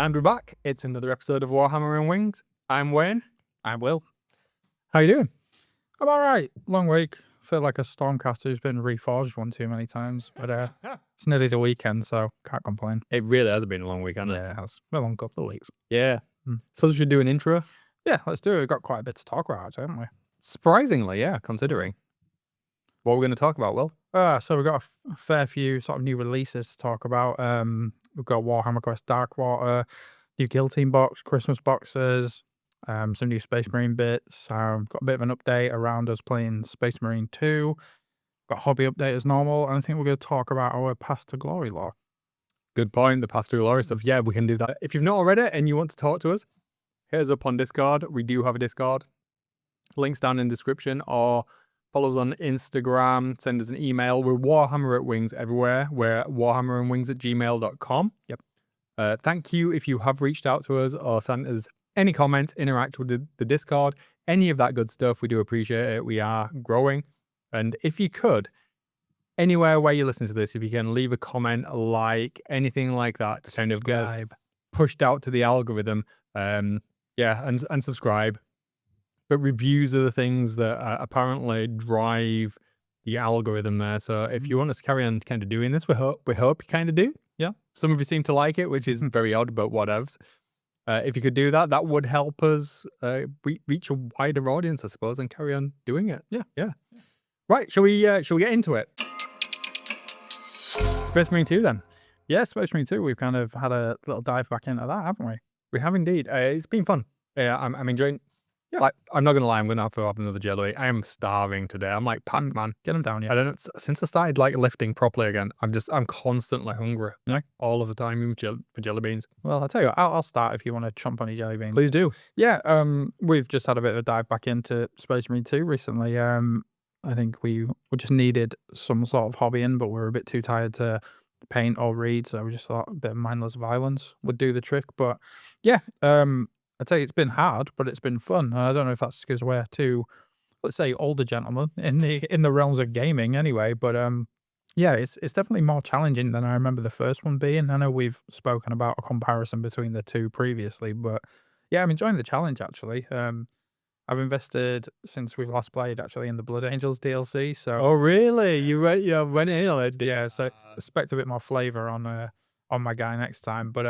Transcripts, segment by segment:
And we're back. It's another episode of Warhammer and Wings. I'm Wayne. I'm Will. How you doing? I'm all right. Long week. Feel like a Stormcaster who's been reforged one too many times, but it's nearly the weekend, so can't complain. It really has been a long week, hasn't it? Yeah, it has been a long couple of weeks. Yeah. Suppose we should do an intro? Yeah, let's do it. We've got quite a bit to talk about, haven't we? Surprisingly, yeah, considering. What we're going to talk about, Will? So we've got a fair few sort of new releases to talk about. We've got Warhammer Quest Darkwater, new Kill Team box, Christmas boxes, some new Space Marine bits. Got a bit of an update around us playing Space Marine 2. Got hobby update as normal, and I think we're going to talk about our Path to Glory lore. Good point, the Path to Glory stuff. Yeah, we can do that. If you've not already and you want to talk to us, hit us up on Discord. We do have a Discord. Links down in the description, or follow us on Instagram, send us an email. We're Warhammer at Wings everywhere. We're warhammerandwings@gmail.com. Yep. Thank you if you have reached out to us or sent us any comments, interact with the Discord, any of that good stuff. We do appreciate it. We are growing. And if you could, anywhere where you listen to this, if you can leave a comment, like, anything like that to kind of get pushed out to the algorithm. And subscribe. But reviews are the things that apparently drive the algorithm there. So if you want us to carry on kind of doing this, we hope you kind of do. Yeah. Some of you seem to like it, which isn't very odd, but whatevs. If you could do that, that would help us reach a wider audience, I suppose, and carry on doing it. Yeah. Right, shall we get into it? Space Marine 2 then. Yeah, Space Marine 2. We've kind of had a little dive back into that, haven't we? We have indeed. It's been fun. Yeah, I'm enjoying. Yeah. Like, I'm not gonna lie, I'm gonna have to have another jelly. I am starving today. I'm like packed, man. Get them down, yeah. I don't know. Since I started like lifting properly again, I'm constantly hungry. Yeah. All of the time, even for jelly beans. Well, I'll tell you what, I'll start if you want to chomp on your jelly bean. Please do. Yeah, we've just had a bit of a dive back into Space Marine 2 recently. I think we just needed some sort of hobby in, but we were a bit too tired to paint or read, so we just thought a bit of mindless violence would do the trick. But yeah, I'd say it's been hard, but it's been fun. I don't know if that's because we're two, let's say, older gentlemen in the realms of gaming anyway, but yeah, it's definitely more challenging than I remember the first one being. I know we've spoken about a comparison between the two previously, but yeah, I'm enjoying the challenge actually. I've invested since we've last played actually in the Blood Angels DLC. So Oh really? You went in on it? yeah, so expect a bit more flavor on my guy next time. But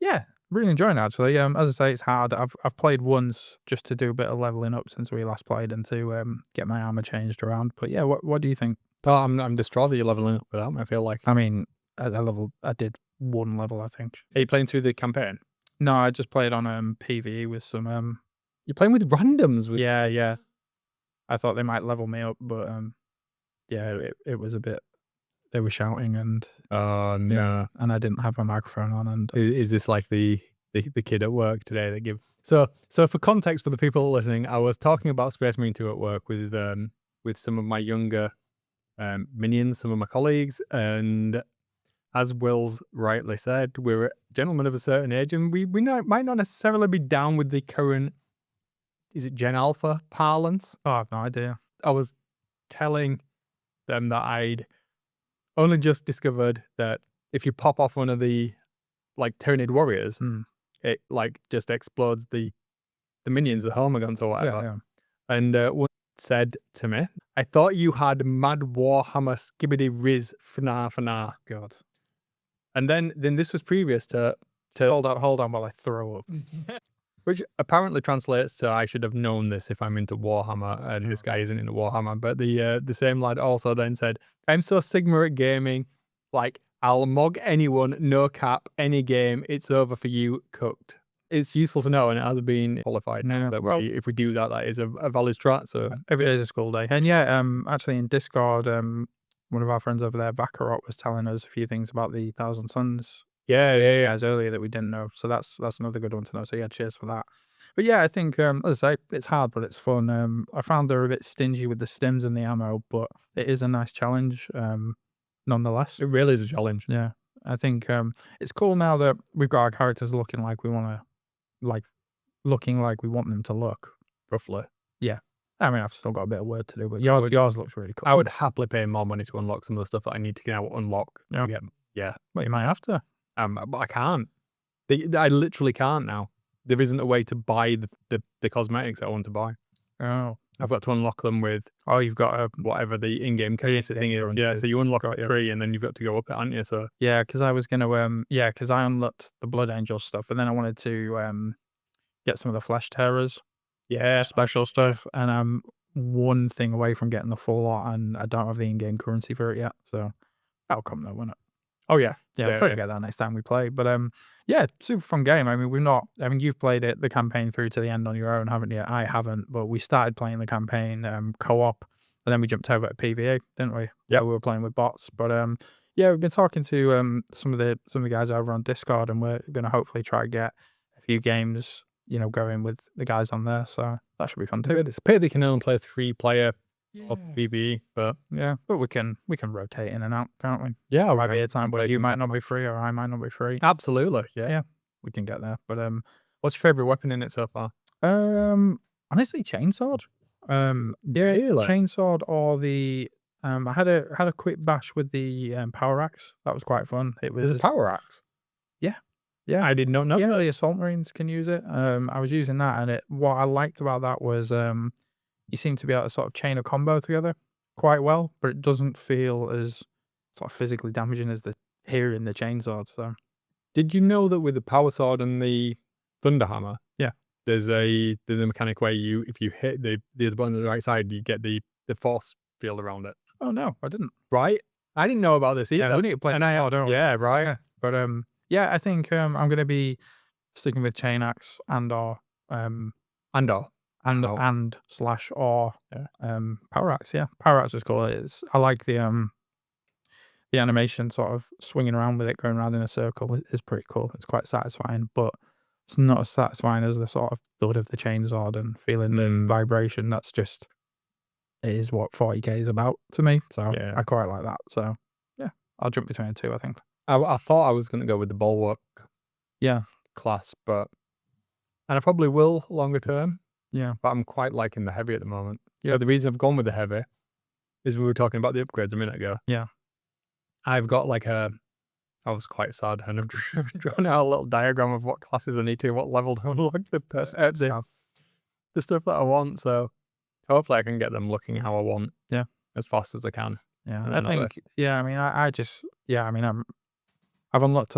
yeah, really enjoying it actually. As I say, it's hard. I've played once just to do a bit of leveling up since we last played and to get my armor changed around. But yeah, what do you think? Oh, I'm distraught that you're leveling up without me. I feel like. I mean, I did one level, I think. Are you playing through the campaign? No, I just played on PvE with some You're playing with randoms. Yeah. I thought they might level me up, but yeah, it was a bit. They were shouting and Oh no! yeah, and I didn't have my microphone on. And Is this like the kid at work today that give? So for context for the people listening, I was talking about Space Marine 2 at work with some of my younger minions, some of my colleagues, and as Will's rightly said, we're gentlemen of a certain age, and we might not necessarily be down with the current. Is it Gen Alpha parlance? I have no idea. I was telling them that I'd only just discovered that if you pop off one of the like Tyranid warriors, it like just explodes the minions, the Homagons or whatever. Yeah. And one said to me, "I thought you had Mad Warhammer Skibbity Riz Fna." God. And then this was previous to Hold on while I throw up. which apparently translates to I should have known this if I'm into Warhammer, and this guy isn't into Warhammer. But the same lad also then said, "I'm so Sigma at gaming, like I'll mog anyone, no cap, any game. It's over for you, cooked." It's useful to know, and it has been qualified now that if we do that, that is a valid strat. So Every day is a school day. And yeah, actually in Discord, one of our friends over there, Vakarot, was telling us a few things about the Thousand Suns. yeah. Guys earlier that we didn't know. So that's another good one to know. So yeah, cheers for that. But yeah, I think as I say, it's hard, but it's fun. I found they're a bit stingy with the stims and the ammo, but it is a nice challenge, nonetheless. It really is a challenge. Yeah, I think it's cool now that we've got our characters looking like we want them to look. Roughly. Yeah. I mean, I've still got a bit of work to do, but yours looks really cool. I would happily pay more money to unlock some of the stuff that I need to now unlock. Yeah. Yeah. Well, you might have to. But I can't. I literally can't now. There isn't a way to buy the cosmetics I want to buy. Oh. I've got to unlock them with You've got a whatever the in-game currency thing is. currency. Yeah, so you unlock Got a you. tree and then you've got to go up it, aren't you? So Yeah, because I was gonna because I unlocked the Blood Angel stuff, and then I wanted to get some of the Flesh Tearers yeah, special stuff, and I'm one thing away from getting the full lot, and I don't have the in-game currency for it yet, so that'll come though, won't it? oh yeah, Yeah, I'll probably get that next time we play. But yeah, super fun game. I mean, you've played it the campaign through to the end on your own, haven't you? I haven't, but we started playing the campaign co-op, and then we jumped over to PvE, didn't we? Yeah, we were playing with bots. But yeah, we've been talking to some of the guys over on Discord, and we're gonna hopefully try to get a few games, going with the guys on there. So that should be fun too. it's a pity they can only play 3-player of PvE, but Yeah, but we can rotate in and out, can't we? yeah, Might be a time where you might not be free or I might not be free. absolutely, yeah. Yeah, we can get there. But What's your favorite weapon in it so far? honestly, chainsword. Yeah, Really? chainsword or the I had a quick bash with the power axe. That was quite fun. It was There's a power axe. yeah. I did not know. Yeah, the assault marines can use it. I was using that, and what I liked about that was you seem to be able to sort of chain a combo together quite well, but it doesn't feel as sort of physically damaging as the here in the chainsword. So Did you know that with the power sword and the thunder hammer, yeah, there's a mechanic where if you hit the other button on the right side, you get the force field around it. oh no, I didn't. Right? I didn't know about this either. Yeah, we need to play. And don't we? Yeah, right. Yeah. But yeah, I think I'm gonna be sticking with chain axe and or slash or power axe. Yeah, power axe is cool. I like the animation sort of swinging around with it, going around in a circle is pretty cool. It's quite satisfying, but it's not as satisfying as the sort of thud of the chainsword and feeling the vibration. That's just it is what 40k is about to me. So Yeah. I quite like that. So yeah, I'll jump between the two. I think. I thought I was going to go with the bulwark Yeah, class, and I probably will longer term, yeah, but I'm quite liking the heavy at the moment. Yeah. But the reason I've gone with the heavy is we were talking about the upgrades a minute ago. Yeah. I've got I was quite sad, and I've drawn out a little diagram of what classes I need to, what level to unlock the stuff that I want. So hopefully I can get them looking how I want. Yeah. As fast as I can. Yeah, And I then think. Yeah, I mean, I've unlocked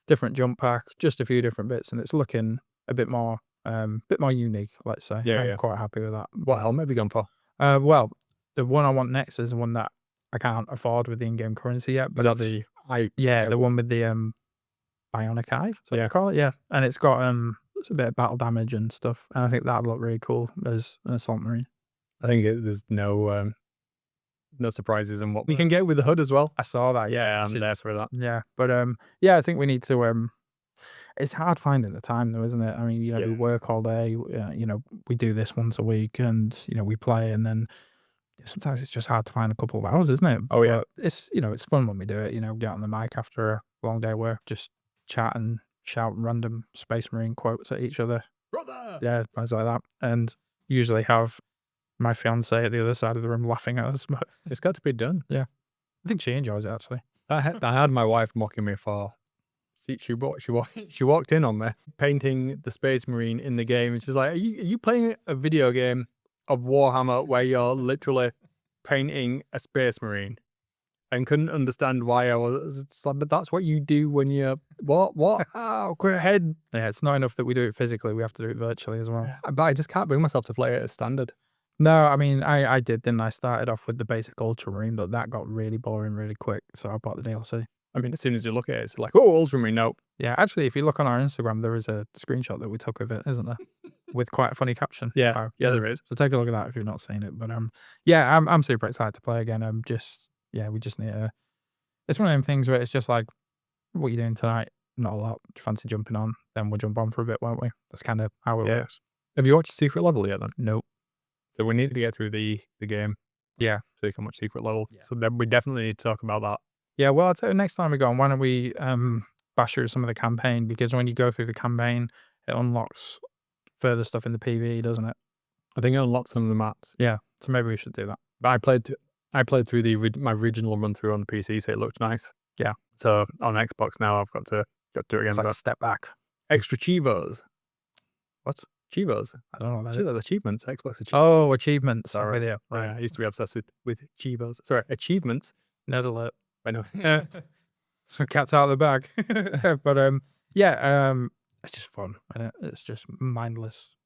different jump pack, just a few different bits, and it's looking a bit more unique. Let's say. Yeah, I'm yeah. quite happy with that. What helmet have you gone for? Well, the one I want next is the one that I can't afford with the in-game currency yet. But Is that the eye? yeah, the one with the bionic eye. So Yeah. you call it. Yeah, and it's got it's a bit of battle damage and stuff, and I think that'd look really cool as an assault marine. I think there's no surprises in what we can get with the hood as well. I saw that. Yeah, I'm which there is- for that. Yeah, but yeah, I think we need to it's hard finding the time though, isn't it? I mean, we Yeah. work all day, we do this once a week and, we play and then sometimes it's just hard to find a couple of hours, isn't it? Oh, yeah. But it's, it's fun when we do it, get on the mic after a long day of work, just chat and shout random Space Marine quotes at each other. Brother! Yeah, things like that. And usually have my fiance at the other side of the room laughing at us, but It's got to be done. I think she enjoys it actually. I had my wife mocking me for. She walked in on me painting the Space Marine in the game, and she's like, "Are you playing a video game of Warhammer where you're literally painting a Space Marine?" And couldn't understand why I was just like, "But that's what you do when you're what? Oh, quit head!" Yeah, it's not enough that we do it physically; we have to do it virtually as well. But I just can't bring myself to play it as standard. No, I mean, I did, didn't I? Started off with the basic Ultramarine, but that got really boring really quick, so I bought the DLC. I mean, as soon as you look at it, it's like, "Oh, Ultramarine, no." Yeah, actually, if you look on our Instagram, there is a screenshot that we took of it, isn't there? With quite a funny caption. Yeah, there is. So take a look at that if you've not seen it. But yeah, I'm super excited to play again. We just need to. It's one of them things where it's just like, what are you doing tonight? Not a lot. Do you fancy jumping on? Then we'll jump on for a bit, won't we? That's kind of how it works. Have you watched Secret Level yet then? Nope. So we need to get through the game. Yeah. So you can watch Secret Level. Yeah. So then we definitely need to talk about that. Yeah, well, I'll tell you, next time we go on, why don't we bash through some of the campaign? Because when you go through the campaign, it unlocks further stuff in the PvE, doesn't it? I think it unlocks some of the maps. Yeah, so maybe we should do that. But I played through my original run through on the PC, so it looked nice. Yeah. So on Xbox now, I've got to Got to do it It's again. like a step back. Extra Chivos. What? Chivos. I don't know what that is. Chivos, achievements. Xbox achievements. Oh, achievements. I'm Sorry. with you. Right. Yeah, I used to be obsessed with Chivos. Sorry, achievements. Nerd alert. I know. Some cats out of the bag. But it's just fun. And it's just mindless.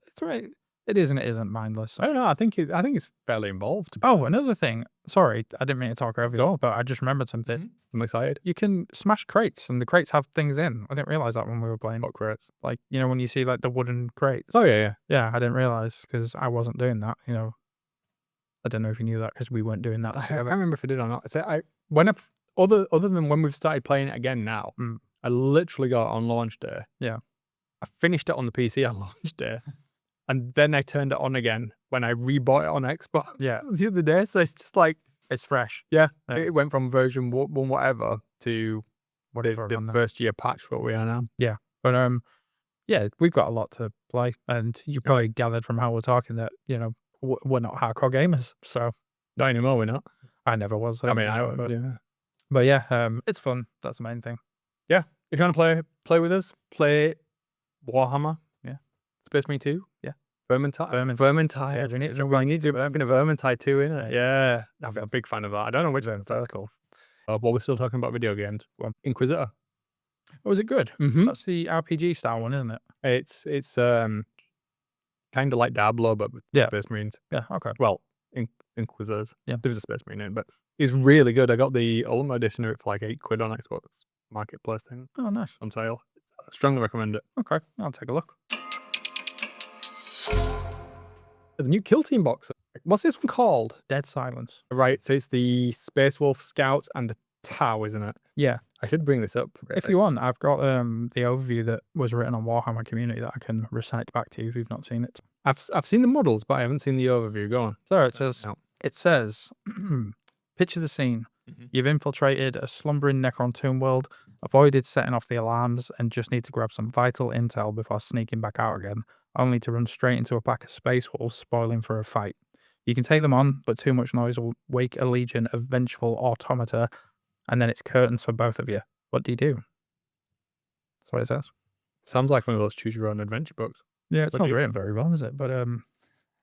It's right. It is and it isn't mindless. I don't know. I think it's fairly involved. Oh, another thing. Sorry, I didn't mean to talk over you, Go. but I just remembered something. Mhm. I'm excited. You can smash crates, and the crates have things in. I didn't realize that when we were playing. What crates? Like, you know, when you see like the wooden crates. Oh yeah. Yeah, I didn't realize because I wasn't doing that. You know, I don't know if you knew that because we weren't doing that I can't together. remember if I did or not. Other than when we've started playing it again now, Mm. I literally got it on launch day. Yeah. I finished it on the PC on launch day, and then I turned it on again when I rebought it on Xbox. Yeah. The other day. So it's just like, It's fresh. yeah, Yeah. it went from version one whatever to Whatever. the first year patch what we are now. But yeah, we've got a lot to play, and you probably gathered from how we're talking that you know we're not hardcore gamers. So Not anymore, we're not. I never was. I mean, but, yeah. but yeah, it's fun. That's the main thing. If you want to play with us, play Warhammer. Yeah. Space Marine 2. Yeah. Vermintide. Yeah, do you need to I need to do Vermintide 2, innit? Yeah. I'm a big fan of that. I don't know which Vermintide that's called. But we're still talking about video games. Inquisitor. Oh, is it good? Mm-hmm. That's the RPG style one, isn't it? It's kind of like Diablo, but with Yeah. Space Marines. Yeah. Okay. Well, Inquisitors. Yeah. There's a Space Marine in it, but it's really good. I got the Ultimate Edition of it for like £8 on Xbox Marketplace thing Oh, nice. on sale. I strongly recommend it. Okay, I'll take a look. The new Kill Team box. What's this one called? Dead Silence. Right, so it's the Space Wolf Scout and the Tau, isn't it? Yeah. I should bring this up. If you want, I've got the overview that was written on Warhammer Community that I can recite back to you if you've not seen it. I've seen the models, but I haven't seen the overview. Go on. So it says, No. picture the scene. Mhm. You've infiltrated a slumbering Necron tomb world, avoided setting off the alarms, and just need to grab some vital intel before sneaking back out again, only to run straight into a pack of space wolves spoiling for a fight. You can take them on, but too much noise will wake a legion of vengeful automata, and then it's curtains for both of you. What do you do? That's what it says. Sounds like one of those choose your own adventure books. Yeah, it's What not do you- written very well, is it? But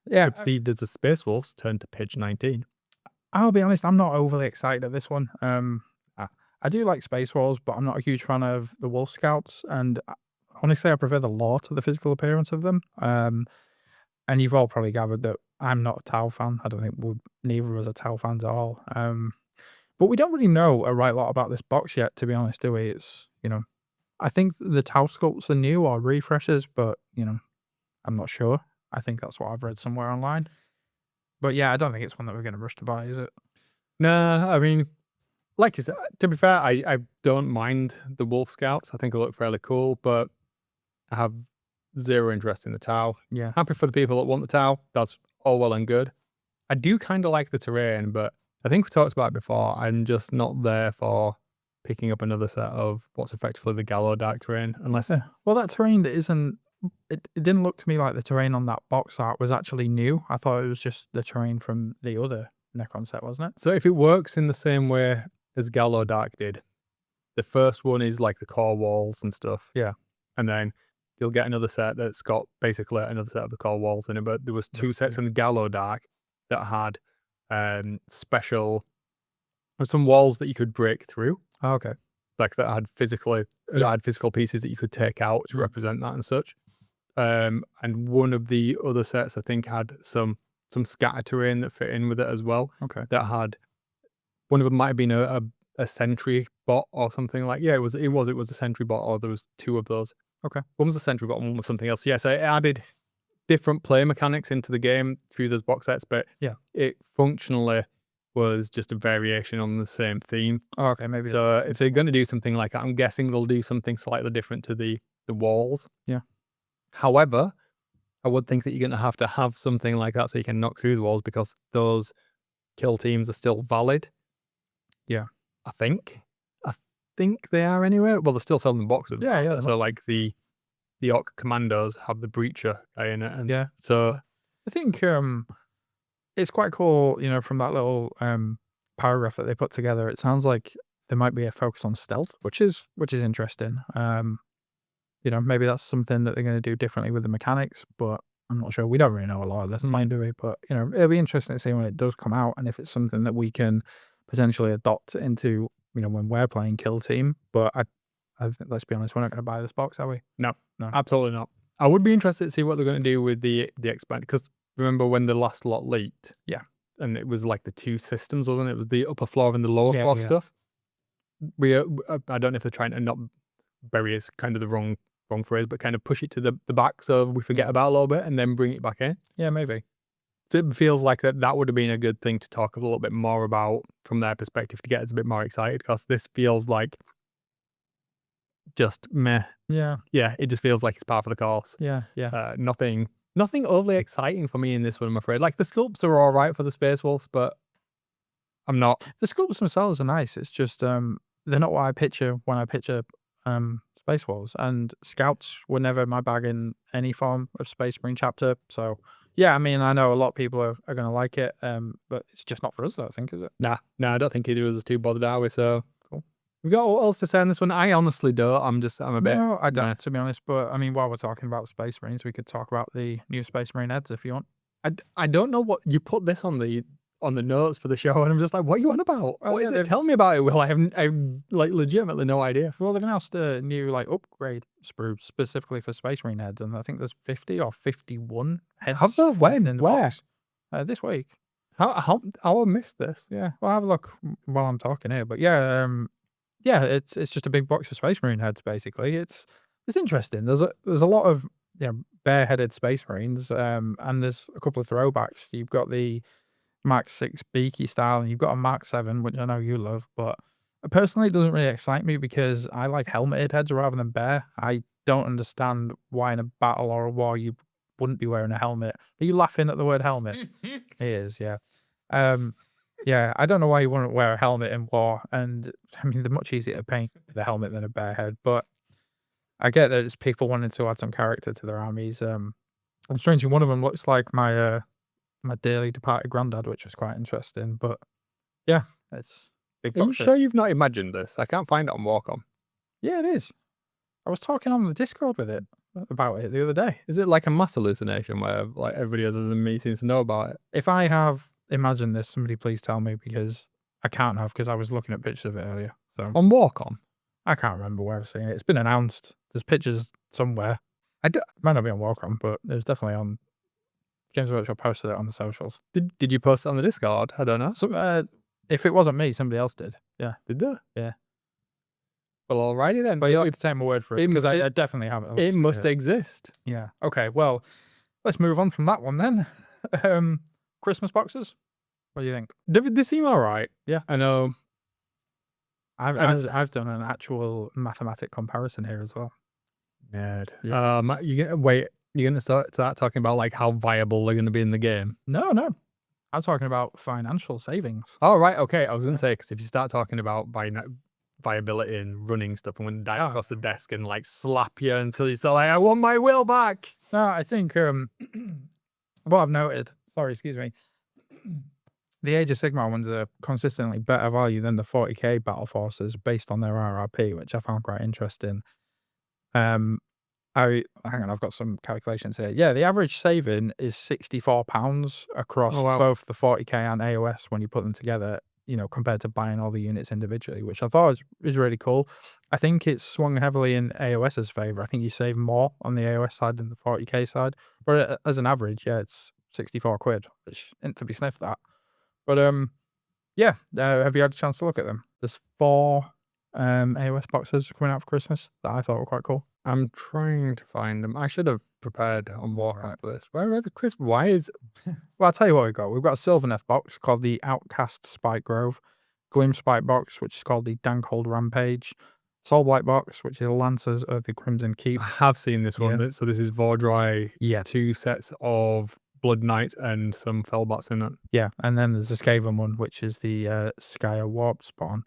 yeah, There's the Space Wolves turn to page 19. I'll be honest, I'm not overly excited at this one. I do like Space Wars, but I'm not a huge fan of the Wolf Scouts, and honestly, I prefer the lore to the physical appearance of them. And you've all probably gathered that I'm not a Tau fan. I don't think neither of us are Tau fans at all. But we don't really know a right lot about this box yet, to be honest, do we? It's, I think the Tau sculpts are new or refreshes, but, I'm not sure. I think that's what I've read somewhere online. But yeah, I don't think it's one that we're going to rush to buy, is it? Nah, I mean, like you said, to be fair, I don't mind the Wolf Scouts. I think they look fairly cool, but I have zero interest in the Tau. Yeah. Happy for the people that want the Tau. That's all well and good. I do kind of like the terrain, but I think we talked about it before. I'm just not there for picking up another set of what's effectively the Gallo Dark terrain, unless... Yeah. Well, that terrain that isn't... It didn't look to me like the terrain on that box art was actually new. I thought it was just the terrain from the other Necron set, wasn't it? So if it works in the same way as Gallo Dark did, the first one is like the core walls and stuff. Yeah. And then you'll get another set that's got basically another set of the core walls in it. But there was two sets in the Gallo Dark that had special... some walls that you could break through. Oh, okay. Like that had physical pieces that you could take out to represent that and such. And one of the other sets, I think, had some scatter terrain that fit in with it as well. Okay. That had... one of them might have been a sentry bot or something like... Yeah, it was a sentry bot, or there was two of those. Okay. One was a sentry bot, one was something else. Yeah, so it added different play mechanics into the game through those box sets, but yeah, it functionally was just a variation on the same theme. Oh, okay, maybe. So if they're going to do something like that, I'm guessing they'll do something slightly different to the walls. Yeah. However, I would think that you're going to have something like that so you can knock through the walls, because those kill teams are still valid. Yeah. I think they are anyway. Well, they're still selling the boxes. Yeah. So like the Orc Commandos have the Breacher guy in it. And yeah. So I think it's quite cool, from that little paragraph that they put together. It sounds like there might be a focus on stealth, which is interesting. Maybe that's something that they're going to do differently with the mechanics, but I'm not sure. We don't really know a lot of this mind, do we? But it'll be interesting to see when it does come out, and if it's something that we can potentially adopt into when we're playing Kill Team. But I think, let's be honest, we're not going to buy this box, are we? No, absolutely not. I would be interested to see what they're going to do with the expand, because remember when the last lot leaked? Yeah. And it was like the 2 systems, wasn't it? It was the upper floor and the lower floor yeah. stuff. I don't know if they're trying to not bury is kind of the wrong phrase, but kind of push it to the back so we forget about it a little bit and then bring it back in. Yeah, maybe. So it feels like that would have been a good thing to talk a little bit more about from their perspective to get us a bit more excited, because this feels like just meh. Yeah. Yeah, it just feels like it's par for the course. Yeah. Nothing overly exciting for me in this one, I'm afraid. Like, the sculpts are all right for the Space Wolves, but I'm not. The sculpts themselves are nice. It's just they're not what I picture when I picture Space Wolves, and Scouts were never my bag in any form of Space Marine chapter. So yeah, I mean, I know a lot of people are going to like it, but it's just not for us, I don't think, is it? Nah, I don't think either of us is too bothered, are we? So cool. We got what else to say on this one? I honestly don't. I'm a bit. No, I don't, to be honest. But I mean, while we're talking about the Space Marines, we could talk about the new Space Marine heads if you want. I don't know what you put this on the notes for the show, and I'm just like, what are you on about? Oh, what yeah, is it? Tell me about it, Will. I have like legitimately no idea. Well, they've announced a new upgrade sprue specifically for Space Marine heads, and I think there's 50 or 51 heads. Have they? When? In the Where? box. This week. How I missed this? Yeah, well, have a look while I'm talking here. But yeah, it's just a big box of Space Marine heads. Basically, it's interesting. There's a lot of bare-headed Space Marines, and there's a couple of throwbacks. You've got the Mark 6 beaky style, and you've got a Mark 7, which I know you love, but personally it doesn't really excite me because I like helmeted heads rather than bare. I don't understand why in a battle or a war you wouldn't be wearing a helmet. Are you laughing at the word helmet? It is, yeah. Yeah, I don't know why you wouldn't wear a helmet in war, and I mean, they're much easier to paint the helmet than a bare head, but I get that it's people wanting to add some character to their armies. I'm strangely, one of them looks like my dearly departed granddad, which was quite interesting. But yeah, it's big Are you boxes. sure you've not imagined this? I can't find it on Warcom. Yeah, it is. I was talking on the Discord about it the other day. Is it like a mass hallucination where like everybody other than me seems to know about it? If I have imagined this, somebody please tell me, because I can't have, because I was looking at pictures of it earlier. So On Warcom? I can't remember where I've seen it. It's been announced. There's pictures somewhere. It might not be on Warcom, but it was definitely on Games Workshop. Posted it on the socials. Did you post it on the Discord? I don't know. So if it wasn't me, somebody else did. Yeah. Did they? Yeah. Well, alrighty then. But you'll have to take my word for it, because I definitely haven't. It must exist. Yeah. Okay. Well, let's move on from that one then. Christmas boxes. What do you think? They seem alright. Yeah. I know. I've done an actual mathematic comparison here as well. Nerd. Yeah. You're gonna start talking about like how viable they're gonna be in the game? No. I'm talking about financial savings. Oh, right. Okay. I was gonna say, because if you start talking about viability and running stuff, and when they die across the desk and like slap you until you start like, I want my will back. No, I think what I've noted. Sorry, excuse me. The Age of Sigmar ones are consistently better value than the 40k battle forces based on their RRP, which I found quite interesting. Hang on, I've got some calculations here. Yeah, the average saving is £64 across both the 40k and AOS when you put them together, compared to buying all the units individually, which I thought is really cool. I think it's swung heavily in AOS's favor. I think you save more on the AOS side than the 40k side. But as an average, yeah, it's 64 quid, which isn't to be sniffed at. But yeah, have you had a chance to look at them? There's 4 AOS boxes coming out for Christmas that I thought were quite cool. I'm trying to find them. I should have prepared on Warcraft for this. Where are the Chris? Why is? Well, I'll tell you what we've got. We've got a Sylvaneth box called the Outcast Spike Grove, Gloom Spike box, which is called the Dankhold Rampage, Soulblight box, which is Lancers of the Crimson Keep. I have seen this one. Yeah. So this is Vordry. Yeah. 2 sets of Blood Knights and some Fellbots in it. Yeah, and then there's the Skaven one, which is the Skyer Warp Spawn.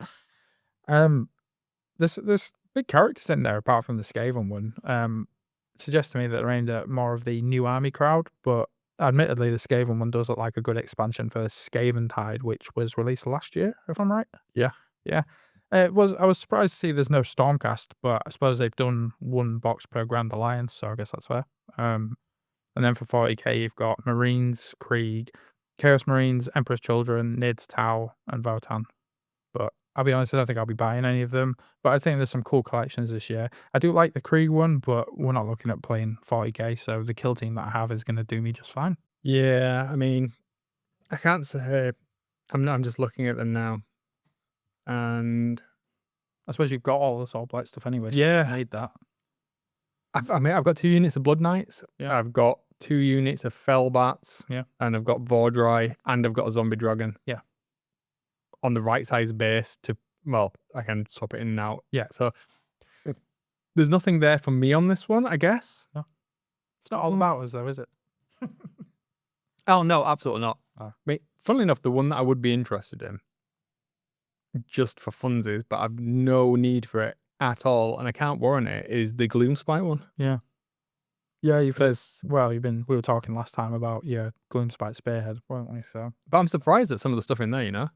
There's big characters in there apart from the Skaven one. It suggests to me that they're aimed at more of the new army crowd, but admittedly the Skaven one does look like a good expansion for Skaven Tide, which was released last year, if I'm right. Yeah. I was surprised to see there's no Stormcast, but I suppose they've done 1 box per Grand Alliance, so I guess that's fair. And then for 40k, you've got Marines, Krieg, Chaos Marines, Emperor's Children, Nids, Tau, and Votan. But I'll be honest, I don't think I'll be buying any of them. But I think there's some cool collections this year. I do like the Krieg one, but we're not looking at playing 40k, so the kill team that I have is going to do me just fine. Yeah, I mean, I can't say. I'm just looking at them now, and I suppose you've got all the Soul Blight stuff anyway. So yeah, I need that. I've got 2 units of Blood Knights. Yeah. I've got 2 units of Fellbats. Yeah. And I've got Vordry, and I've got a Zombie Dragon. Yeah. On the right size base I can swap it in and out. Yeah. So there's nothing there for me on this one, I guess. No. It's not all about us though, is it? Oh no, absolutely not. Oh. I mean, funnily enough, the one that I would be interested in, just for funsies, but I've no need for it at all, and I can't warrant it, is the Gloomspite one. Yeah. Yeah, we Because were talking last time about your Gloomspite Spearhead, weren't we? So but I'm surprised at some of the stuff in there, you know.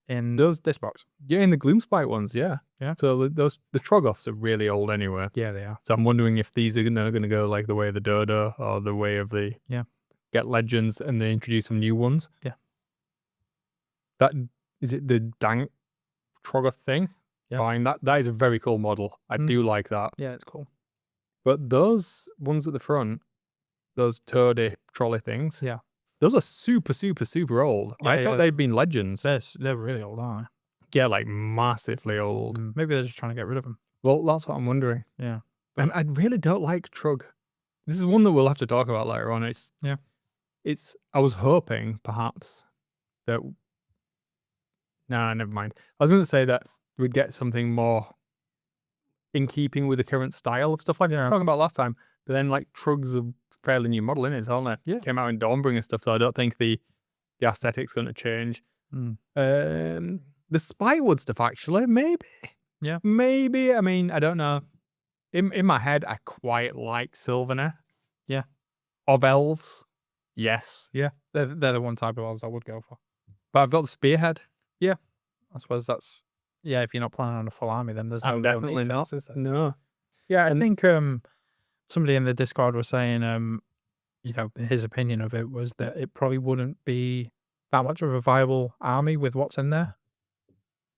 in Those this box. Yeah, in the Gloomspite ones, yeah. Yeah. So the Troggoths are really old anyway. Yeah, they are. So I'm wondering if these are gonna go like the way of the Dodo or the way of the get legends and they introduce some new ones. Yeah. That is it. The Dank Troggoth thing. Yeah. Fine. That is a very cool model. I do like that. Yeah, it's cool. But those ones at the front, those toady trolley things. Yeah. Those are super, super, super old. Yeah, I thought they'd been legends. They're really old, aren't Yeah, like massively old. they? Maybe they're just trying to get rid of them. Well, that's what I'm wondering. Yeah. And I really don't like Trug. This is one that we'll have to talk about later on. I was hoping perhaps that. Nah, never mind. I was going to say that we'd get something more in keeping with the current style of stuff like we were talking about last time. But then, like, Trug's a fairly new model, isn't it? It's only came out in Dawnbringer stuff, so I don't think the aesthetic's going to change. The Spywood stuff, actually, maybe. Yeah. Maybe. I mean, I don't know. In my head, I quite like Sylvaner. Yeah. Of elves. Yes. Yeah. They're the one type of elves I would go for. But I've got the Spearhead. Yeah. I suppose that's... Yeah, if you're not planning on a full army, then there's no real definitely need for not. this, is there? No. Yeah, I think somebody in the Discord was saying, his opinion of it was that it probably wouldn't be that much of a viable army with what's in there.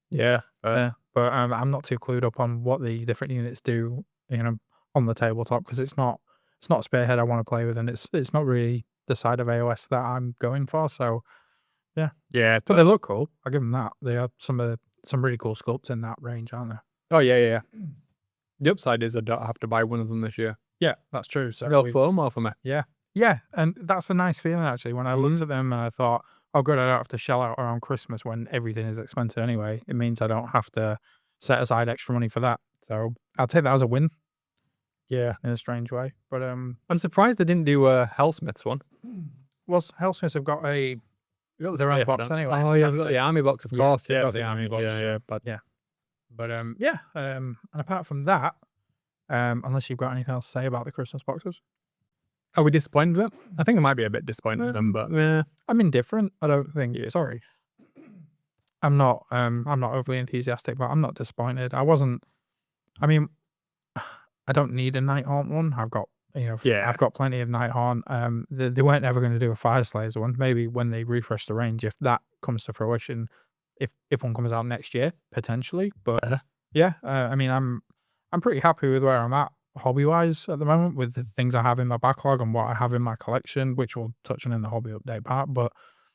Yeah. But I'm not too clued up on what the different units do, on the tabletop, because it's not a Spearhead I want to play with, and it's not really the side of AOS that I'm going for. So yeah, but they look cool. I'll give them that. They have some really cool sculpts in that range, aren't there? Oh yeah. The upside is I don't have to buy one of them this year. Yeah, that's true. So No FOMO for me. Yeah, and that's a nice feeling actually. When I looked at them and I thought, oh good, I don't have to shell out around Christmas when everything is expensive anyway. It means I don't have to set aside extra money for that. So I'll take that as a win. Yeah. In a strange way. But I'm surprised they didn't do a Hellsmiths one. Well, Hellsmiths have got their own box anyway. Oh yeah, they've got the army box, of course. They've Yeah, got the army box. But and apart from that, unless you've got anything else to say about the Christmas boxes. Are we disappointed with them? I think I might be a bit disappointed with them, but I'm indifferent. I don't think. Yeah. Sorry, I'm not overly enthusiastic, but I'm not disappointed. I mean, I don't need a Nighthaunt one. I've got I've got plenty of Nighthaunt. They weren't ever going to do a Fire Slayers one. Maybe when they refresh the range, if that comes to fruition, if one comes out next year potentially. But I mean, I'm pretty happy with where I'm at hobby-wise at the moment with the things I have in my backlog and what I have in my collection, which we'll touch on in the hobby update part. But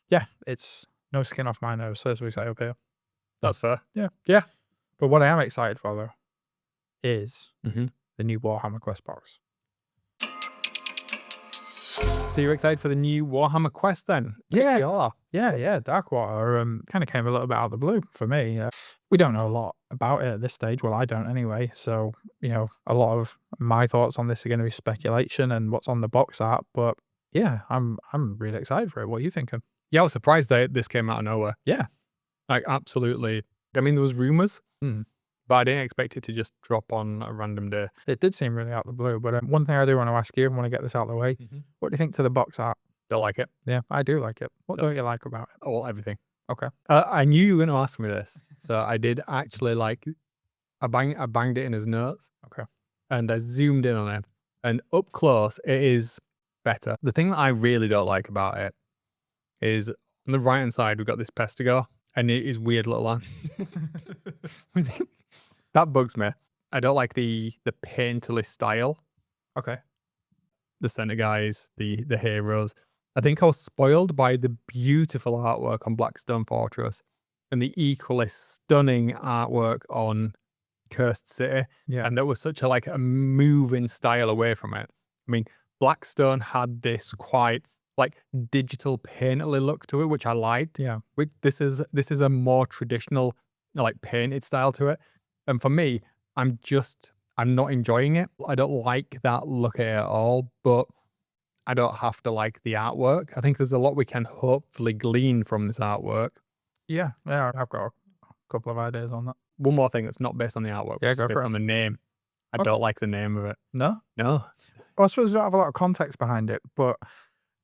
yeah, it's no skin off my nose, so as we say up here. That's fair. Yeah. But what I am excited for though is the new Warhammer Quest box. So you're excited for the new Warhammer Quest then? Yeah. You are. Yeah. Darkwater kind of came a little bit out of the blue for me. We don't know a lot about it at this stage. Well, I don't anyway. So, a lot of my thoughts on this are going to be speculation and what's on the box art. But yeah, I'm really excited for it. What are you thinking? Yeah, I was surprised that this came out of nowhere. Yeah. Like, absolutely. I mean, there was rumors, Mm. but I didn't expect it to just drop on a random day. It did seem really out of the blue. But one thing I do want to ask you, and want to get this out of the way, what do you think to the box art? Don't like it. Yeah, I do like it. What don't you like about it? Well, everything. Okay. I knew you were going to ask me this, so I did actually like. I banged it in his notes. Okay. And I zoomed in on it, and up close, it is better. The thing that I really don't like about it is on the right hand side we've got this Pestigo, and it is weird little land. That bugs me. I don't like the painterly style. Okay. The center guys, the heroes. I think I was spoiled by the beautiful artwork on Blackstone Fortress and the equally stunning artwork on Cursed City. Yeah. And there was such a moving style away from it. I mean, Blackstone had this quite like digital painterly look to it, which I liked. Yeah. Which this is a more traditional like painted style to it. And for me, I'm not enjoying it. I don't like that look at it at all, but I don't have to like the artwork. I think there's a lot we can hopefully glean from this artwork. Yeah. I've got a couple of ideas on that. One more thing that's not based on the artwork, Yeah, it's go based for it. on the name. I Okay. don't like the name of it. No? No. Well, I suppose we don't have a lot of context behind it, but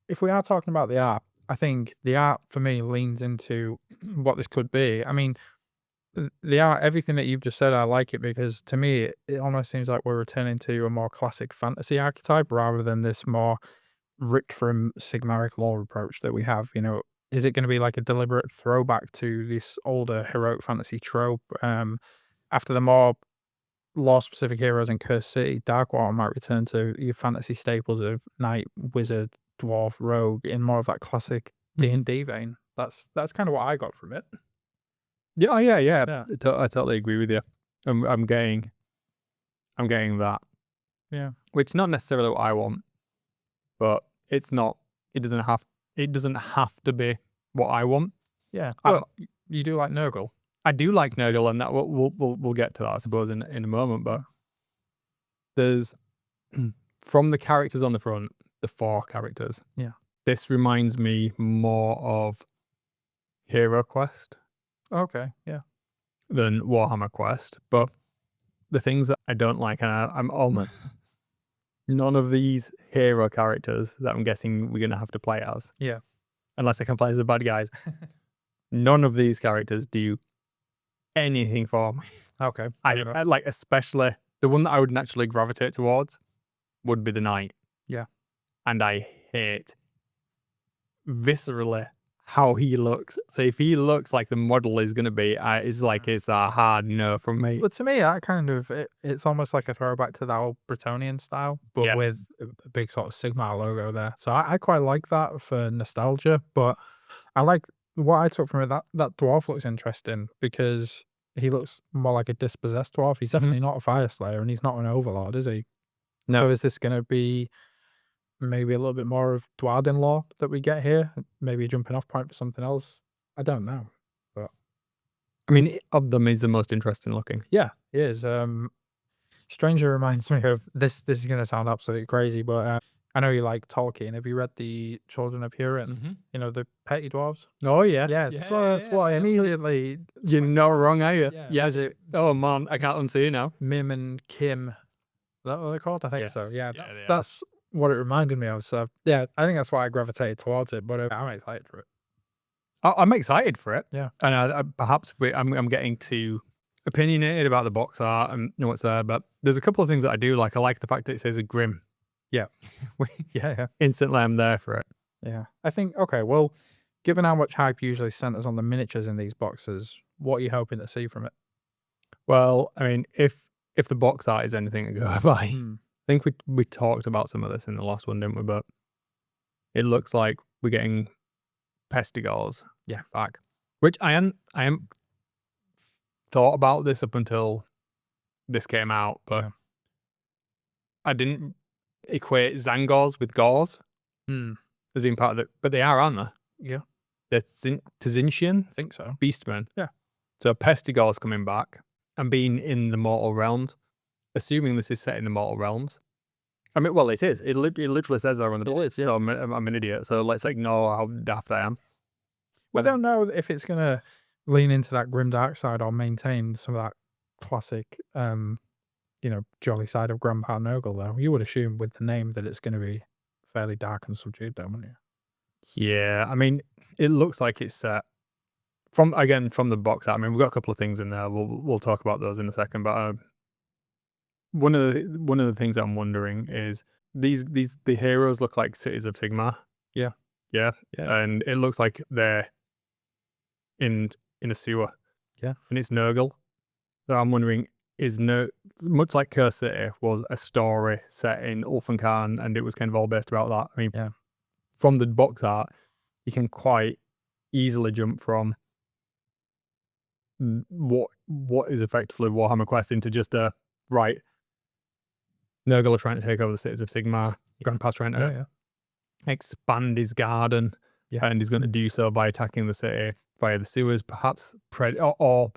if we are talking about the art, I think the art for me leans into what this could be. I mean, the art, everything that you've just said, I like it because to me, it almost seems like we're returning to a more classic fantasy archetype rather than this more ripped from Sigmaric lore approach that we have. You know, is it going to be like a deliberate throwback to this older heroic fantasy trope? After the more lore specific heroes in Cursed City, Darkwater might return to your fantasy staples of knight, wizard, dwarf, rogue in more of that classic D&D vein. That's kind of what I got from it. Yeah, yeah. Yeah. I totally agree with you. I'm getting that. Yeah. Which is not necessarily what I want, but it's not. It doesn't have to be what I want. Yeah. I- Well, you do like Nurgle. I do like Nurgle, and that we'll get to that, I suppose, in a moment. But there's from the characters on the front, the 4 characters. Yeah. This reminds me more of Hero Quest Okay. Yeah. than Warhammer Quest. But the things that I don't like, and I'm almost none of these hero characters that I'm guessing we're gonna have to play as. Yeah. Unless I can play as the bad guys. None of these characters do anything for me. Okay. I like, especially the one that I would naturally gravitate towards would be the knight. Yeah. And I hate viscerally how he looks. So if he looks like the model is going to be, it's a hard no from me. But to me, I kind of it's almost like a throwback to that old Bretonian style, but Yeah. with a big sort of Sigmar logo there. So I quite like that for nostalgia. But I like what I took from it. That dwarf looks interesting because he looks more like a dispossessed dwarf. He's definitely not a fire slayer, and he's not an overlord, is he? No. So is this going to be maybe a little bit more of Dwarden lore that we get here? Maybe a jumping off point for something else? I don't know. I mean, of them, he's the most interesting looking. Yeah, it is. Stranger reminds me of this. This is going to sound absolutely crazy, but I know you like Tolkien. Have you read the Children of Hurin? You know, the petty dwarves? Oh, yeah. Yeah, that's why I immediately. You're not wrong, are you? Yeah. Is it Oh, man, I can't unsee you now. Mim and Kim? Is that what they're called? I think Yes. so. Yeah, Yeah, they are. that's what it reminded me of. So, yeah, I think that's why I gravitated towards it, but I'm excited for it. I'm excited for it. Yeah. And perhaps I'm getting too opinionated about the box art and what's there, but there's a couple of things that I do like. I like the fact that it says a Grim. Yeah. Yeah. Instantly, I'm there for it. Yeah. I think, okay, well, given how much hype usually centers on the miniatures in these boxes, what are you hoping to see from it? Well, I mean, if the box art is anything to go by, I think we talked about some of this in the last one, didn't we? But it looks like we're getting Pestigors back, which I am thought about this up until this came out, but I didn't equate Zangors with Gors as being part of it, but they are, aren't they? Yeah. They're Tzinchian I think so. Beastmen. Yeah. So Pestigor's coming back and being in the mortal realms, assuming this is set in the mortal realms. I mean, well, it is. It literally says there on the box. It is, yeah. So I'm an idiot. So let's ignore how daft I am. We don't know if it's going to lean into that grim dark side or maintain some of that classic, jolly side of Grandpa Nurgle, though. You would assume with the name that it's going to be fairly dark and subdued, though, wouldn't you? Yeah, I mean, it looks like it's set from the box art, I mean, we've got a couple of things in there. We'll talk about those in a second. But one of the things I'm wondering is the heroes look like cities of Sigmar. Yeah. Yeah. Yeah. And it looks like they're in a sewer. Yeah. And it's Nurgle. So I'm wondering, much like Curse City was a story set in Ulfenkarn, and it was kind of all based about that. I mean, from the box art, you can quite easily jump from what is effectively Warhammer Quest into just right. Nurgle are trying to take over the cities of Sigmar. Grandpa's trying to expand his garden, and he's going to do so by attacking the city via the sewers, perhaps or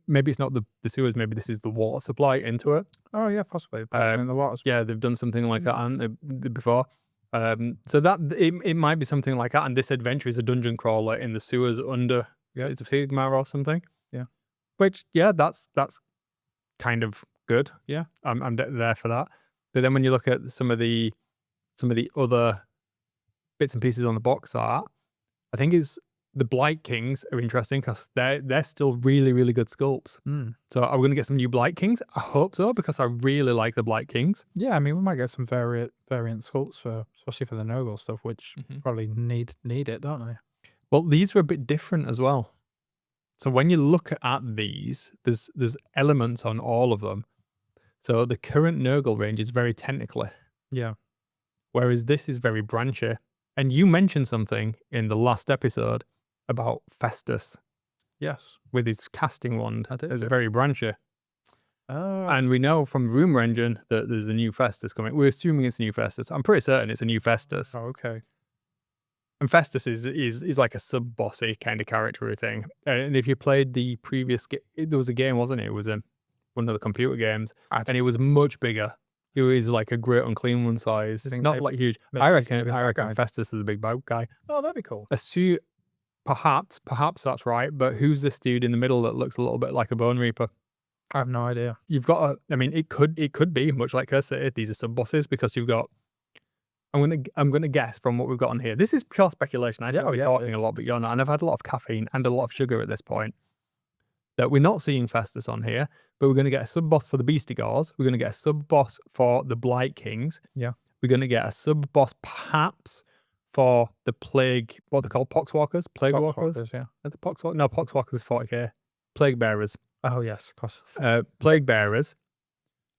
maybe it's not the sewers. Maybe this is the water supply into it. Oh yeah, possibly. In the water. Yeah, they've done something like that, haven't they, before? So that it might be something like that. And this adventure is a dungeon crawler in the sewers under Cities of Sigmar or something. Yeah. Which that's kind of good. Yeah. I'm there for that. But then when you look at some of the other bits and pieces on the box art, I think the Blight Kings are interesting because they're still really, really good sculpts. So are we going to get some new Blight Kings? I hope so, because I really like the Blight Kings. Yeah, I mean, we might get some variant sculpts especially for the Nurgle stuff, which probably need it, don't they? Well, these were a bit different as well. So when you look at these, there's elements on all of them. So the current Nurgle range is very technical. Yeah. Whereas this is very branchy. And you mentioned something in the last episode about Festus. Yes. With his casting wand. I did. It's very branchy. Oh. And we know from Rumor Engine that there's a new Festus coming. We're assuming it's a new Festus. I'm pretty certain it's a new Festus. Oh, okay. And Festus is like a sub-bossy kind of character thing. And if you played the previous game, there was a game, wasn't it? It was one of the computer games. And it was much bigger. It was like a Great Unclean One size. Not like huge. I reckon Festus is a big bad guy. Oh, that'd be cool. Perhaps that's right. But who's this dude in the middle that looks a little bit like a Bone Reaper? I have no idea. You've got I mean, it could be much like Curse City. These are sub-bosses because you've got... I'm gonna guess from what we've got on here. This is pure speculation. I think we're talking a lot, but you're not. And I've had a lot of caffeine and a lot of sugar at this point. That we're not seeing Festus on here, but we're going to get a sub-boss for the Beastigors. We're going to get a sub-boss for the Blight Kings. Yeah. We're going to get a sub-boss perhaps for the Plague... What are they called? Poxwalkers? Plague Walkers? Yeah. Are the Poxwalkers? No, Poxwalkers is 40k. Plague Bearers. Oh, yes, of course. Plague Bearers.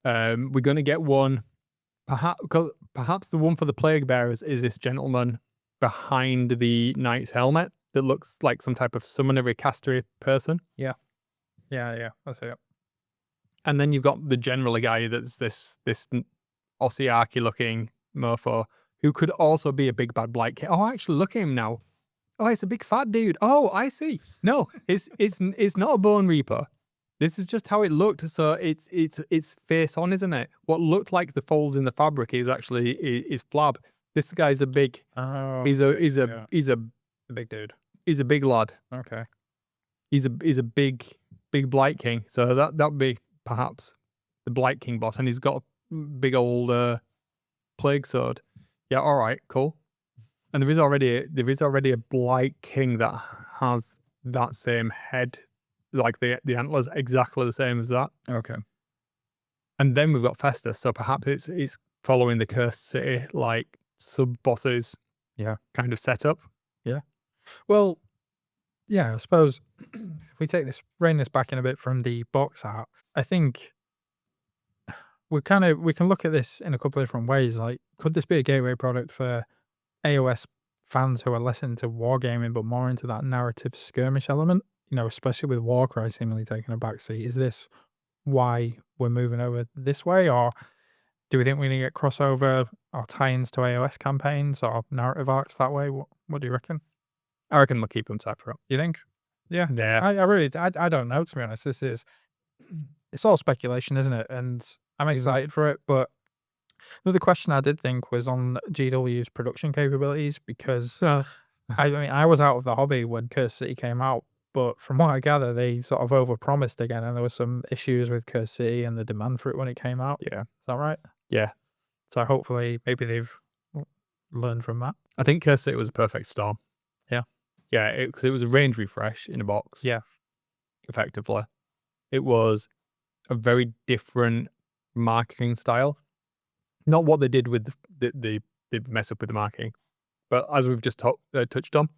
We're going to get one... Perhaps the one for the Plague Bearers is this gentleman behind the Knight's helmet that looks like some type of summonery castery person. Yeah. Yeah, that's it. And then you've got the general guy that's this Ossiarchy looking mofo who could also be a big bad Blight King. Oh, actually, look at him now. Oh, it's a big fat dude. Oh, I see. No, it's not a Bone Reaper. This is just how it looked. So it's face on, isn't it? What looked like the folds in the fabric is actually is flab. This guy's a big. Oh. He's a big dude. He's a big lad. Okay. He's a big Blight King. So that'd be perhaps the Blight King boss, and he's got a big old plague sword. Yeah. All right. Cool. And there is already a Blight King that has that same head. Like the antlers exactly the same as that. Okay. And then we've got Festus, so perhaps it's following the Cursed City like sub-bosses kind of setup. Yeah. Well, yeah, I suppose if we rein this back in a bit from the box art, I think we can look at this in a couple of different ways. Like, could this be a gateway product for AOS fans who are less into wargaming but more into that narrative skirmish element? You know, especially with Warcry seemingly taking a backseat. Is this why we're moving over this way, or do we think we're going to get crossover or tie-ins to AOS campaigns or narrative arcs that way? What do you reckon? I reckon we'll keep them separate. You think? Yeah. Yeah. I don't know, to be honest. It's all speculation, isn't it? And I'm excited for it, but another question I did think was on GW's production capabilities, because I mean, I was out of the hobby when Curse City came out. But from what I gather, they sort of overpromised again, and there were some issues with Curse City and the demand for it when it came out. Yeah. Is that right? Yeah. So hopefully, maybe they've learned from that. I think Curse City was a perfect storm. Yeah. Yeah, because it was a range refresh in a box. Yeah. Effectively. It was a very different marketing style. Not what they did with the mess up with the marketing, but as we've just touched on,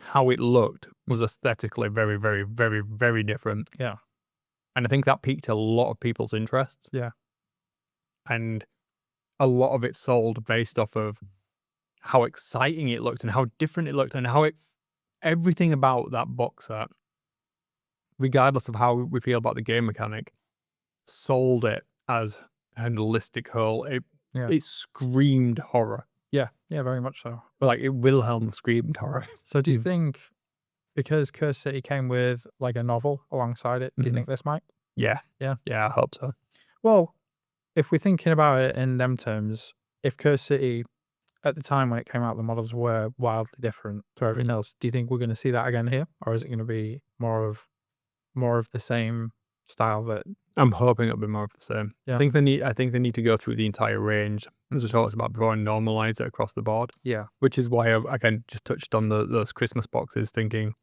how it looked was aesthetically very, very, very, very different. Yeah. And I think that piqued a lot of people's interests. Yeah. And a lot of it sold based off of how exciting it looked and how different it looked and how everything about that box set, regardless of how we feel about the game mechanic, sold it as a holistic whole. It screamed horror. Yeah. Yeah, very much so. Like it Wilhelm screamed horror. So do you think, because Curse City came with like a novel alongside it, do you think this might? Yeah. Yeah. Yeah, I hope so. Well, if we're thinking about it in them terms, if Curse City, at the time when it came out, the models were wildly different to everything else, do you think we're going to see that again here? Or is it going to be more of the same style that... I'm hoping it'll be more of the same. Yeah. I think they need to go through the entire range, as we talked about before, and normalize it across the board. Yeah. Which is why I kind of just touched on those Christmas boxes, thinking,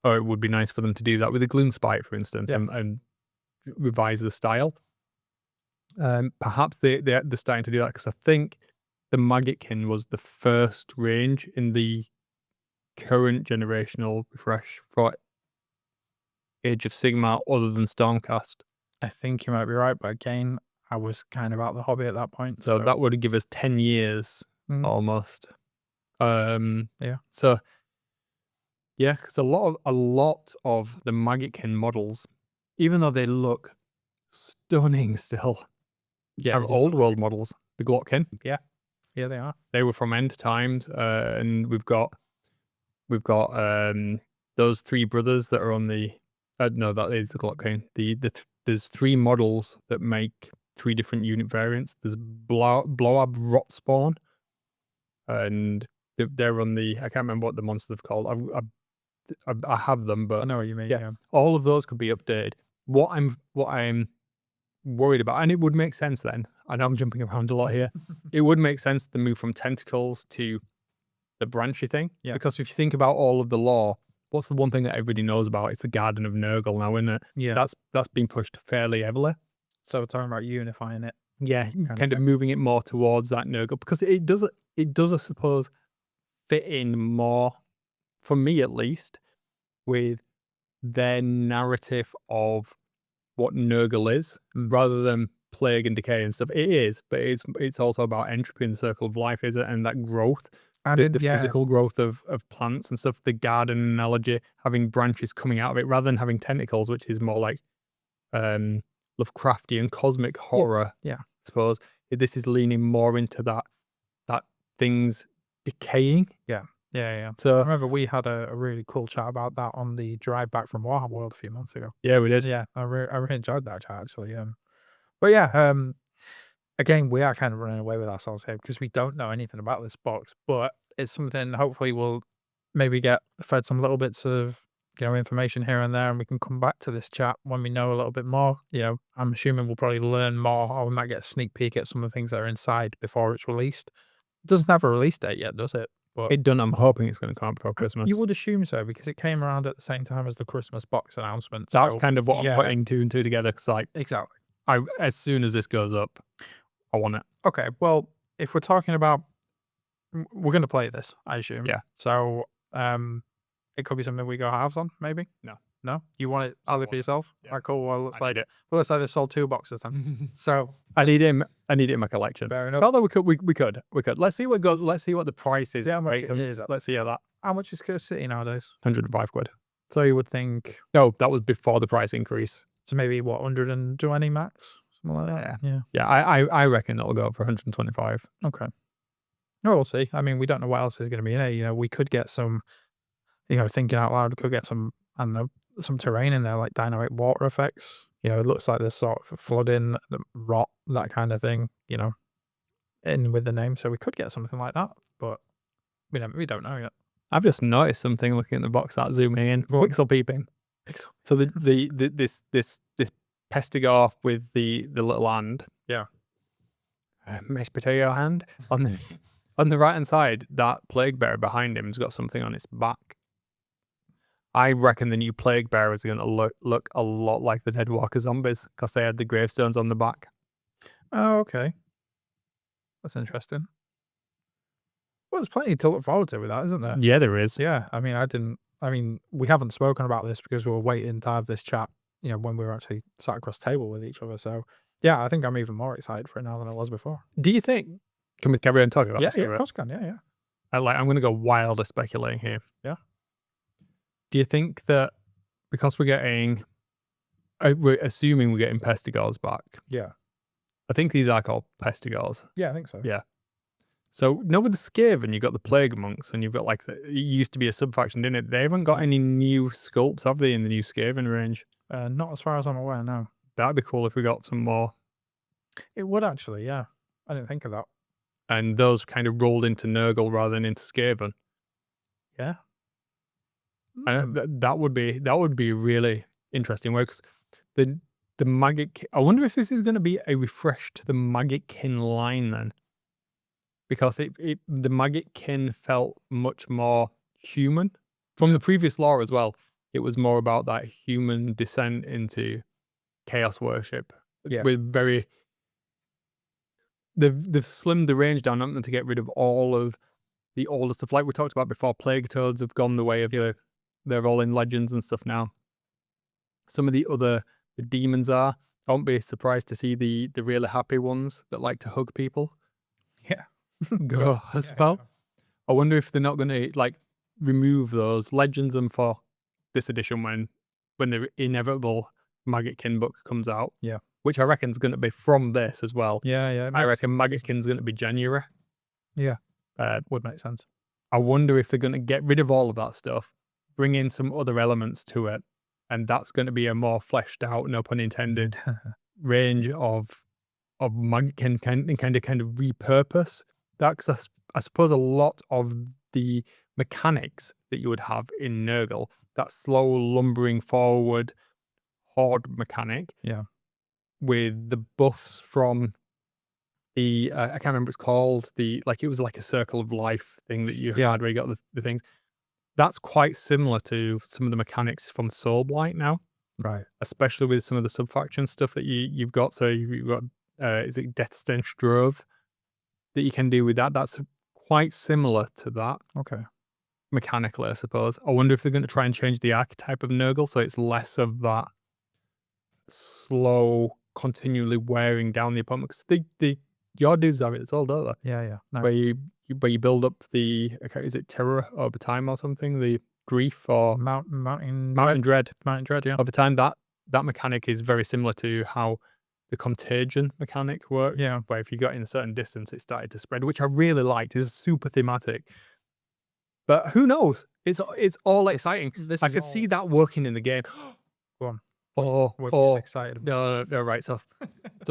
oh, it would be nice for them to do that with the Gloom Spite, for instance, and revise the style. Perhaps they're starting to do that because I think the Maggotkin was the first range in the current generational refresh for Age of Sigmar other than Stormcast. I think you might be right, but again, I was kind of out of the hobby at that point. So that would give us 10 years almost. Yeah. So yeah, because a lot of the Maggotkin models, even though they look stunning still, are old world models. The Glotkin. Yeah, they are. They were from End Times, and we've got those three brothers that are on the. No, that is the Glotkin. There's three models that make three different unit variants. There's Bloab Rotspawn, and they're on the. I can't remember what the monsters are called. I have them, but I know what you mean. Yeah. All of those could be updated. What I'm worried about, and it would make sense then. I know I'm jumping around a lot here. It would make sense to move from tentacles to the branchy thing. Yeah. Because if you think about all of the lore, what's the one thing that everybody knows about? It's the Garden of Nurgle now, isn't it? Yeah. That's been pushed fairly heavily. So we're talking about unifying it. Yeah, kind of moving it more towards that Nurgle, because it does, I suppose, fit in more, for me at least, with their narrative of what Nurgle is, rather than plague and decay and stuff. It is, but it's also about entropy in the circle of life, is it? And that growth, the physical growth of plants and stuff. The garden analogy, having branches coming out of it rather than having tentacles, which is more like Lovecraftian cosmic horror. Yeah. I suppose this is leaning more into that things decaying. Yeah. So I remember we had a really cool chat about that on the drive back from Warhammer World a few months ago. Yeah, we did. Yeah, I really enjoyed that chat actually. But yeah, again, we are kind of running away with ourselves here because we don't know anything about this box, but it's something hopefully we'll maybe get fed some little bits of information here and there, and we can come back to this chat when we know a little bit more. I'm assuming we'll probably learn more, or we might get a sneak peek at some of the things that are inside before it's released. It doesn't have a release date yet, does it? But it done. I'm hoping it's going to come out before Christmas. You would assume so, because it came around at the same time as the Christmas box announcement. That's kind of what I'm putting two and two together. Because exactly, as soon as this goes up, I want it. Okay, well, if we're talking about, we're going to play this, I assume. Yeah. So, it could be something we go halves on, maybe. No, you want it either for yourself? Yeah. Right, cool. Well, looks like they sold 2 boxes then. So I need it in my collection. Fair enough. Although we could. Let's see what goes. Let's see what the price is. Yeah, let's see how that. How much is Curse City nowadays? 105 quid. So you would think. No, that was before the price increase. So maybe what, 120 max, something like that. Yeah. I reckon it'll go up for 125. Okay. No, we'll see. I mean, we don't know what else is going to be in it. We could get some. Thinking out loud, we could get some. I don't know. Some terrain in there, like dynamic water effects. It looks like there's sort of flooding, rot, that kind of thing, in with the name. So we could get something like that, but we don't know yet. I've just noticed something looking at the box art, zooming in, pixel peeping. So this Pestigor with the little hand. Yeah. Mashed potato hand on the right hand side. That plague bearer behind him's got something on its back. I reckon the new Plague Bearers are going to look a lot like the Deadwalker zombies because they had the gravestones on the back. Oh, okay. That's interesting. Well, there's plenty to look forward to with that, isn't there? Yeah, there is. Yeah, I mean, we haven't spoken about this because we were waiting to have this chat, when we were actually sat across the table with each other. So, yeah, I think I'm even more excited for it now than I was before. Do you think? Can we carry on talking about Yeah, this? yeah, of course we can. Yeah, yeah. I'm going to go wilder speculating here. Yeah. Do you think that because we're assuming we're getting Pestigors back? Yeah. I think these are called Pestigors. Yeah, I think so. Yeah. So, with the Skaven, you've got the Plague Monks, and you've got it used to be a sub-faction, didn't it? They haven't got any new sculpts, have they, in the new Skaven range? Not as far as I'm aware, no. That'd be cool if we got some more. It would actually, yeah. I didn't think of that. And those kind of rolled into Nurgle rather than into Skaven. Yeah. And that would be really interesting work. The Maggot. I wonder if this is going to be a refresh to the Maggotkin line then, because the Maggotkin felt much more human from the previous lore as well. It was more about that human descent into chaos worship. Yeah. With very. They've slimmed the range down, haven't they, to get rid of all of the older stuff. Like we talked about before, Plague Toads have gone the way of they're all in legends and stuff now. Some of the demons are. I won't be surprised to see the really happy ones that like to hug people. Yeah. Go as well. Yeah. I wonder if they're not going to remove those legends and for this edition when the inevitable Maggotkin book comes out. Yeah. Which I reckon is going to be from this as well. Yeah, yeah. I reckon Maggotkin's going to be January. Yeah. Would make sense. I wonder if they're going to get rid of all of that stuff, bring in some other elements to it, and that's going to be a more fleshed out, no pun intended, range of Maggotkin kind of repurpose. That's I suppose a lot of the mechanics that you would have in Nurgle, that slow lumbering forward horde mechanic. Yeah. With the buffs from the I can't remember what it's called, it was like a circle of life thing that you had where you got the things. That's quite similar to some of the mechanics from Soulblight now. Right. Especially with some of the sub-faction stuff that you've got. So you've got is it Deathstench Drove that you can do with that? That's quite similar to that. Okay. Mechanically, I suppose. I wonder if they're going to try and change the archetype of Nurgle so it's less of that slow, continually wearing down the opponent. Because your dudes have it as well, don't they? Yeah, yeah. No. Where you build up the is it terror over time or something? The grief or Mountain dread. Mountain dread, yeah. Over time, that mechanic is very similar to how the contagion mechanic works. Yeah. Where if you got in a certain distance, it started to spread, which I really liked. It's super thematic. But who knows? It's all exciting. I could see that working in the game. Go on. We're excited. No, right. So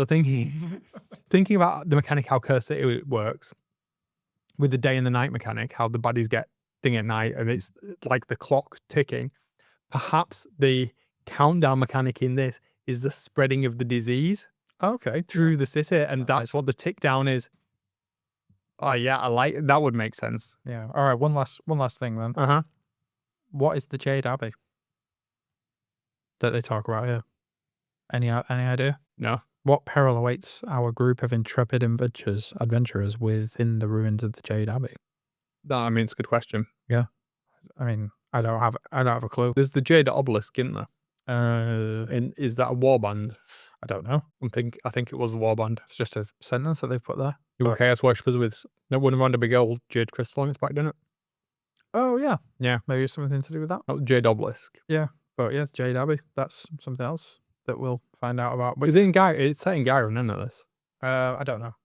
thinking about the mechanic, how Curse City works with the day and the night mechanic, how the baddies get thing at night, and it's like the clock ticking. Perhaps the countdown mechanic in this is the spreading of the disease. Okay. Through the city, and that's what the tick down is. Oh yeah, I like that. Would make sense. Yeah. All right. One last thing then. What is the Jade Abbey that they talk about here? Any idea? No. What peril awaits our group of intrepid adventurers within the ruins of the Jade Abbey? I mean, it's a good question. Yeah. I mean, I don't have a clue. There's the Jade Obelisk, isn't there? And is that a warband? I don't know. I think it was a warband. It's just a sentence that they've put there. You were Chaos Worshippers with that one around a big old jade crystal on its back, didn't it? Oh yeah. Yeah. Maybe it's something to do with that. Oh, Jade Obelisk. Yeah. But yeah, Jade Abbey. That's something else that we'll find out about. But is it in it's set in Gyron, isn't it, this? I don't know.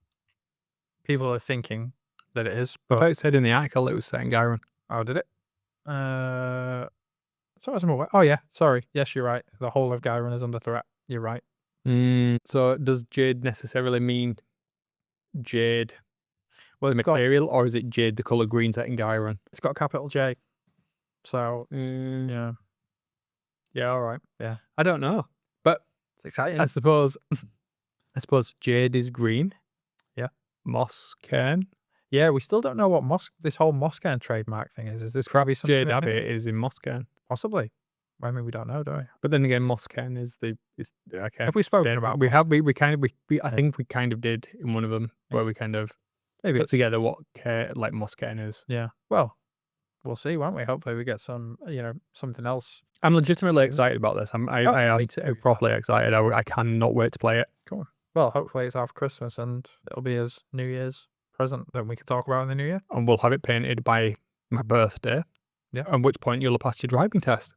People are thinking that it is. But I thought it said in the article it was set in Gyron. Oh, did it? Oh yeah, sorry. Yes, you're right. The whole of Gyron is under threat. You're right. So does jade necessarily mean jade the material, or is it jade the colour green set in Gyron? It's got a capital J. So yeah. Yeah, all right. Yeah. I don't know. But it's exciting. I suppose jade is green. Yeah. Moss cairn. Yeah, we still don't know what this whole Moss cairn trademark thing is. Is this probably something Jade Abbey is in Moss cairn? Possibly. I mean, we don't know, do we? But then again, Mosken is okay. Have we spoken about We I think we kind of did in one of them where we kind of Maybe put it's together what like Mosken is. Yeah. Well, we'll see, won't we? Hopefully, we get some, something else. I'm legitimately excited about this. I am me too. properly excited. I cannot wait to play it. Cool. Well, hopefully it's after Christmas and it'll be his New Year's present that we can talk about in the new year. And we'll have it painted by my birthday. Yeah. At which point you'll have passed your driving test.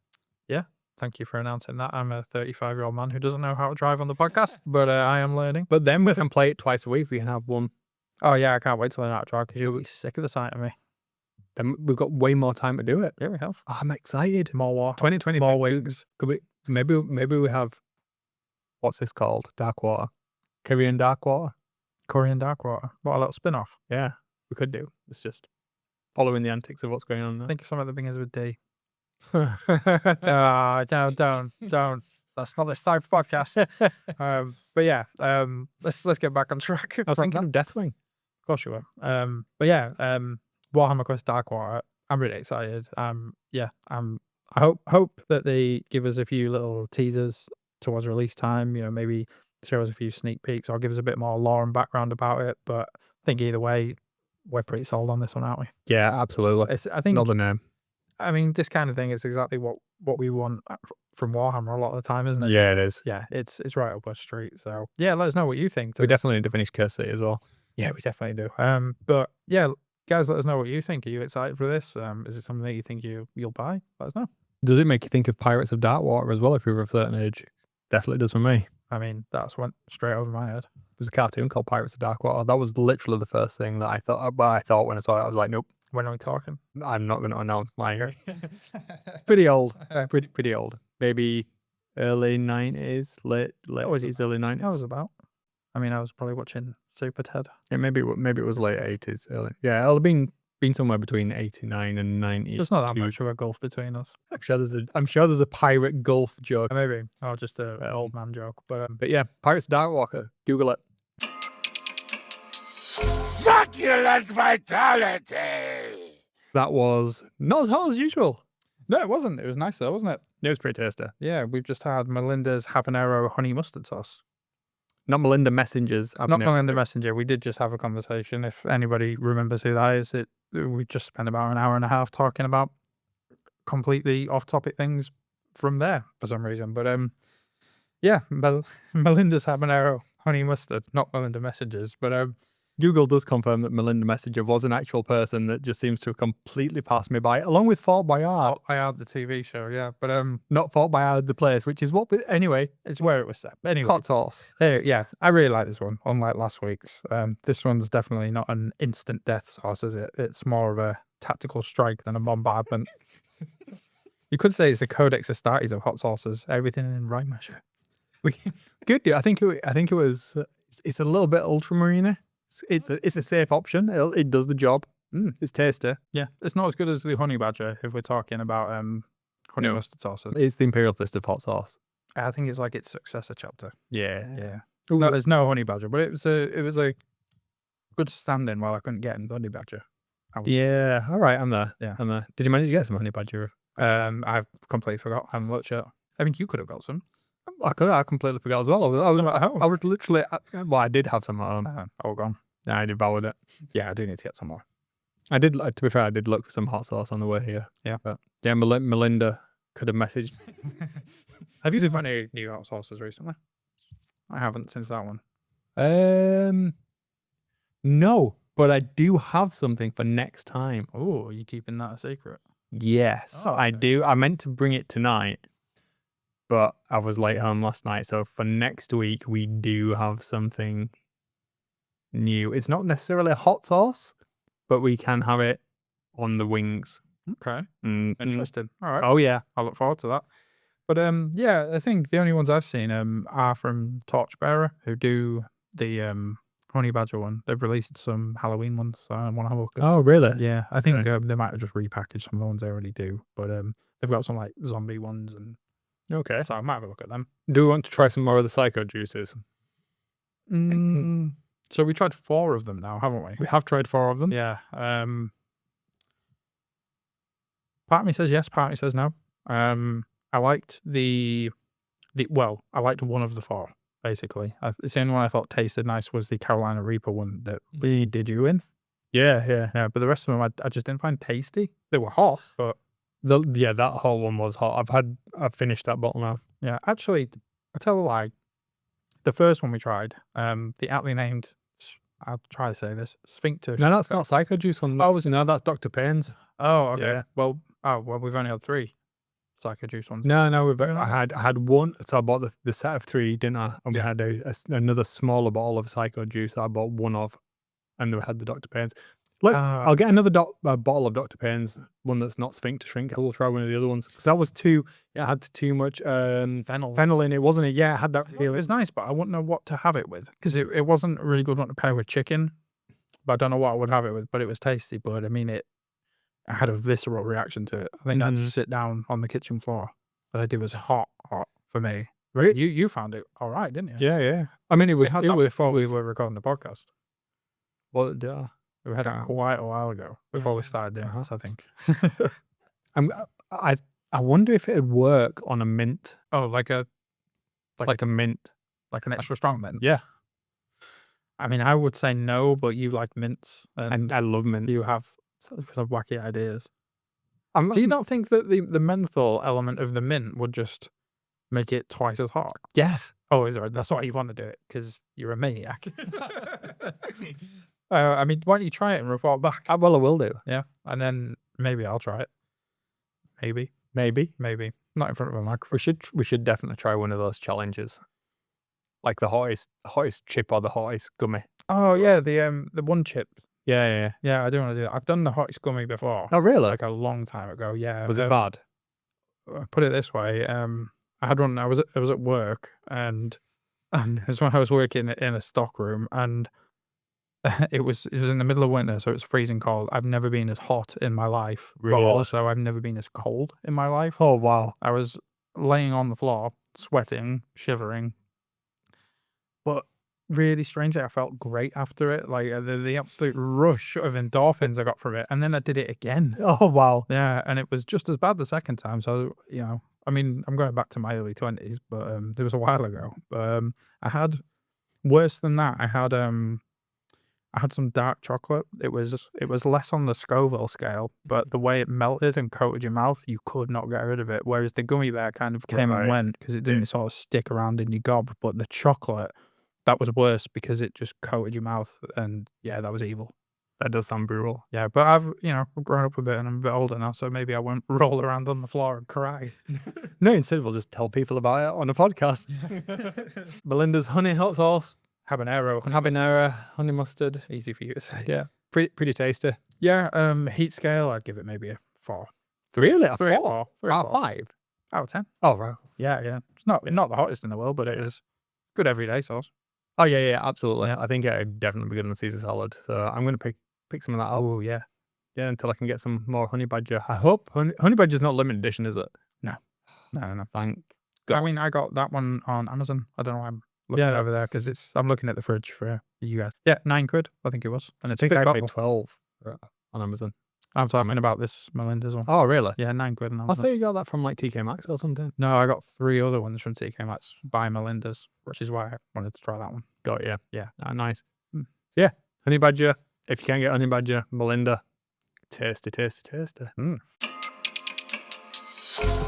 Yeah. Thank you for announcing that. I'm a 35-year-old man who doesn't know how to drive on the podcast, but I am learning. But then we can play it twice a week. We can have one. Oh, yeah. I can't wait to learn how to drive because you'll be sick of the sight of me. Then we've got way more time to do it. Yeah, we have. I'm excited. More war. 2020. More wings. Could we, maybe we have, what's this called? Darkwater. Korean Darkwater. Korean Darkwater. What a little spin-off. Yeah, we could do. It's just following the antics of what's going on there. Think of something that begins with D. Don't. That's not this type of podcast. But yeah, let's get back on track. I was thinking of Deathwing. Of course you were. But yeah, Warhammer Quest Darkwater. I'm really excited. I hope that they give us a few little teasers towards release time. Maybe show us a few sneak peeks or give us a bit more lore and background about it. But I think either way, we're pretty sold on this one, aren't we? Yeah, absolutely. I think not the name. I mean, this kind of thing is exactly what we want from Warhammer a lot of the time, isn't it? Yeah, it is. Yeah, it's right up our street. So yeah, let us know what you think. We definitely need to finish Curse City as well. Yeah, we definitely do. But yeah, guys, let us know what you think. Are you excited for this? Is it something that you think you'll buy? Let us know. Does it make you think of Pirates of Darkwater as well if you're of a certain age? Definitely does for me. I mean, that's went straight over my head. There's a cartoon called Pirates of Darkwater. That was literally the first thing that I thought when I saw it. I was like, nope. When are we talking? I'm not going to announce my pretty old. Pretty old. Maybe early 90s, late 80s, early 90s. I was about. I mean, I was probably watching Super Ted. Yeah, maybe it was late 80s, early. Yeah, it'll have been somewhere between 89 and 90. There's not that much of a gulf between us. I'm sure there's a pirate gulf joke. Maybe. Or just an old man joke. But yeah, Pirates of Darkwater. Google it. Succulent vitality! That was not as hot as usual. No, it wasn't. It was nice though, wasn't it? It was pretty tasty. Yeah, we've just had Melinda's habanero honey mustard sauce. Not Melinda Messenger's. Not Melinda Messenger. We did just have a conversation. If anybody remembers who that is, we just spent about an hour and a half talking about completely off-topic things from there for some reason. But yeah, Melinda's habanero honey mustard, not Melinda Messenger's. But Google does confirm that Melinda Messenger was an actual person that just seems to have completely passed me by, along with Fort Boyard. Boyard, the TV show, yeah. But not Fort Boyard, the place, which is what. But anyway, it's where it was set. Anyway, hot sauce. Yeah, I really like this one. Unlike last week's, this one's definitely not an instant death sauce, is it? It's more of a tactical strike than a bombardment. You could say it's the Codex Astartes of hot sauces. Everything in right measure. We could do. I think it was. It's a little bit ultramarine. It's a safe option. It does the job. It's tasty. Yeah, it's not as good as the honey badger if we're talking about honey mustard sauces. It's the Imperial Fist of hot sauce. I think it's like its successor chapter. Yeah. No, there's no honey badger, but it was a good stand-in while I couldn't get in the honey badger. Yeah. All right, I'm there. Yeah, I'm there. Did you manage to get some honey badger? I've completely forgot. I haven't looked yet. I think you could have got some. I completely forgot as well. I was literally. Well, I did have some at home. All gone. Yeah, I devoured it. Yeah, I do need to get some more. I did. To be fair, I did look for some hot sauce on the way here. Yeah, but yeah, Melinda could have messaged. Have you done any new hot sauces recently? I haven't since that one. No, but I do have something for next time. Oh, are you keeping that a secret? Yes, okay. I do. I meant to bring it tonight, but I was late home last night. So for next week, we do have something new. It's not necessarily a hot sauce, but we can have it on the wings. Okay. Interesting. All right. Oh yeah, I look forward to that. But yeah, I think the only ones I've seen are from Torchbearer, who do the honey badger one. They've released some Halloween ones, so I want to have a look at. Oh really? Yeah, I think they might have just repackaged some of the ones they already do, but they've got some like zombie ones, and okay, so I might have a look at them. Do we want to try some more of the psycho juices? So we tried 4 of them now, haven't we? We have tried 4 of them. Yeah. Part of me says yes, part of me says no. I liked I liked one of the 4, basically. The only one I thought tasted nice was the Carolina Reaper one that we did you in. Yeah. Yeah, but the rest of them I just didn't find tasty. They were hot, but That whole one was hot. I've finished that bottle now. yeah, actually, I tell a lie. The first one we tried, the aptly named, I'll try to say this, Sphincter. No, that's not Psycho Juice one. Oh, was it? No, that's Dr. Payne's. Oh, okay. Yeah. Well, we've only had 3 Psycho Juice ones. No, Really? I had one. So I bought the set of 3, didn't I? And we had another smaller bottle of Psycho Juice. I bought one of, and we had the Dr. Payne's. I'll get another bottle of Dr. Payne's, one that's not Sphincter Shrink. We'll try one of the other ones because that was it had too much fennel in it, wasn't it? Yeah, it had that It feeling. was nice, but I wouldn't know what to have it with because it wasn't a really good one to pair with chicken. But I don't know what I would have it with. But it was tasty. But I mean, I had a visceral reaction to it. I think I had to sit down on the kitchen floor. But it was hot for me. Right? You found it all right, didn't you? Yeah. I mean, it was. We had that before we were recording the podcast. Well, We had it quite a while ago before we started doing this, I think. I wonder if it'd work on a mint, Oh, like a mint. like an extra strong mint. Yeah, I mean, I would say no, but you like mints, and I love mints. you have some wacky ideas. I'm, Do you not think that the menthol element of the mint would just make it twice as hot? Yes. Oh, is right. That's why you want to do it because you're a maniac. I mean, why don't you try it and report back? Well, I will do. Yeah, and then maybe I'll try it. Maybe. Not in front of a microphone. We should definitely try one of those challenges, like the hottest chip or the hottest gummy. Oh yeah, the one chip. Yeah. Yeah, I do want to do that. I've done the hottest gummy before, Oh, really? like a long time ago. Yeah. Was it bad? Put it this way, I had one. I was at work, and it was when I was working in a stock room, and it was in the middle of winter, so it was freezing cold. I've never been as hot in my life, Really? but also I've never been as cold in my life. Oh, wow. I was laying on the floor, sweating, shivering, but really strangely, I felt great after it. Like the absolute rush of endorphins I got from it, and then I did it again. Oh, wow. Yeah, and it was just as bad the second time. So I mean, I'm going back to my early 20s, but it was a while ago. But I had worse than that. I had some dark chocolate. It was less on the Scoville scale, but the way it melted and coated your mouth, you could not get rid of it. Whereas the gummy bear kind of came and went because it didn't sort of stick around in your gob. But the chocolate, that was worse because it just coated your mouth, and yeah, that was evil. That does sound brutal. Yeah, but I've grown up a bit and I'm a bit older now, so maybe I won't roll around on the floor and cry. No, instead we'll just tell people about it on a podcast. Melinda's honey hot sauce, habanero, honey mustard. Easy for you to say. Yeah, pretty tasty. Yeah, heat scale, I'd give it maybe a 4. Really? A 3 or 4? 4. 3 or Out of 4. 5? Out of 10. Oh, right. Yeah. It's not the hottest in the world, but it is good everyday sauce. Oh, yeah, absolutely. I think it'd definitely be good on a Caesar salad. So I'm going to pick some of that up. Oh, yeah. Yeah, until I can get some more honey badger. I hope honey badger's not limited edition, is it? No. Thank I God. mean, I got that one on Amazon. I don't know why I'm looking over there because I'm looking at the fridge for you guys. Yeah, £9, I think it was. And I it's think a big I bottle. paid 12 on Amazon. I'm talking about this Melinda's one. Oh, really? Yeah, £9 on I Amazon. thought you got that from like TK Maxx or something. No, I got 3 other ones from TK Maxx by Melinda's, which is why I wanted to try that one. Got it, yeah. Yeah. Ah, nice. Yeah, honey badger. If you can't get honey badger, Melinda. Tasty.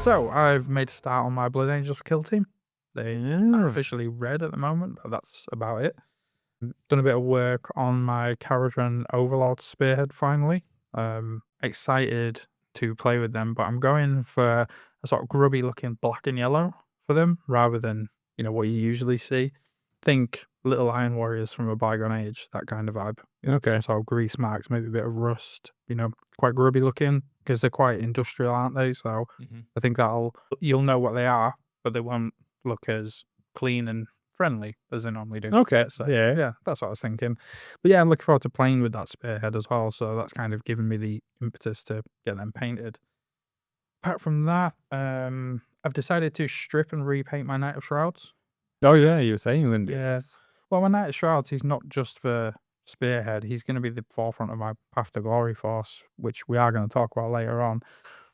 So I've made a start on my Blood Angels kill team. They are Yeah. officially red at the moment, but that's about it. Done a bit of work on my Caradron Overlord Spearhead finally. Excited to play with them, but I'm going for a sort of grubby looking black and yellow for them rather than, what you usually see. Think Little Iron Warriors from a bygone age, that kind of vibe. Okay. Some sort of grease marks, maybe a bit of rust, quite grubby looking because they're quite industrial, aren't they? So I think you'll know what they are, but they won't look as clean and friendly as they normally do. Okay. So, Yeah. yeah, that's what I was thinking. But yeah, I'm looking forward to playing with that Spearhead as well. So that's kind of given me the impetus to get them painted. Apart from that, I've decided to strip and repaint my Knight of Shrouds. Oh, yeah, you were saying you wouldn't do Yeah. this. Well, my Knight of Shrouds, he's not just for Spearhead. He's going to be the forefront of my Path to Glory force, which we are going to talk about later on.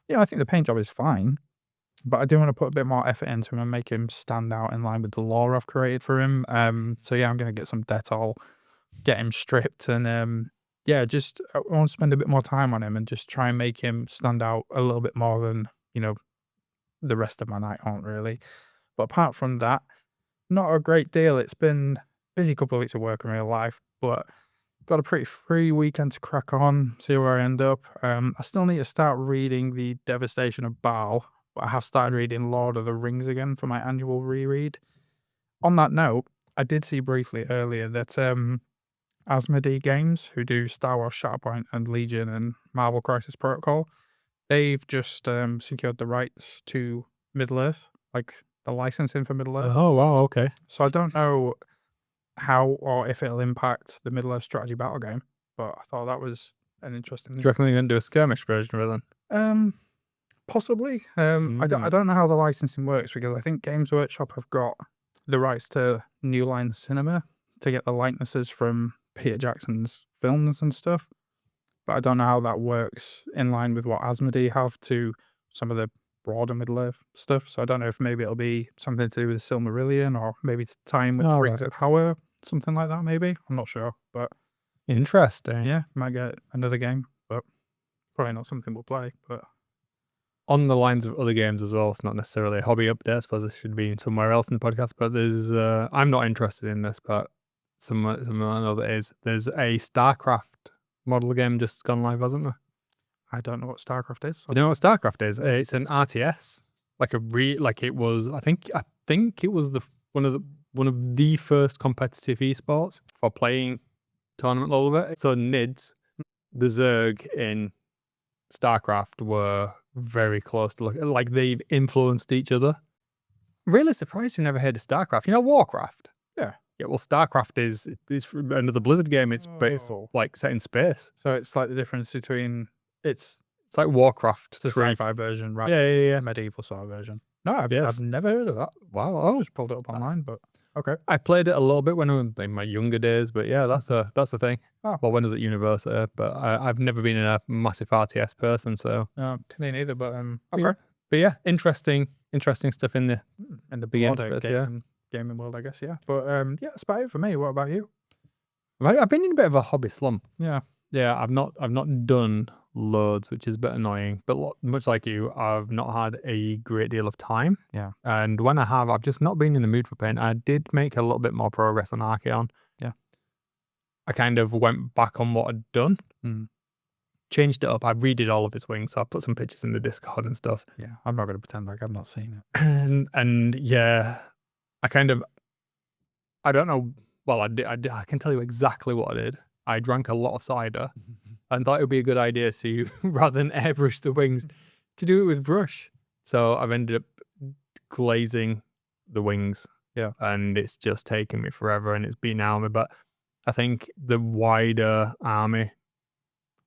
I think the paint job is fine. but I do want to put a bit more effort into him and make him stand out in line with the lore I've created for him. So yeah, I'm gonna get some Dettol, get him stripped, and yeah, just I want to spend a bit more time on him and just try and make him stand out a little bit more than the rest of my night hunt really. But apart from that, not a great deal. It's been a busy couple of weeks of work in real life, but got a pretty free weekend to crack on, see where I end up. I still need to start reading The Devastation of Baal, but I have started reading Lord of the Rings again for my annual reread. On that note, I did see briefly earlier that Asmodee Games, who do Star Wars Shatterpoint and Legion and Marvel Crisis Protocol, they've just secured the rights to Middle-earth, like the licensing for Middle-earth. Oh, wow, okay. So I don't know how or if it'll impact the Middle-earth strategy battle game, but I thought that was an interesting Do you reckon they're going to do a skirmish version of it then? possibly. I don't know how the licensing works because I think Games Workshop have got the rights to New Line Cinema to get the likenesses from Peter Jackson's films and stuff, but I don't know how that works in line with what Asmodee have to some of the broader Middle-earth stuff. So I don't know if maybe it'll be something to do with Silmarillion or maybe to tie in with Oh, Rings right. of Power, something like that maybe. I'm not sure, but Interesting. yeah, might get another game, but probably not something we'll play. But On the lines of other games as well, it's not necessarily a hobby update. I suppose this should be somewhere else in the podcast, but there's I'm not interested in this, but someone I know that is. There's a StarCraft model game just gone live, hasn't there? I don't know what StarCraft is. You know what StarCraft is? It's an RTS, like it was. I think it was one of the first competitive esports for playing tournament level of it. So NIDS, the Zerg in StarCraft were very close to like they've influenced each other. Really surprised you never heard of StarCraft. You know Warcraft? Yeah. Yeah, well, StarCraft is another Blizzard game. It's Oh. like set in space. So it's like the difference between it's It's like Warcraft the 3. sci-fi version, right? Yeah. Medieval sort of version. No, I've Yes. never heard of that. Wow. Oh, Just pulled it up online, but okay. I played it a little bit when I was in my younger days, but yeah, that's the thing. Oh. Well, when I was at university, but I've never been a massive RTS person, so No, me neither. But yeah. okay. But yeah, interesting stuff in the In the games broader space, yeah. gaming world, I guess. Yeah. But yeah, that's about it for me. What about you? I've been in a bit of a hobby slump. Yeah. Yeah, I've not done loads, which is a bit annoying. But much like you, I've not had a great deal of time. Yeah. And when I have, I've just not been in the mood for paint. I did make a little bit more progress on Archeon. Yeah. I kind of went back on what I'd done, changed it up. I redid all of his wings, so I put some pictures in the Discord and stuff. Yeah. I'm not going to pretend like I've not seen it. And yeah, I don't know. Well, I can tell you exactly what I did. I drank a lot of cider and thought it would be a good idea to, rather than airbrush the wings, to do it with brush. So I've ended up glazing the wings. Yeah. And it's just taken me forever and it's been out of me. But I think the wider army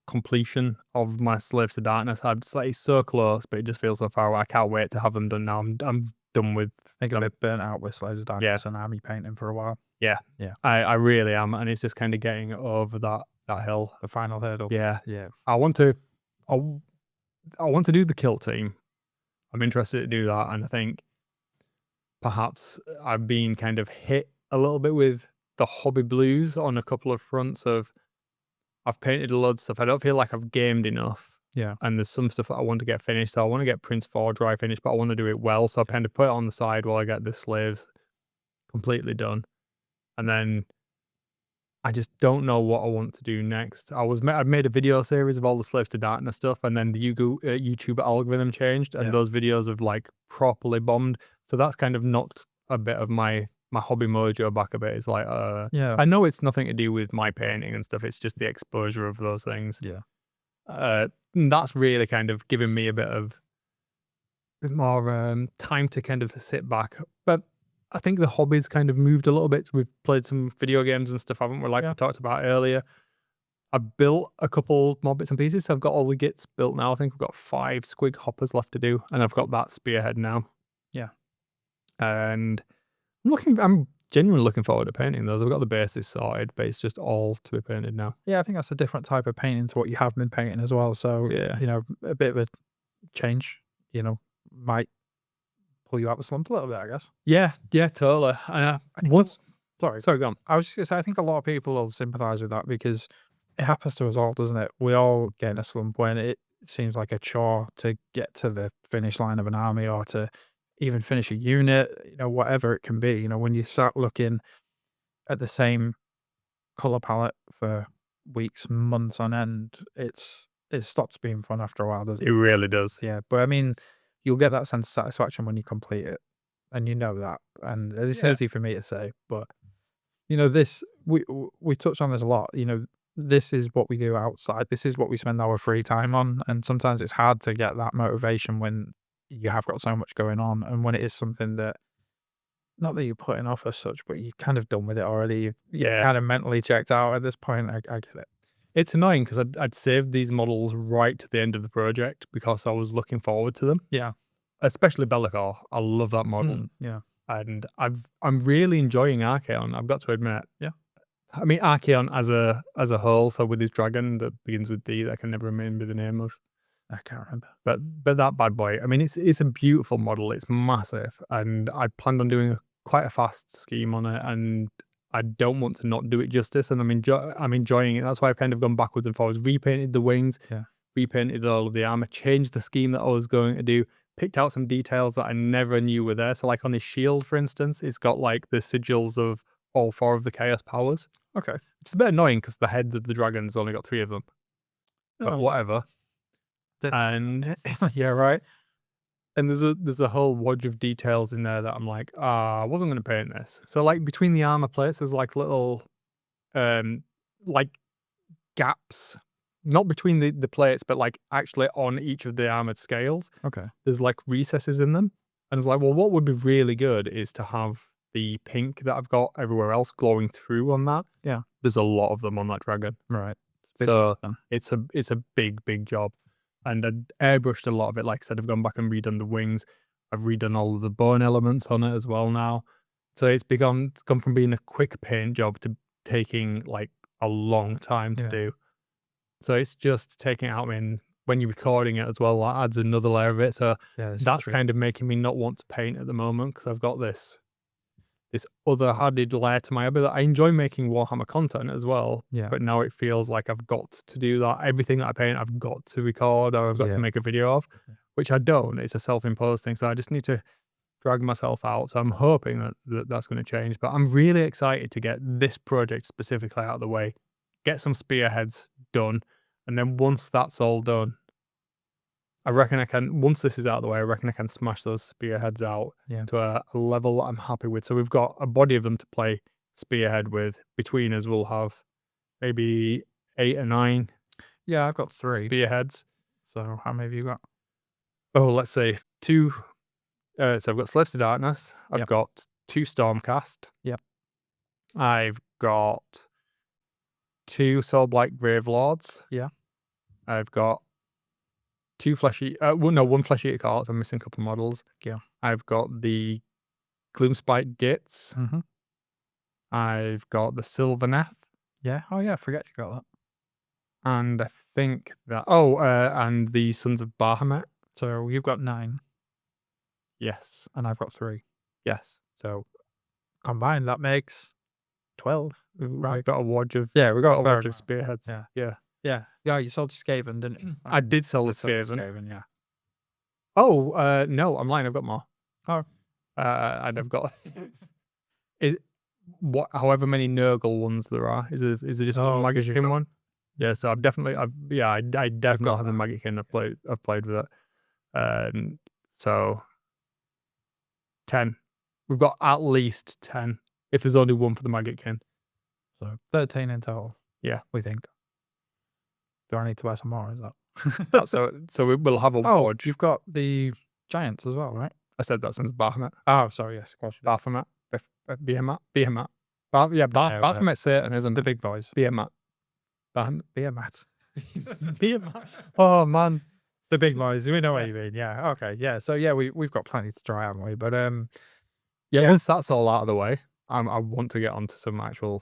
completion of my Slaves to Darkness, it's so close, but it just feels so far away. I can't wait to have them done now. I'm done with I think I'm a bit burnt out with Slaves of Darkness and army painting for a while. Yeah. I really am, and it's just kind of getting over that hill. The final hurdle. Yeah. I want to do the kill team. I'm interested to do that, and I think perhaps I've been kind of hit a little bit with the hobby blues on a couple of fronts of I've painted a lot of stuff. I don't feel like I've gamed enough. Yeah. And there's some stuff that I want to get finished. So I want to get Prince 4 dry finished, but I want to do it well. So I kind of put it on the side while I get the Slaves completely done. And then I just don't know what I want to do next. I've made a video series of all the Slaves to Darkness stuff, and then the YouTube algorithm changed, and those videos have like properly bombed. So that's kind of knocked a bit of my hobby mojo back a bit. It's like, I know it's nothing to do with my painting and stuff. It's just the exposure of those things. Yeah. That's really kind of given me a bit more time to kind of sit back. But I think the hobby's kind of moved a little bit. We've played some video games and stuff, haven't we? Like we talked about earlier. I've built a couple more bits and pieces. So I've got all the gits built now. I think we've got 5 squig hoppers left to do, and I've got that spearhead now. Yeah. And I'm genuinely looking forward to painting those. I've got the bases sorted, but it's just all to be painted now. Yeah, I think that's a different type of painting to what you have been painting as well. So, Yeah. a bit of a change, might pull you out the slump a little bit, I guess. Yeah, totally. And Sorry. sorry, go on. I was just going to say, I think a lot of people will sympathize with that because it happens to us all, doesn't it? We all get in a slump when it seems like a chore to get to the finish line of an army or to even finish a unit, whatever it can be. When you start looking at the same color palette for weeks, months on end, it stops being fun after a while, doesn't It it? really does. Yeah, but I mean, you'll get that sense of satisfaction when you complete it, and you know that. And it's Yeah. easy for me to say, but this we touched on this a lot. This is what we do outside. This is what we spend our free time on, and sometimes it's hard to get that motivation when you have got so much going on, and when it is something that. Not that you're putting off as such, but you're kind of done with it already. You're kind of mentally checked out at this point. I get it. It's annoying because I'd saved these models right to the end of the project because I was looking forward to them. Yeah. Especially Bellicor. I love that model. Yeah. And I'm really enjoying Archaon, I've got to admit. Yeah. I mean Archaon as a whole, so with his dragon that begins with D that I can never remember the name of. I can't remember. But that bad boy, I mean it's a beautiful model, it's massive, and I planned on doing quite a fast scheme on it, and I don't want to not do it justice, and I'm enjoying it. That's why I've kind of gone backwards and forwards, repainted the wings, repainted all of the armor, changed the scheme that I was going to do, picked out some details that I never knew were there. So like on his shield, for instance, it's got like the sigils of all 4 of the chaos powers. Okay. It's a bit annoying because the heads of the dragons only got 3 of them. But whatever. And yeah, right. And there's a whole wodge of details in there that I'm like, I wasn't going to paint this. So like between the armor plates, there's like little like gaps, not between the plates, but like actually on each of the armored scales. Okay. There's like recesses in them. And I was like, well, what would be really good is to have the pink that I've got everywhere else glowing through on that. Yeah. There's a lot of them on that dragon. Right. So it's a big job. And I airbrushed a lot of it. Like I said, I've gone back and redone the wings. I've redone all of the bone elements on it as well now. So it's gone from being a quick paint job to taking like a long time to do. So it's just taking it out when you're recording it as well, that adds another layer of it. So that's kind of making me not want to paint at the moment because I've got this other added layer to my hobby that I enjoy making Warhammer content as well. Yeah. But now it feels like I've got to do that. Everything that I paint, I've got to record or I've got to make a video of, which I don't. It's a self-imposed thing. So I just need to drag myself out. So I'm hoping that's going to change. But I'm really excited to get this project specifically out of the way, get some spearheads done. And then once that's all done, I reckon once this is out of the way, I reckon I can smash those spearheads out to a level that I'm happy with. So we've got a body of them to play spearhead with. Between us, we'll have maybe 8 or 9. Yeah, I've got 3 spearheads. So how many have you got? Oh, let's say 2. So I've got Slaves to Darkness. I've got 2 Stormcast. Yep. I've got 2 Soulblight Gravelords. Yeah. I've got 2 one Flesh Eater cards. I'm missing a couple models. Yeah. I've got the Gloomspite Gates. Mm-hmm. I've got the Sylvaneth. Yeah. Oh yeah, I forget you got that. And I think that and the Sons of Bahamut. So you've got 9. Yes. And I've got 3. Yes. So combined that makes 12. Right. We've got a wodge of we got a wodge of spearheads. Yeah. Yeah, you sold to Skaven, didn't you? I did sell to Skaven. Yeah. Oh, no, I'm lying. I've got more. Oh. And I've got however many Nurgle ones there are. Is it just a Magickin one? Yeah, so I definitely have the Magickin. I've played with it. So 10. We've got at least 10. If there's only one for the Magickin. So 13 in total. Yeah, we think. Do I need to buy some more? Is that? so we'll have a wodge. You've got the giants as well, right? I said that since Bahamut. Oh, sorry, yes, of course. Bahamut. Bahamut. Bahamut's Satan, isn't it? The big boys. Bahamut. Bahamut. Oh man, the big boys. We know what you mean. Yeah. Okay. Yeah. So yeah, we've got plenty to try, haven't we? But once that's all out of the way, I want to get onto some actual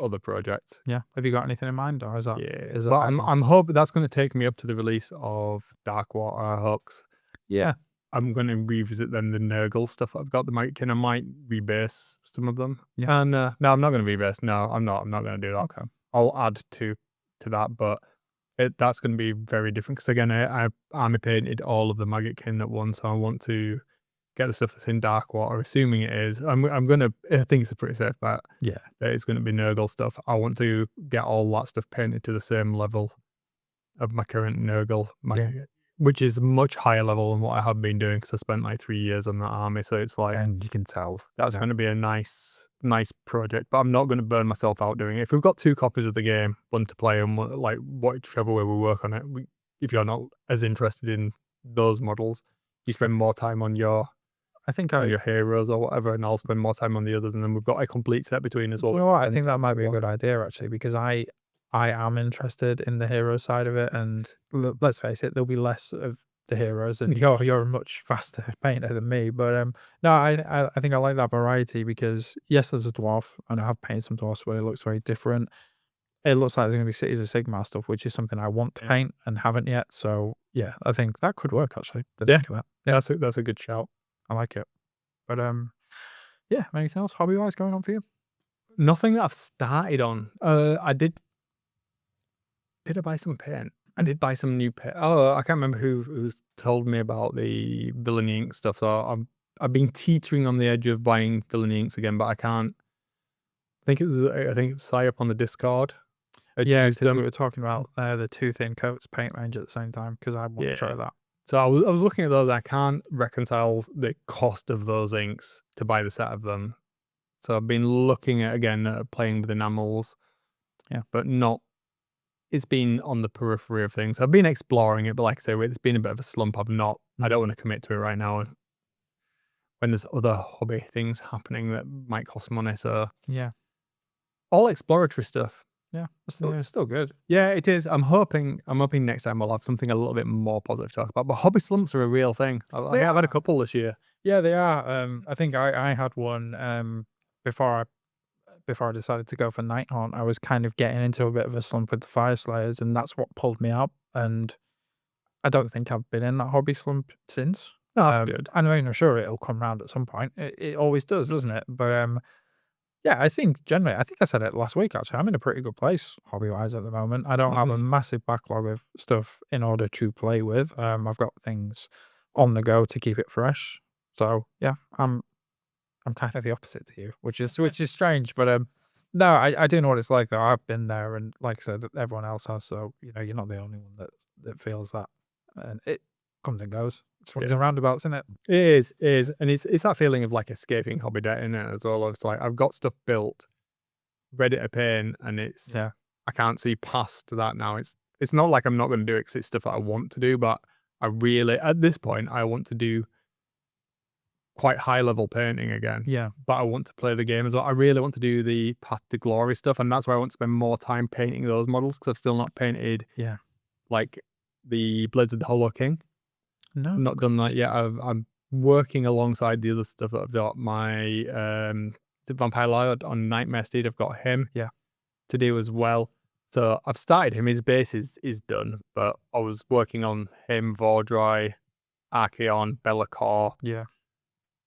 other projects. Yeah. Have you got anything in mind, or is that? Yeah. Well, I'm hoping that's going to take me up to the release of Darkwater Hooks. Yeah. I'm going to revisit then the Nurgle stuff I've got. The Magic I might rebase some of them. Yeah. And no, I'm not going to rebase. No, I'm not going to do that. Okay. I'll add to that, but that's going to be very different because again, I army painted all of the Magic at once. So I want to get the stuff that's in Darkwater, assuming it is. I think it's a pretty safe bet. Yeah. That it's going to be Nurgle stuff. I want to get all that stuff painted to the same level of my current Nurgle Magic, which is much higher level than what I have been doing because I spent like 3 years on that army. So it's like, And you can tell that's going to be a nice project, but I'm not going to burn myself out doing it. If we've got 2 copies of the game, one to play and one, like whichever way we work on it, if you're not as interested in those models, you spend more time on your heroes or whatever, and I'll spend more time on the others, and then we've got a complete set between as well. You know what? I think that might be a good idea actually, because I am interested in the hero side of it, and let's face it, there'll be less of the heroes, and you're a much faster painter than me. But no, I think I like that variety because yes, there's a dwarf, and I have painted some dwarfs where it looks very different. It looks like there's going to be Cities of Sigmar stuff, which is something I want to paint and haven't yet. So yeah, I think that could work actually. Yeah, that's a good shout. I like it. But yeah, anything else hobby wise going on for you? Nothing that I've started on. I did I buy some paint? I did buy some new paint. Oh, I can't remember who's told me about the Villainy Ink stuff. So I've been teetering on the edge of buying Villainy Inks again, but I can't. I think it was Sai up on the Discord. Yeah, because we were talking about the 2 thin coats paint range at the same time because I want to try that. So I was looking at those. I can't reconcile the cost of those inks to buy the set of them. So I've been looking at playing with enamels. Yeah, but not. It's been on the periphery of things. I've been exploring it, but like I say, it's been a bit of a slump. I don't want to commit to it right now when there's other hobby things happening that might cost money. So yeah, all exploratory stuff. Yeah, it's still good. Yeah, it is. I'm hoping next time we'll have something a little bit more positive to talk about. But hobby slumps are a real thing. I've had a couple this year. Yeah, they are. I think I had one before I decided to go for Nighthaunt. I was kind of getting into a bit of a slump with the Fire Slayers, and that's what pulled me up. And I don't think I've been in that hobby slump since. Oh, that's good. I mean, I'm sure it'll come round at some point. It always does, doesn't it? But yeah, I think generally, I think I said it last week actually, I'm in a pretty good place hobby-wise at the moment. I don't have a massive backlog of stuff in order to play with. I've got things on the go to keep it fresh. So yeah, I'm kind of the opposite to you, which is strange, but no, I do know what it's like though. I've been there, and like I said, everyone else has. So you're not the only one that feels that, and it comes and goes. It's swings and roundabouts, isn't it? It is, and it's that feeling of like escaping hobby debt in it as well. It's like I've got stuff built, ready to paint, and I can't see past that now. It's not like I'm not going to do it because it's stuff that I want to do, but I really at this point I want to do quite high level painting again. Yeah, but I want to play the game as well. I really want to do the Path to Glory stuff, and that's where I want to spend more time painting those models because I've still not painted. Yeah, like the Blades of the Hollow King. No, not done that yet. I'm working alongside the other stuff that I've got. My Vampire Lord on Nightmare Steed. I've got him. To do as well. So I've started him. His base is done, but I was working on him, Vordry, Archeon, Be'lakor.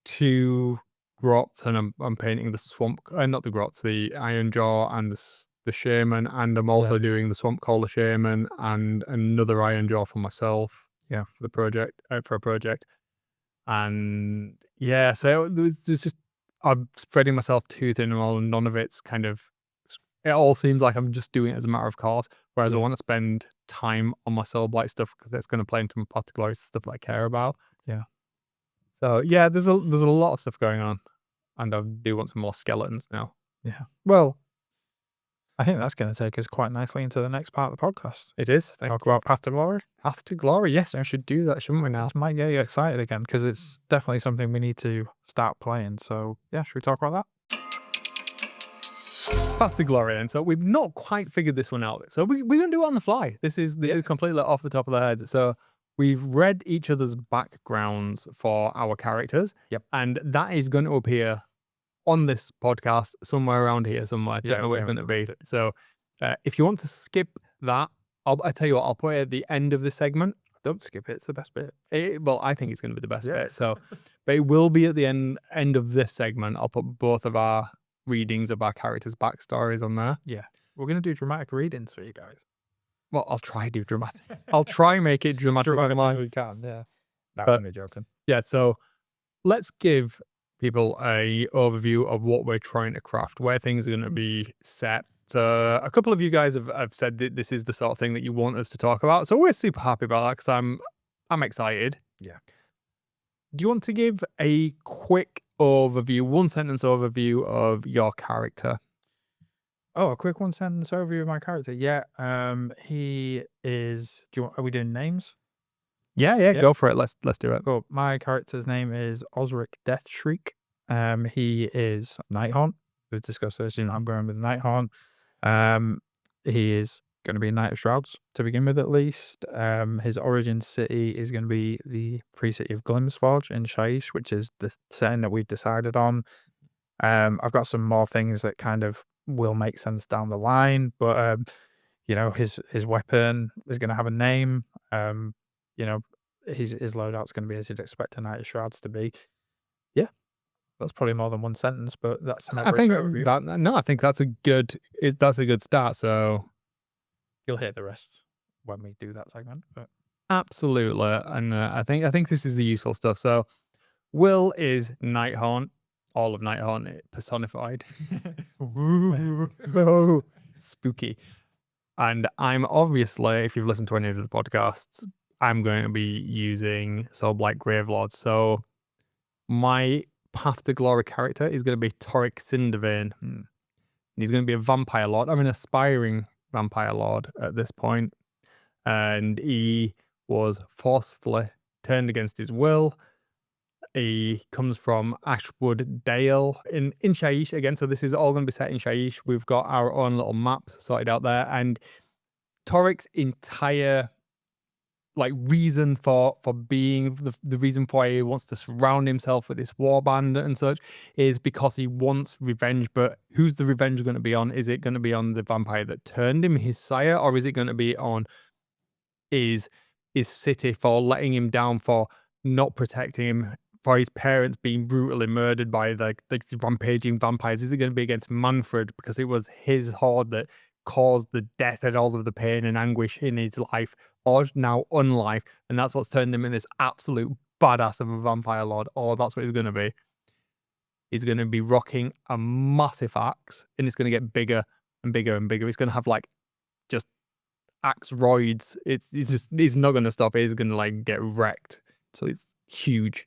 2 grots, and I'm painting the swamp. Not the grots, the Ironjaw and the Shaman, and I'm also doing the Swamp Caller Shaman and another Ironjaw for myself. For a project, and so there's just I'm spreading myself too thin, and none of it's kind of. It all seems like I'm just doing it as a matter of course, whereas I want to spend time on my Soulblight stuff because that's going to play into my Path to Glory stuff that I care about. So there's a lot of stuff going on, and I do want some more skeletons now. Well, I think that's going to take us quite nicely into the next part of the podcast. It is. Talk about Path to Glory. Path to Glory, yes, I should do that, shouldn't we now? This might get you excited again because it's definitely something we need to start playing. So yeah, should we talk about that? Path to Glory then. So we've not quite figured this one out. So we're going to do it on the fly. This is completely off the top of the head. So we've read each other's backgrounds for our characters. And that is going to appear on this podcast somewhere around here somewhere. Don't know where it's going to be. So if you want to skip that, I tell you what, I'll put it at the end of the segment. Don't skip it. It's the best bit. Well, I think it's going to be the best bit. So, but it will be at the end of this segment. I'll put both of our readings of our characters' backstories on there. Yeah. We're going to do dramatic readings for you guys. Well, I'll try to do dramatic. I'll try make it dramatic. As we can, yeah. No, But- I'm only joking. Yeah, so let's give people a overview of what we're trying to craft, where things are going to be set. A couple of you guys have said that this is the sort of thing that you want us to talk about, so we're super happy about that because I'm excited. Yeah. Do you want to give a quick overview, one sentence overview of your character? Oh, a quick one sentence overview of my character. Yeah. He is. Are we doing names? Yeah, go for it. Let's do it. Cool. My character's name is Osric Deathshriek. He is Nighthaunt. We've discussed this. I'm going with Nighthaunt. He is going to be Knight of Shrouds to begin with, at least. His origin city is going to be the free city of Glimsforge in Shyish, which is the setting that we've decided on. I've got some more things that kind of will make sense down the line, but his weapon is going to have a name. His loadout's going to be as you'd expect a Knight of Shrouds to be. Yeah, that's probably more than one sentence, but that's I think that's a good start. So you'll hear the rest when we do that segment. But absolutely, and I think this is the useful stuff. So Will is Nighthaunt, all of Nighthaunt personified. Spooky. And I'm obviously, if you've listened to any of the podcasts, I'm going to be using Soulblight Gravelord. So my Path to Glory character is going to be Toric Cindervane. And he's going to be a vampire lord. I'm an aspiring vampire lord at this point. And he was forcefully turned against his will. He comes from Ashwood Dale in Shyish again. So this is all going to be set in Shyish. We've got our own little maps sorted out there. And Toric's entire reason for being, the reason for why he wants to surround himself with this warband and such, is because he wants revenge. But who's the revenge going to be on? Is it going to be on the vampire that turned him, his sire, or is it going to be on his city for letting him down, for not protecting him, for his parents being brutally murdered by the rampaging vampires? Is it going to be against Manfred because it was his horde that caused the death and all of the pain and anguish in his life, or now unlife, and that's what's turned him in this absolute badass of a vampire lord? Or that's what he's going to be. He's going to be rocking a massive axe, and it's going to get bigger and bigger and bigger. It's going to have just axe roids. He's not going to stop. He's going to get wrecked. So it's huge,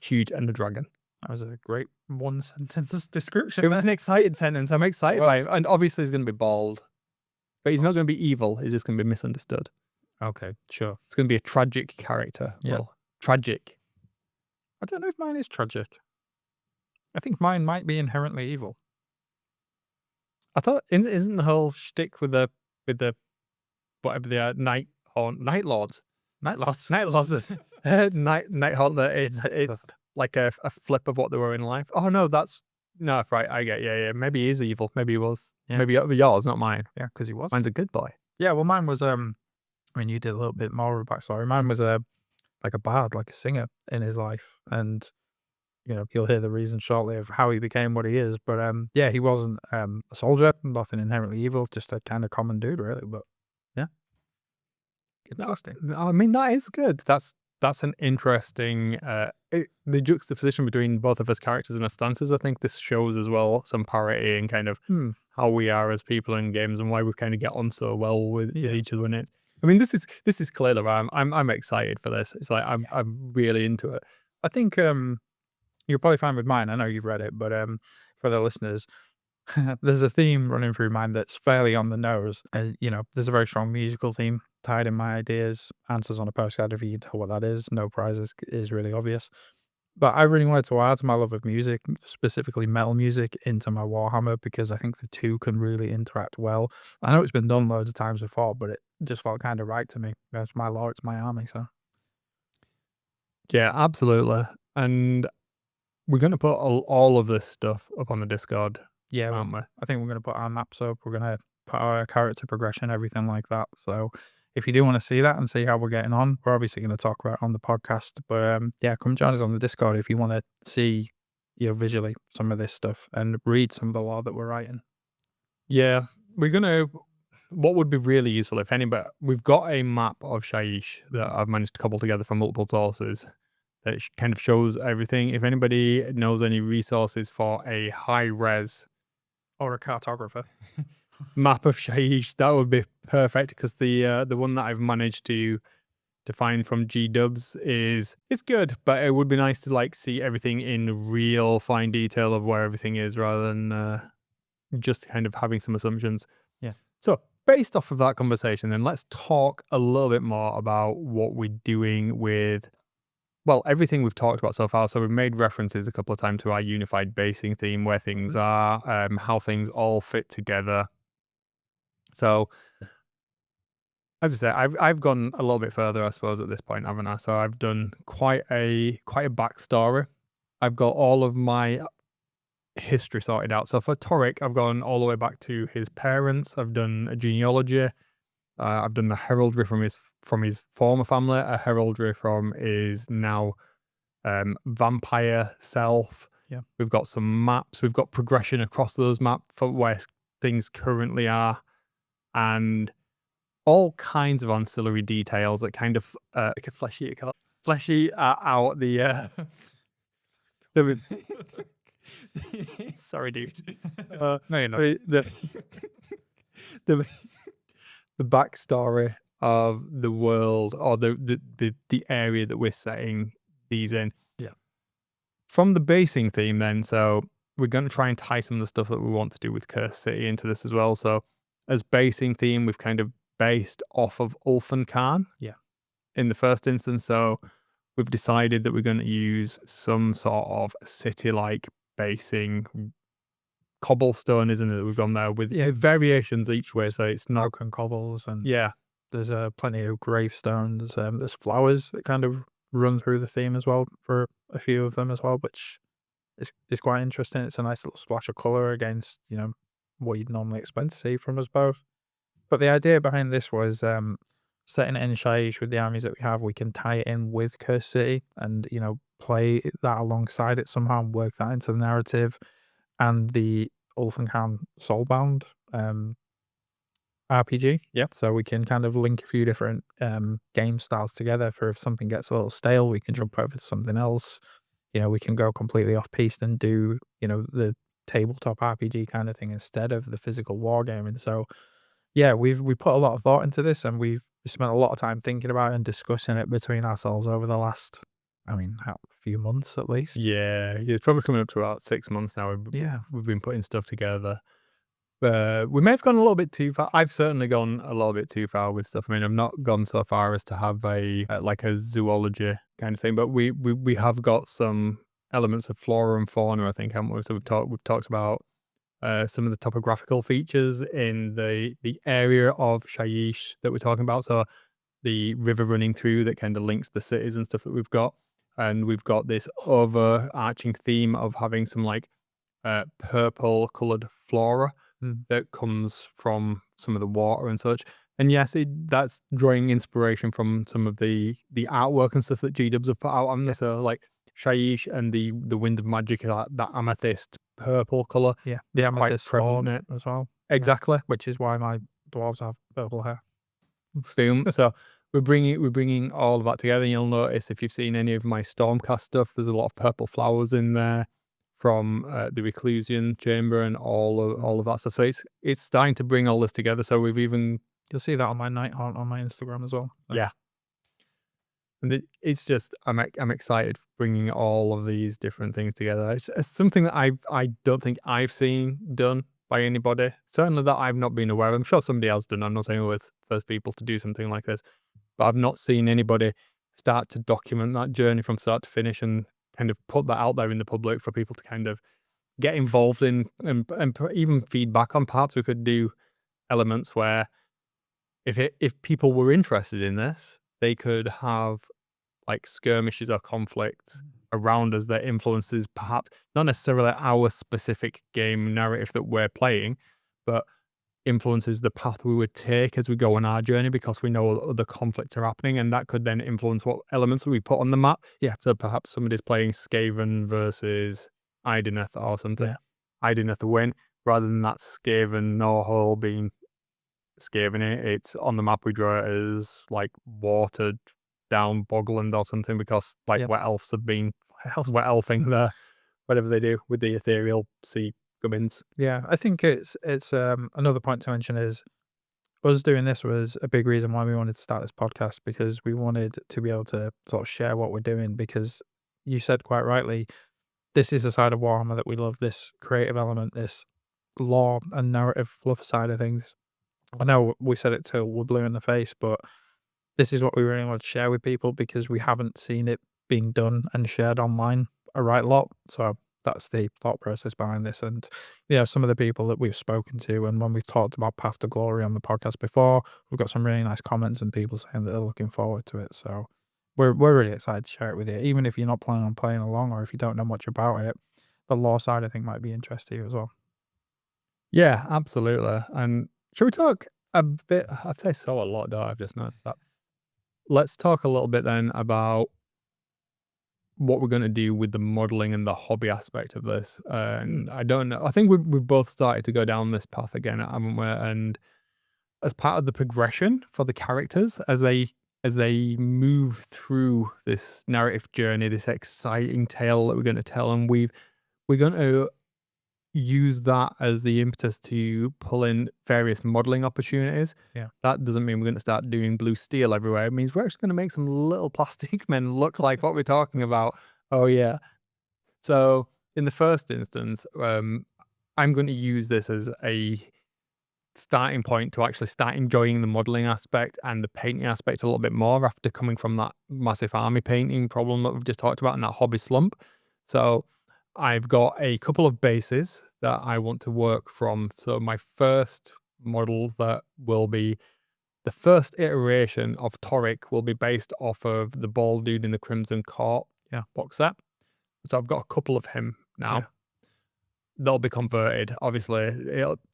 and a dragon. that was a great one sentence description. It was an exciting sentence. I'm excited by it. And obviously he's going to be bald. But he's not going to be evil. He's just going to be misunderstood. Okay, sure. It's going to be a tragic character. Yeah. Well, tragic. I don't know if mine is tragic. I think mine might be inherently evil. I thought, isn't the whole shtick with the whatever they are, Night Lords, Night Lords. Nighthaunt, that it's like a flip of what they were in life. Oh no, no, right. I get, yeah. Maybe he is evil. Maybe he was. Yeah. Maybe yours, not mine. Yeah, because he was. Mine's a good boy. Yeah, well, mine was. You did a little bit more of a backstory. Mine was like a bard, like a singer in his life, and you'll hear the reason shortly of how he became what he is. But yeah, he wasn't a soldier, nothing inherently evil, just a kind of common dude, really. But yeah, interesting. I mean, that is good. That's an interesting the juxtaposition between both of us characters and our stances. I think this shows as well some parity in kind of how we are as people in games and why we kind of get on so well with each other. And this is clearly I'm excited for this. It's I'm really into it. I think you're probably fine with mine. I know you've read it, but for the listeners, there's a theme running through mine that's fairly on the nose. There's a very strong musical theme tied in my ideas. Answers on a postcard, if you can tell what that is. No prizes is really obvious. But I really wanted to add my love of music, specifically metal music, into my Warhammer, because I think the two can really interact well. I know it's been done loads of times before, but it just felt kind of right to me. It's my lore, it's my army, so. Yeah, absolutely. And we're going to put all of this stuff up on the Discord, Yeah, aren't we? I think we're going to put our maps up. We're going to put our character progression, everything like that. So if you do want to see that and see how we're getting on, we're obviously going to talk about it on the podcast. But yeah, come join us on the Discord if you want to see, visually some of this stuff and read some of the lore that we're writing. Yeah, we're gonna. What would be really useful, if any, but we've got a map of Shyish that I've managed to cobble together from multiple sources that kind of shows everything. If anybody knows any resources for a high res Or a cartographer. map of Shyish, that would be perfect, because the one that I've managed to find from G-Dubs it's good, but it would be nice to like see everything in real fine detail of where everything is, rather than just kind of having some assumptions. Yeah. So based off of that conversation, then let's talk a little bit more about what we're doing with, well, everything we've talked about so far. So we've made references a couple of times to our unified basing theme, where things are, how things all fit together. So, as I say, I've gone a little bit further, I suppose, at this point, haven't I? So I've done quite a backstory. I've got all of my history sorted out. So for Torrik, I've gone all the way back to his parents. I've done a genealogy. I've done a heraldry from his former family, a heraldry from his now vampire self. Yeah. We've got some maps. We've got progression across those maps for where things currently are, and all kinds of ancillary details that kind of fleshy out the sorry, dude. No, you're not. The backstory of the world, or the area that we're setting these in. Yeah. From the basing theme, then, so we're going to try and tie some of the stuff that we want to do with Curse City into this as well. So as basing theme, we've kind of based off of Ulfan Khan. Yeah. In the first instance, so we've decided that we're going to use some sort of city-like basing cobblestone, isn't it, that we've gone there with variations each way, so it's not Broken cobbles, and yeah there's plenty of gravestones. There's flowers that kind of run through the theme as well for a few of them as well, which is quite interesting. It's a nice little splash of colour against, what you'd normally expect to see from us both. But the idea behind this was setting it in Shyish with the armies that we have. We can tie it in with Curse City and, play that alongside it somehow and work that into the narrative. And the Ulfan Khan Soulbound RPG. Yeah. So we can kind of link a few different game styles together for if something gets a little stale, we can jump over to something else. We can go completely off-piste and do, the tabletop RPG kind of thing instead of the physical wargaming. So yeah, we put a lot of thought into this, and we spent a lot of time thinking about it and discussing it between ourselves over the last, a few months at least. Yeah, it's probably coming up to about 6 months now. We've been putting stuff together. We may have gone a little bit too far. I've certainly gone a little bit too far with stuff. I've not gone so far as to have a like a zoology kind of thing, but we have got some elements of flora and fauna, I think, haven't we? So we've talked about some of the topographical features in the area of Shyish that we're talking about. So the river running through that kind of links the cities and stuff that we've got. And we've got this overarching theme of having some like purple coloured flora that comes from some of the water and such. And yes, that's drawing inspiration from some of the artwork and stuff that G-Dubs have put out on this. So like Shyish and the Wind of Magic, that amethyst purple colour. Yeah, the amethyst prevalent fawn as well. Exactly. Which is why my dwarves have purple hair. So we're bringing all of that together. And you'll notice if you've seen any of my Stormcast stuff, there's a lot of purple flowers in there from the Reclusion Chamber and all of that stuff. So it's starting to bring all this together. So You'll see that on my Night Haunt on my Instagram as well. Yeah. And it's just, I'm excited bringing all of these different things together. It's something that I don't think I've seen done by anybody. Certainly that I've not been aware of. I'm sure somebody else done. I'm not saying we're the first people to do something like this, but I've not seen anybody start to document that journey from start to finish and kind of put that out there in the public for people to kind of get involved in and even feedback on. Perhaps we could do elements where if people were interested in this, they could have like skirmishes or conflicts around us that influences perhaps not necessarily our specific game narrative that we're playing, but influences the path we would take as we go on our journey, because we know other conflicts are happening, and that could then influence what elements we put on the map. Yeah. So perhaps somebody's playing Skaven versus Idoneth or something. Yeah. Idoneth the win, rather than that Skaven Norhole being Skaven it's on the map we draw it as like watered down Bogland or something, because like Yep. wet elves have been wet elfing there, whatever they do with the ethereal sea gubbins. Yeah, I think it's another point to mention is us doing this was a big reason why we wanted to start this podcast, because we wanted to be able to sort of share what we're doing, because you said quite rightly, this is a side of Warhammer that we love, this creative element, this lore and narrative fluff side of things. I know we said it till we're blue in the face, but this is what we really want to share with people, because we haven't seen it being done and shared online a right lot. So that's the thought process behind this. And some of the people that we've spoken to, and when we've talked about Path to Glory on the podcast before, we've got some really nice comments and people saying that they're looking forward to it. So we're really excited to share it with you, even if you're not planning on playing along, or if you don't know much about it. The lore side, I think, might be interesting to you as well. Yeah, absolutely. And should we talk a bit? I've said so a lot, though. I've just noticed that. Let's talk a little bit then about what we're going to do with the modeling and the hobby aspect of this. And I don't know. I think we've both started to go down this path again, haven't we? And as part of the progression for the characters, as they move through this narrative journey, this exciting tale that we're going to tell, and we're going to use that as the impetus to pull in various modeling opportunities. Yeah. That doesn't mean we're going to start doing blue steel everywhere. It means we're actually going to make some little plastic men look like what we're talking about. Oh yeah. So in the first instance, I'm going to use this as a starting point to actually start enjoying the modeling aspect and the painting aspect a little bit more, after coming from that massive army painting problem that we've just talked about and that hobby slump. So I've got a couple of bases that I want to work from. So my first model that will be the first iteration of Toric will be based off of the bald dude in the Crimson Court box set. So I've got a couple of him now. Yeah. They'll be converted, obviously.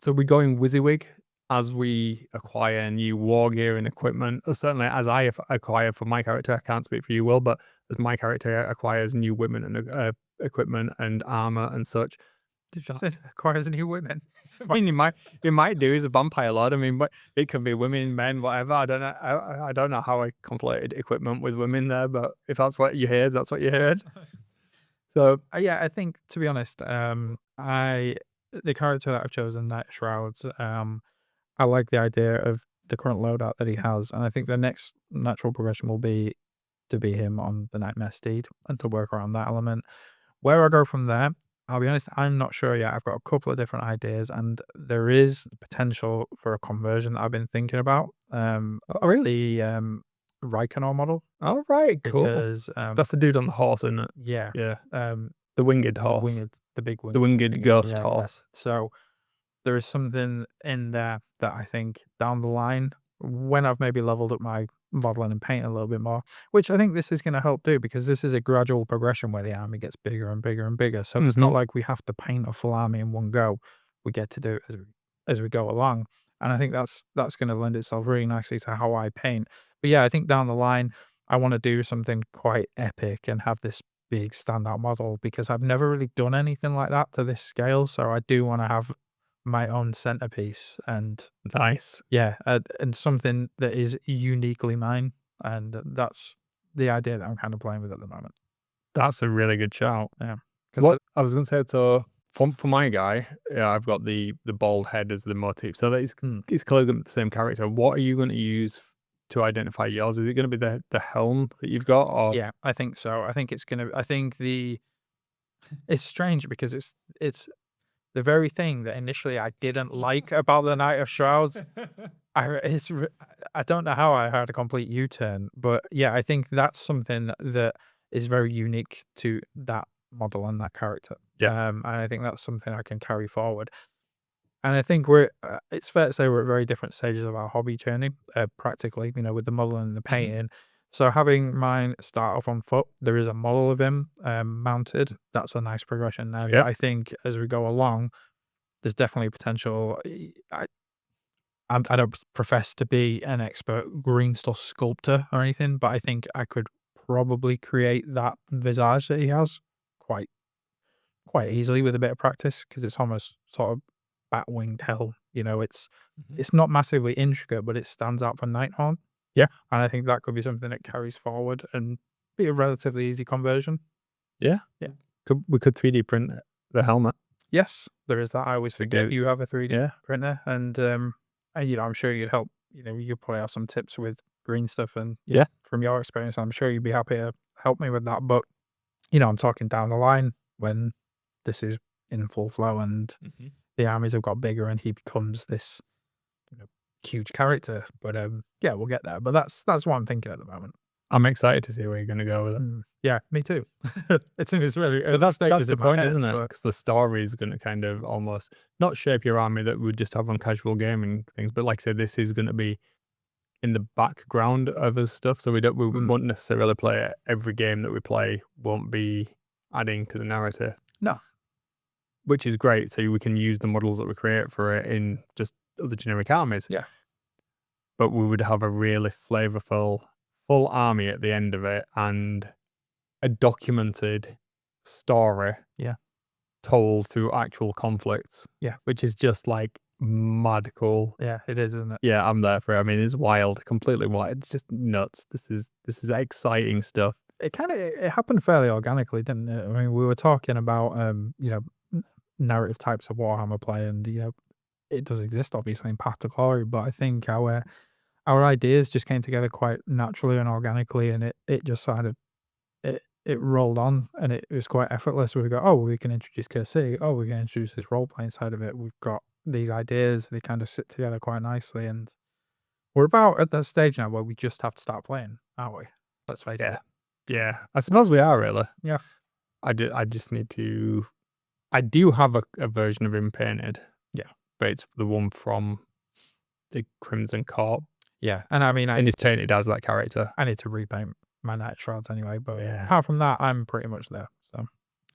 So we're going WYSIWYG as we acquire new war gear and equipment. Certainly, as I acquire for my character, I can't speak for you, Will, but as my character acquires new women and equipment and armor and such. Did you say acquires new women? I mean, you might do. He's a vampire lord. I mean, but it can be women, men, whatever. I don't know. I don't know how I conflated equipment with women there, but if that's what you heard, that's what you heard. So yeah, I think, to be honest, the character that I've chosen, Knight of Shrouds, I like the idea of the current loadout that he has, and I think the next natural progression will be to be him on the Nightmare Steed and to work around that element. Where I go from there, I'll be honest, I'm not sure yet. I've got a couple of different ideas, and there is potential for a conversion that I've been thinking about. really? The Reikenor model. All right, cool. Because that's the dude on the horse, isn't it? Yeah. Yeah. The winged horse. The big winged. The winged ghost horse. So there is something in there that I think down the line, when I've maybe leveled up my modeling and painting a little bit more, which I think this is going to help do, because this is a gradual progression where the army gets bigger and bigger and bigger. So it's not like we have to paint a full army in one go. We get to do it as we go along. And I think that's going to lend itself really nicely to how I paint. But yeah, I think down the line, I want to do something quite epic and have this big standout model, because I've never really done anything like that to this scale. So I do want to have my own centerpiece, and nice. Yeah, and something that is uniquely mine. And that's the idea that I'm kind of playing with at the moment. That's a really good shout. Yeah. What I was going to say, so for my guy, yeah, I've got the bald head as the motif. So that it's clearly the same character. What are you going to use to identify yours? Is it going to be the helm that you've got? Or? Yeah, I think so. I think it's going to, I think it's strange, because it's the very thing that initially I didn't like about the Knight of Shrouds. I don't know how I had a complete U-turn, but yeah, I think that's something that is very unique to that model and that character. Yeah. And I think that's something I can carry forward. And I think it's fair to say we're at very different stages of our hobby journey, practically, with the modeling and the painting. So having mine start off on foot, there is a model of him mounted. That's a nice progression now. Yeah. I think as we go along, there's definitely potential. I don't profess to be an expert green stuff sculptor or anything, but I think I could probably create that visage that he has quite easily with a bit of practice, because it's almost sort of bat-winged hell. You know, it's not massively intricate, but it stands out for Nighthorn. Yeah. And I think that could be something that carries forward and be a relatively easy conversion. Yeah. We could 3D print the helmet. Yes, there is that. I always forget you have a 3D printer, and you know, I'm sure you'd help. You know, you probably have some tips with green stuff, and from your experience, I'm sure you'd be happy to help me with that. But you know, I'm talking down the line when this is in full flow and the armies have got bigger, and he becomes this huge character. But yeah, we'll get there. But that's what I'm thinking at the moment. I'm excited to see where you're going to go with it. Yeah, me too. It's really, but that's the point, isn't it? Because the story is going to kind of almost not shape your army that we just have on casual gaming things, but like I said, this is going to be in the background of his stuff. So we won't necessarily play it. Every game that we play won't be adding to the narrative. No. Which is great. So we can use the models that we create for it in just other generic armies. Yeah. But we would have a really flavorful full army at the end of it, and a documented story told through actual conflicts, which is just like mad cool. Yeah, it is, isn't it? Yeah, I'm there for it. I mean, it's wild, completely wild. It's just nuts. This is exciting stuff. It happened fairly organically, didn't it? I mean, we were talking about you know, narrative types of Warhammer play, and you know, it does exist obviously in Path to Glory, but I think our ideas just came together quite naturally and organically, and it just sort of it rolled on, and it was quite effortless. We go, oh, we can introduce KC. Oh, we can introduce this role playing side of it. We've got these ideas; they kind of sit together quite nicely, and we're about at that stage now where we just have to start playing, aren't we? Let's face it. Yeah, I suppose we are really. Yeah. I just need to. I do have a version of him painted. Yeah, but it's the one from the Crimson Corp. Yeah, and I mean, and it's painted as that character. I need to repaint my Night Shrouds anyway, but apart from that, I'm pretty much there. So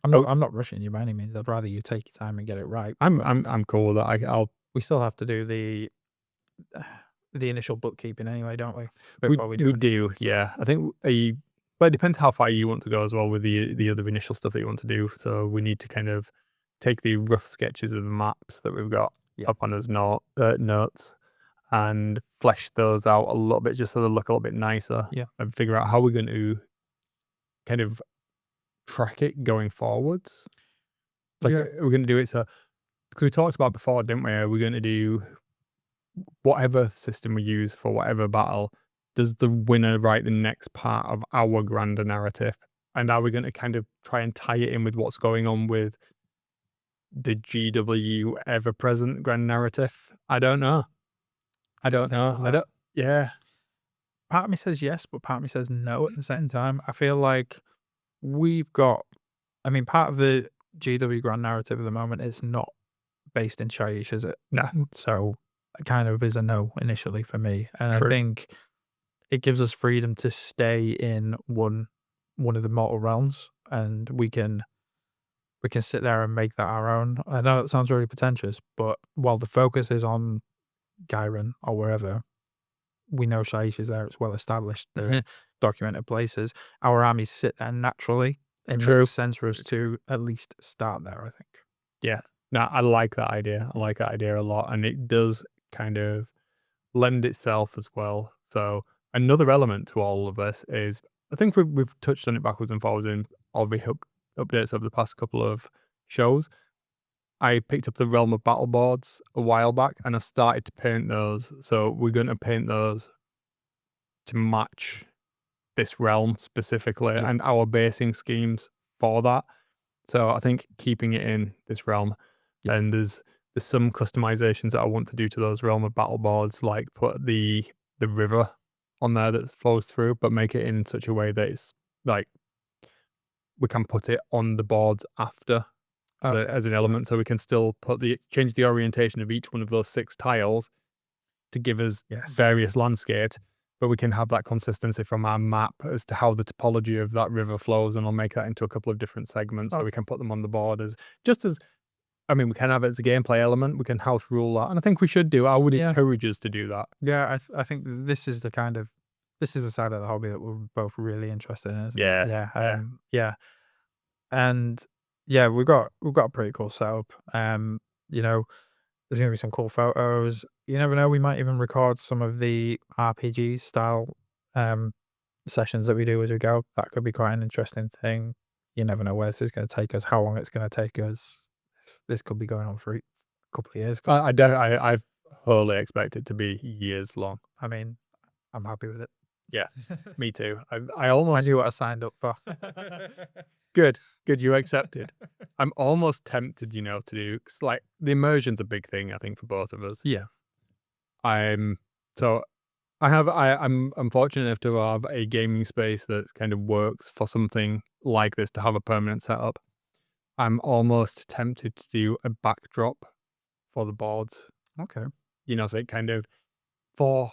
I'm not rushing you by any means. I'd rather you take your time and get it right. I'm cool with that. We still have to do the initial bookkeeping anyway, don't we? We do, yeah. I think but it depends how far you want to go as well with the other initial stuff that you want to do. So we need to kind of take the rough sketches of the maps that we've got up on his notes and flesh those out a little bit just so they look a little bit nicer. Yeah. And figure out how we're going to kind of track it going forwards. Like we're going to do it so, because we talked about before, didn't we? We're going to do whatever system we use for whatever battle. Does the winner write the next part of our grander narrative? And are we going to kind of try and tie it in with what's going on with the GW ever-present grand narrative? I don't know. Yeah. Part of me says yes, but part of me says no at the same time. I feel like we've got, I mean, part of the GW grand narrative at the moment is not based in Shyish, is it? No. So it kind of is a no initially for me. And True. I think it gives us freedom to stay in one of the mortal realms, and we can sit there and make that our own. I know it sounds really pretentious, but while the focus is on Gyron or wherever, we know Shyish is there. It's well established. There are documented places. Our armies sit there naturally. It makes sense for us to at least start there, I think. Yeah. No, I like that idea. I like that idea a lot. And it does kind of lend itself as well. So another element to all of this is, I think we've touched on it backwards and forwards in all the updates over the past couple of shows. I picked up the Realm of Battle boards a while back, and I started to paint those. So we're going to paint those to match this realm specifically and our basing schemes for that. So I think keeping it in this realm, and there's some customizations that I want to do to those Realm of Battle boards, like put the river on there that flows through, but make it in such a way that it's like we can put it on the boards after as an element, so we can still change the orientation of each one of those 6 tiles to give us various landscapes, but we can have that consistency from our map as to how the topology of that river flows, and I'll make that into a couple of different segments so we can put them on the board as I mean, we can have it as a gameplay element. We can house rule that, and I think we should do. I would encourage us to do that. Yeah, I think this is the side of the hobby that we're both really interested in. Isn't Yeah, it? Yeah. And yeah, we've got a pretty cool setup. You know, there's gonna be some cool photos. You never know, we might even record some of the RPG style sessions that we do as we go. That could be quite an interesting thing. You never know where this is gonna take us, how long it's gonna take us. This could be going on for a couple of years. I wholly expect it to be years long. I mean, I'm happy with it. Yeah, me too. I almost knew what I signed up for. Good, you accepted. I'm almost tempted, to do, cause like the immersion's a big thing, I think, for both of us. Yeah. I'm fortunate enough to have a gaming space that kind of works for something like this, to have a permanent setup. I'm almost tempted to do a backdrop for the boards. Okay. So it kind of for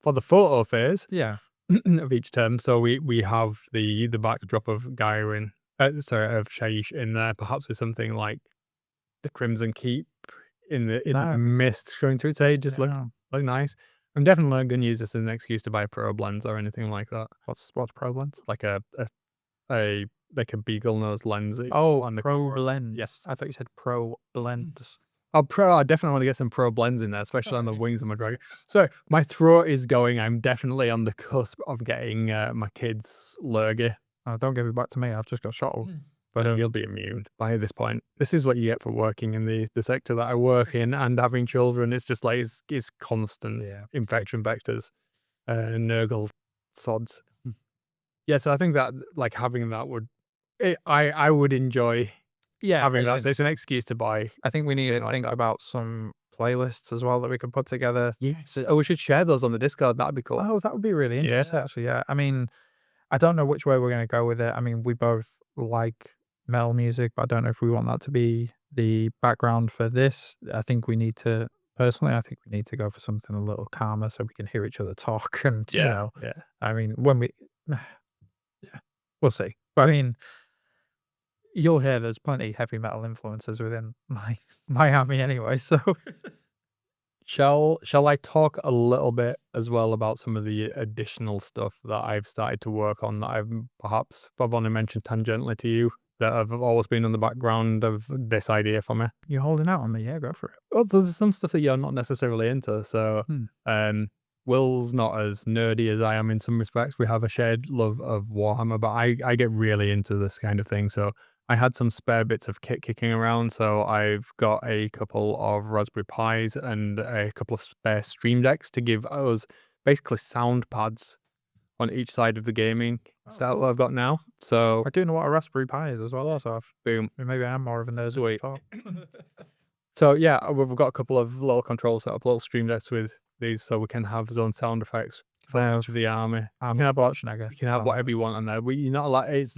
the photo phase. Yeah. Of each term. So we have the backdrop of Gyrin, of Shyish in there, perhaps with something like the Crimson Keep in the mist showing through. Say, just look nice. I'm definitely not going to use this as an excuse to buy Pro Blends or anything like that. What's Pro Blends? Like a beagle nose lens. On the Pro Blends. Yes, I thought you said Pro Blends. I definitely want to get some Pro Blends in there, especially on the wings of my dragon. So my throat is going. I'm definitely on the cusp of getting my kids lurgy. Oh, don't give it back to me. I've just got shot. But you'll be immune by this point. This is what you get for working in the sector that I work in and having children. It's just like it's constant infection vectors, Nurgle sods. Yeah, so I think that like having that I would enjoy. Yeah, having that. So it's an excuse to buy. I think we need to think about some playlists as well that we could put together. Yes. We should share those on the Discord. That'd be cool. Oh, that would be really interesting. Actually, yeah. I mean, I don't know which way we're going to go with it. I mean, we both like metal music, but I don't know if we want that to be the background for this. I think we need to go for something a little calmer so we can hear each other talk. And I mean, when we, we'll see. But I mean, you'll hear there's plenty heavy metal influences within my army anyway. So, shall I talk a little bit as well about some of the additional stuff that I've started to work on that I've perhaps only mentioned tangentially to you, that have always been in the background of this idea for me? You're holding out on me, yeah? Go for it. Well, there's some stuff that you're not necessarily into. So, Will's not as nerdy as I am in some respects. We have a shared love of Warhammer, but I get really into this kind of thing. So I had some spare bits of kit kicking around. So I've got a couple of Raspberry Pis and a couple of spare Stream Decks to give us basically sound pads on each side of the gaming setup that I've got now. So I do know what a Raspberry Pi is as well. So boom. Maybe I am more of a nerd. Sweet. So yeah, we've got a couple of little controls set up, little Stream Decks with these, so we can have zone sound effects for the army. You can have whatever you want on there. You're not allowed. It's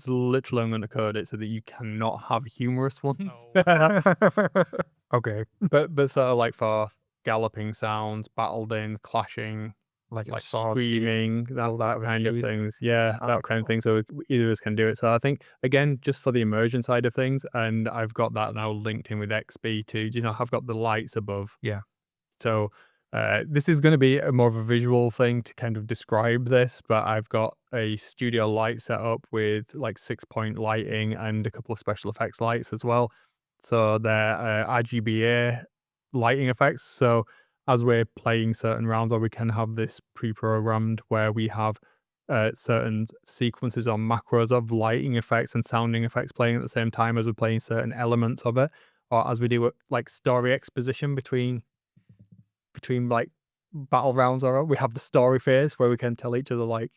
literally, I'm going to code it so that you cannot have humorous ones. Okay, but sort of like for galloping sounds, battled in, clashing, like screaming, that kind of things. Yeah, that kind of thing. So either of us can do it. So I think, again, just for the immersion side of things, and I've got that now linked in with XP too. I've got the lights above. Yeah. So this is going to be more of a visual thing to kind of describe this, but I've got a studio light set up with like 6-point lighting and a couple of special effects lights as well. So they're RGBA lighting effects. So as we're playing certain rounds, or we can have this pre-programmed where we have certain sequences or macros of lighting effects and sounding effects playing at the same time as we're playing certain elements of it, or as we do like story exposition between like battle rounds, or we have the story phase where we can tell each other like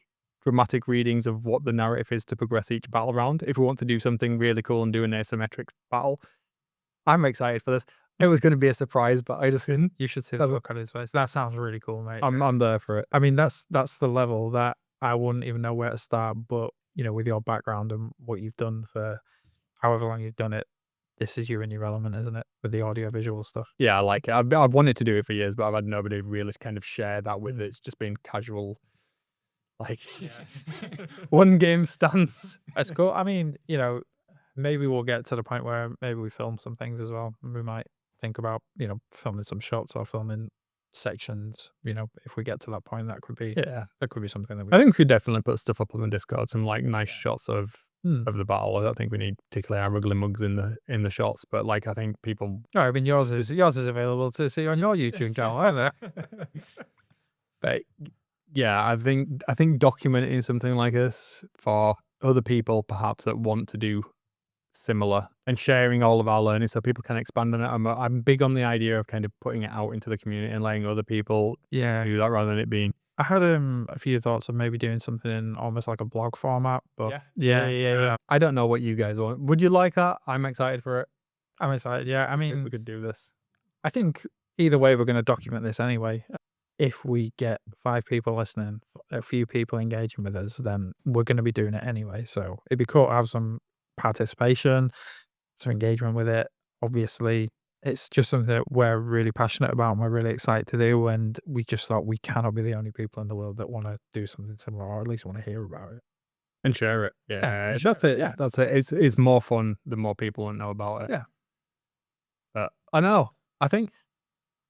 dramatic readings of what the narrative is to progress each battle round. If we want to do something really cool and do an asymmetric battle, I'm excited for this. It was going to be a surprise, but I just couldn't. You should see the look on his face. That sounds really cool, mate. I'm there for it. I mean, that's the level that I wouldn't even know where to start. But with your background and what you've done for however long you've done it, this is you in your element, isn't it? With the audio visual stuff. Yeah, I like it. I've wanted to do it for years, but I've had nobody really kind of share that with it. It's just been casual, like one game stance. That's cool. I mean, maybe we'll get to the point where maybe we film some things as well. We might think about, filming some shots or filming sections. If we get to that point, that could be something that we. I think we could definitely put stuff up on the Discord, some like nice shots of the battle. I don't think we need particularly our ugly mugs in the shots, but like I think people. No, I mean yours is available to see on your YouTube channel, isn't it? But yeah, I think documenting something like this for other people perhaps that want to do similar and sharing all of our learning so people can expand on it. I'm big on the idea of kind of putting it out into the community and letting other people do that rather than it being. I had a few thoughts of maybe doing something in almost like a blog format, but yeah. I don't know what you guys want. Would you like that? I'm excited for it. I'm excited. Yeah, I mean, we could do this. I think either way, we're going to document this anyway. If we get 5 people listening, a few people engaging with us, then we're going to be doing it anyway. So it'd be cool to have some participation, some engagement with it. Obviously, it's just something that we're really passionate about and we're really excited to do. And we just thought we cannot be the only people in the world that want to do something similar, or at least want to hear about it. And share it. Yeah, that's it. Yeah, that's it. It's more fun the more people know about it. Yeah. But I know. I think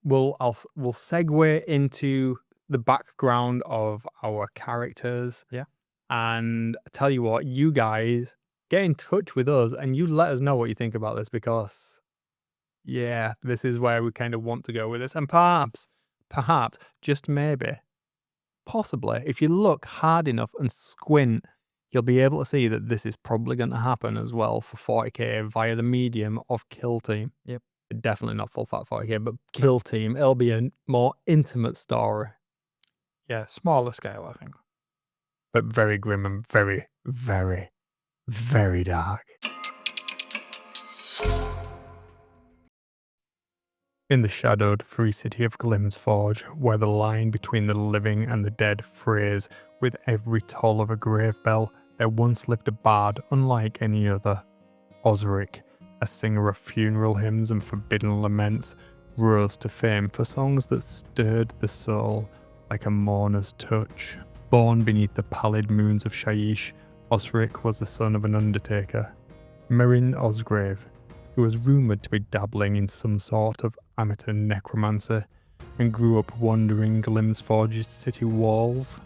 we'll segue into the background of our characters. Yeah. And I tell you what, you guys get in touch with us and you let us know what you think about this, because this is where we kind of want to go with this. And perhaps, just maybe, possibly, if you look hard enough and squint, you'll be able to see that this is probably going to happen as well for 40k via the medium of Kill Team. Yep. Definitely not full fat 40k, but Kill Team. It'll be a more intimate story. Yeah, smaller scale, I think. But very grim and very, very, very dark. In the shadowed free city of Glimsforge, where the line between the living and the dead frays with every toll of a grave bell, there once lived a bard unlike any other. Osric, a singer of funeral hymns and forbidden laments, rose to fame for songs that stirred the soul like a mourner's touch. Born beneath the pallid moons of Shyish, Osric was the son of an undertaker, Merrin Osgrave, who was rumoured to be dabbling in some sort of amateur necromancy, and grew up wandering Glimsforge's city walls.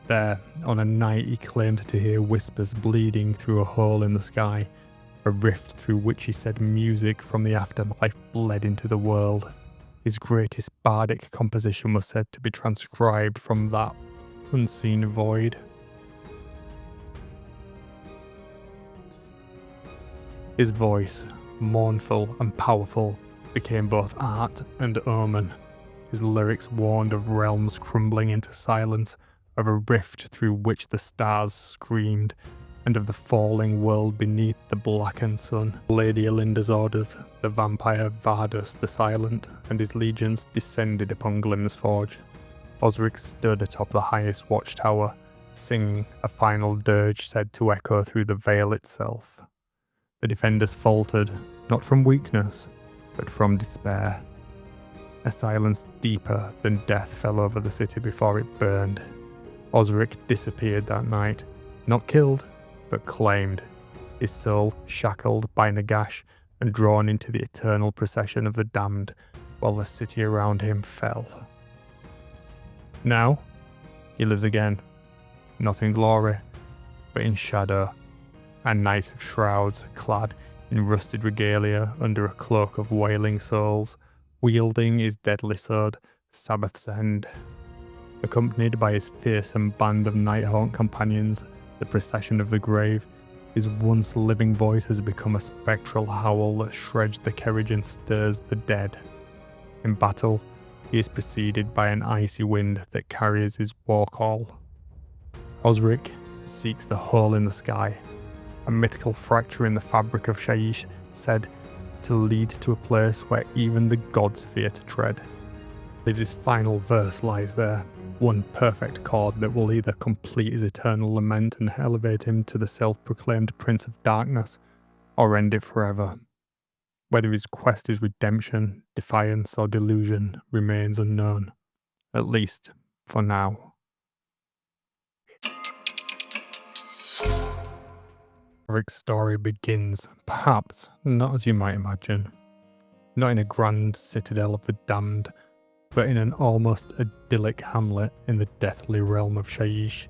There, on a night, he claimed to hear whispers bleeding through a hole in the sky, a rift through which he said music from the afterlife bled into the world. His greatest bardic composition was said to be transcribed from that unseen void. His voice, mournful and powerful, became both art and omen. His lyrics warned of realms crumbling into silence, of a rift through which the stars screamed, and of the falling world beneath the blackened sun. Lady Alinda's orders, the vampire Vardus the Silent, and his legions descended upon Glimsforge. Osric stood atop the highest watchtower, singing a final dirge said to echo through the veil itself. The defenders faltered, not from weakness, but from despair. A silence deeper than death fell over the city before it burned. Osric disappeared that night, not killed, but claimed, his soul shackled by Nagash and drawn into the eternal procession of the damned, while the city around him fell. Now, he lives again, not in glory, but in shadow, a knight of shrouds, clad in rusted regalia under a cloak of wailing souls, wielding his deadly sword, Sabbath's End. Accompanied by his fearsome band of Nighthawk companions, the procession of the grave, his once living voice has become a spectral howl that shreds the carriage and stirs the dead. In battle, he is preceded by an icy wind that carries his war call. Osric seeks the hole in the sky, a mythical fracture in the fabric of Shyish, said to lead to a place where even the gods fear to tread. His final verse lies there, one perfect chord that will either complete his eternal lament and elevate him to the self-proclaimed Prince of Darkness, or end it forever. Whether his quest is redemption, defiance, or delusion remains unknown, at least for now. Toric's story begins, perhaps not as you might imagine, not in a grand citadel of the damned, but in an almost idyllic hamlet in the deathly realm of Shyish,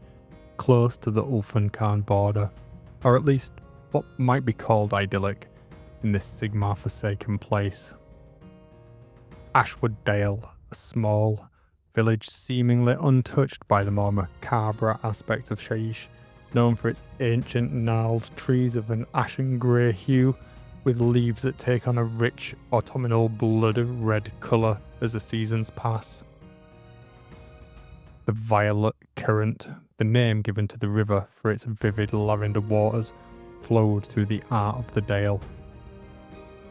close to the Ulfan Khan border, or at least what might be called idyllic in this Sigmar-forsaken place. Ashwood Dale, a small village seemingly untouched by the more macabre aspects of Shyish, known for its ancient gnarled trees of an ashen grey hue, with leaves that take on a rich autumnal blood red colour as the seasons pass. The Violet Current, the name given to the river for its vivid lavender waters, flowed through the art of the dale.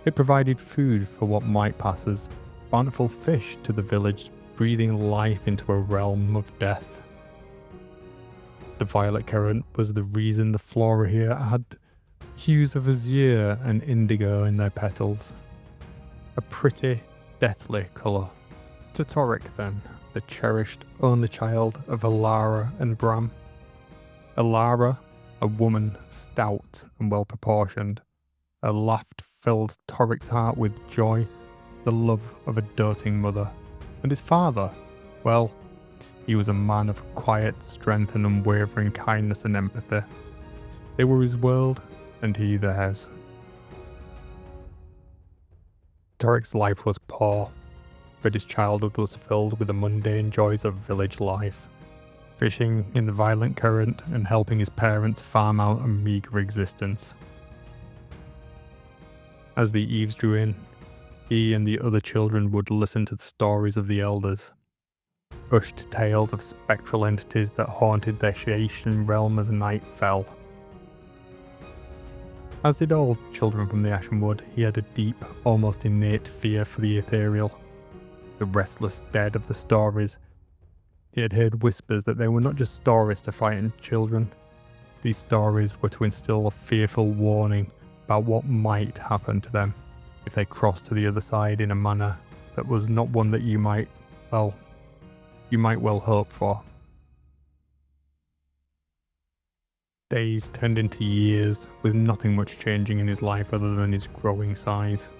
It provided food for what might pass as bountiful fish to the village, breathing life into a realm of death. The Violet Current was the reason the flora here had hues of azure and indigo in their petals. A pretty, deathly colour. To Toric, then, the cherished only child of Alara and Bram. Alara, a woman stout and well proportioned. Her laugh filled Toric's heart with joy, the love of a doting mother. And his father, well, he was a man of quiet strength and unwavering kindness and empathy. They were his world, and he theirs. Toric's life was poor, but his childhood was filled with the mundane joys of village life, fishing in the violent current and helping his parents farm out a meagre existence. As the eves drew in, he and the other children would listen to the stories of the elders, hushed tales of spectral entities that haunted their Shyish realm as night fell. As did all children from the Ashenwood, he had a deep, almost innate fear for the ethereal, the restless dead of the stories. He had heard whispers that they were not just stories to frighten children. These stories were to instill a fearful warning about what might happen to them if they crossed to the other side in a manner that was not one that you might well hope for. Days turned into years, with nothing much changing in his life other than his growing size.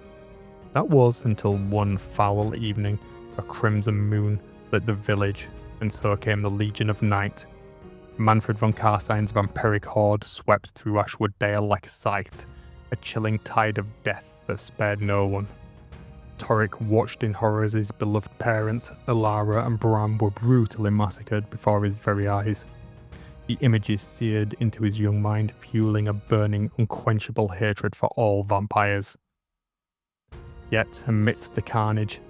That was until one foul evening, a crimson moon lit the village, and so came the Legion of Night. Manfred von Karstein's vampiric horde swept through Ashwood Dale like a scythe, a chilling tide of death that spared no one. Toric watched in horror as his beloved parents, Alara and Bram, were brutally massacred before his very eyes. The images seared into his young mind, fueling a burning, unquenchable hatred for all vampires. Yet, amidst the carnage,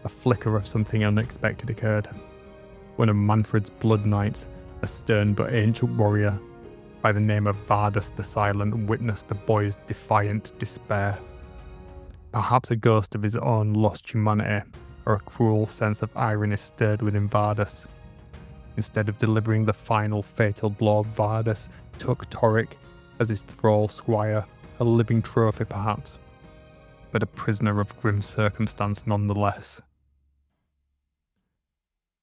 a flicker of something unexpected occurred. One of Manfred's blood knights, a stern but ancient warrior, by the name of Vardus the Silent, witnessed the boy's defiant despair. Perhaps a ghost of his own lost humanity, or a cruel sense of irony stirred within Vardus. Instead of delivering the final fatal blow, Vardus took Toric as his thrall squire, a living trophy perhaps, but a prisoner of grim circumstance nonetheless.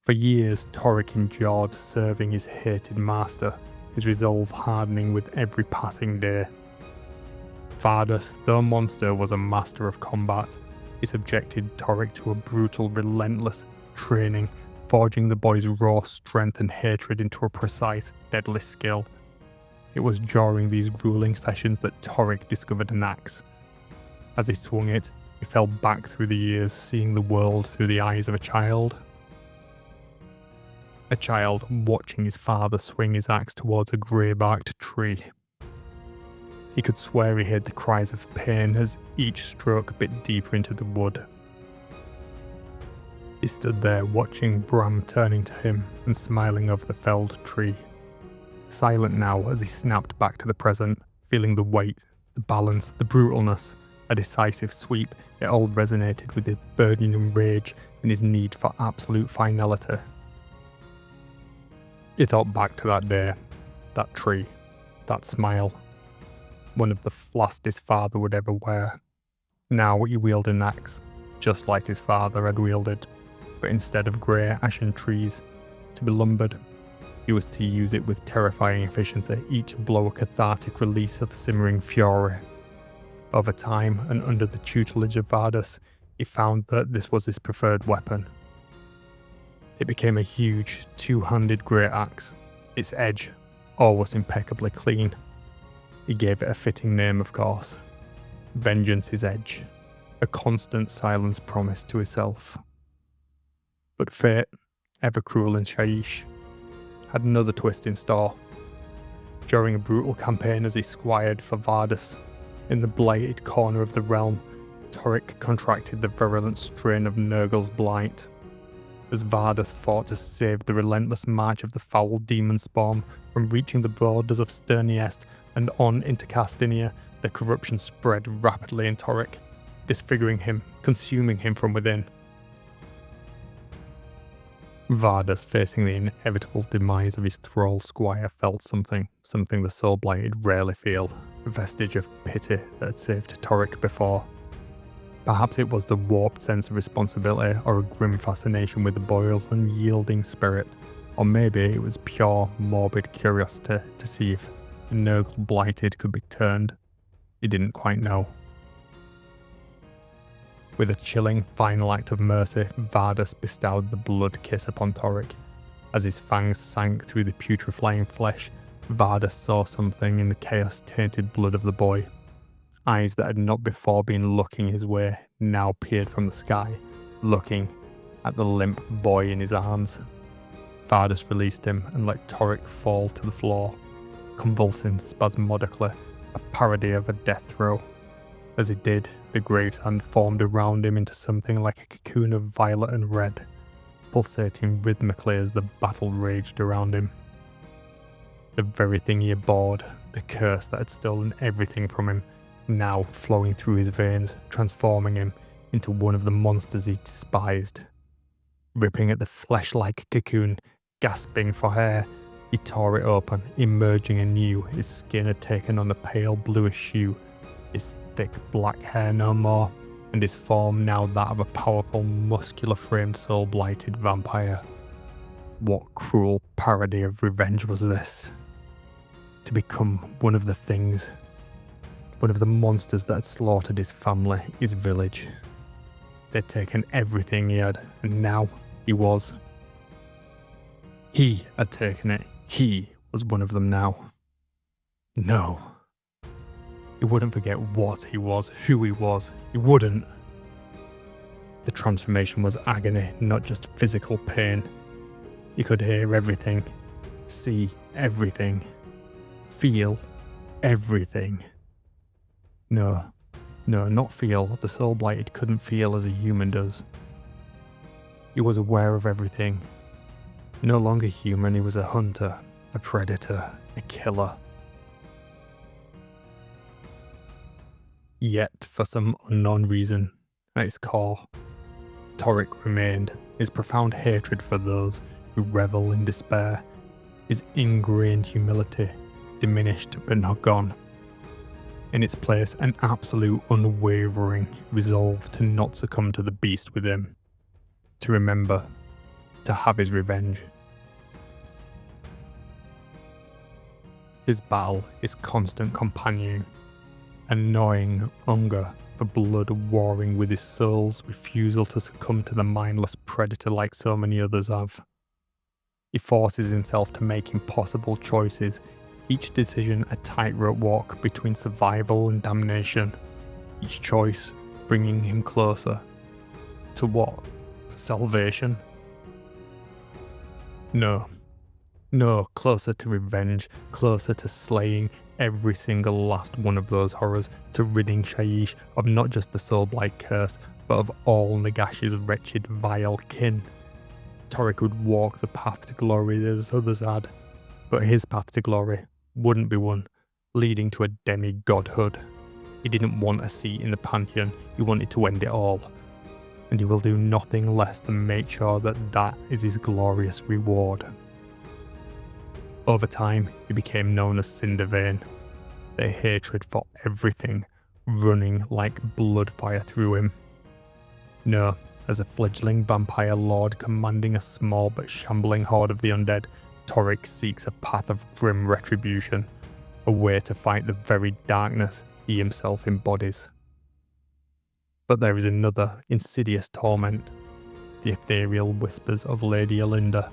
For years, Toric endured serving his hated master, his resolve hardening with every passing day. Vardus, though a monster, was a master of combat. He subjected Toric to a brutal, relentless training, forging the boy's raw strength and hatred into a precise, deadly skill. It was during these grueling sessions that Toric discovered an axe. As he swung it, he fell back through the years, seeing the world through the eyes of a child. A child watching his father swing his axe towards a grey-barked tree. He could swear he heard the cries of pain as each stroke bit deeper into the wood. He stood there watching Bram turning to him and smiling over the felled tree. Silent now as he snapped back to the present, feeling the weight, the balance, the brutalness, a decisive sweep. It all resonated with his burning rage and his need for absolute finality. He thought back to that day, that tree, that smile. One of the last his father would ever wear. Now he wielded an axe, just like his father had wielded, but instead of grey ashen trees, to be lumbered, He was to use it with terrifying efficiency, each blow a cathartic release of simmering fury. Over time, and under the tutelage of Vardus, he found that this was his preferred weapon. It became a huge, two-handed great axe, its edge always impeccably clean. He gave it a fitting name, of course. Vengeance's Edge, a constant silence promise to himself. But fate, ever cruel in Shyish, had another twist in store. During a brutal campaign as he squired for Vardus, in the blighted corner of the realm, Torrik contracted the virulent strain of Nurgle's blight. As Vardus fought to save the relentless march of the foul demon spawn from reaching the borders of Sterniest and on into Castinia, the corruption spread rapidly in Torrik, disfiguring him, consuming him from within. Vardus, facing the inevitable demise of his thrall squire, felt something the soul-blighted rarely feel, a vestige of pity that had saved Torrik before. Perhaps it was the warped sense of responsibility or a grim fascination with the boy's unyielding spirit, or maybe it was pure, morbid curiosity to see if the Nurgle blighted could be turned. He didn't quite know. With a chilling final act of mercy, Vardus bestowed the blood kiss upon Torrik. As his fangs sank through the putrefying flesh, Vardus saw something in the chaos-tainted blood of the boy. Eyes that had not before been looking his way now peered from the sky, looking at the limp boy in his arms. Vardus released him and let Torrik fall to the floor, convulsing spasmodically, a parody of a death throe. As he did, the gravesand formed around him into something like a cocoon of violet and red, pulsating rhythmically as the battle raged around him. The very thing he abhorred, the curse that had stolen everything from him, now flowing through his veins, transforming him into one of the monsters he despised. Ripping at the flesh-like cocoon, gasping for air, he tore it open, emerging anew. His skin had taken on a pale bluish hue, his thick black hair no more, and his form now that of a powerful, muscular-framed, soul-blighted vampire. What cruel parody of revenge was this? To become one of the things, one of the monsters that had slaughtered his family, his village. They'd taken everything he had, and now he had taken it. He was one of them now. No. He wouldn't forget what he was, who he was. He wouldn't. The transformation was agony, not just physical pain. He could hear everything, see everything, feel everything. No, not feel. The soul-blighted couldn't feel as a human does. He was aware of everything. No longer human, he was a hunter, a predator, a killer. Yet, for some unknown reason, at its core, Torrik remained, his profound hatred for those who revel in despair, his ingrained humility, diminished but not gone. In its place, an absolute unwavering resolve to not succumb to the beast within, to remember, to have his revenge. His battle, his constant companion, a gnawing hunger for blood warring with his soul's refusal to succumb to the mindless predator like so many others have. He forces himself to make impossible choices, each decision a tightrope walk between survival and damnation, each choice bringing him closer. To what? Salvation? No, closer to revenge, closer to slaying every single last one of those horrors, to ridding Shyish of not just the soul-blight curse, but of all Nagash's wretched, vile kin. Torrik would walk the path to glory as others had, but his path to glory wouldn't be one leading to a demi-godhood. He didn't want a seat in the pantheon, he wanted to end it all. And he will do nothing less than make sure that that is his glorious reward. Over time, he became known as Cindervane, their hatred for everything running like blood fire through him. No, as a fledgling vampire lord commanding a small but shambling horde of the undead, Torrik seeks a path of grim retribution, a way to fight the very darkness he himself embodies. But there is another insidious torment, the ethereal whispers of Lady Alinda,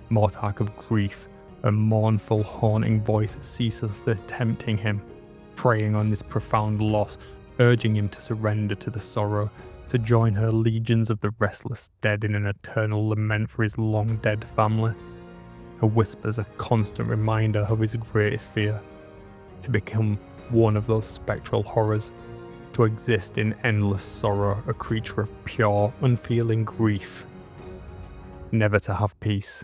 Mortarch of grief, a mournful, haunting voice ceaselessly tempting him, preying on this profound loss, urging him to surrender to the sorrow, to join her legions of the restless dead in an eternal lament for his long-dead family. Her whispers a constant reminder of his greatest fear, to become one of those spectral horrors, to exist in endless sorrow, a creature of pure, unfeeling grief. Never to have peace,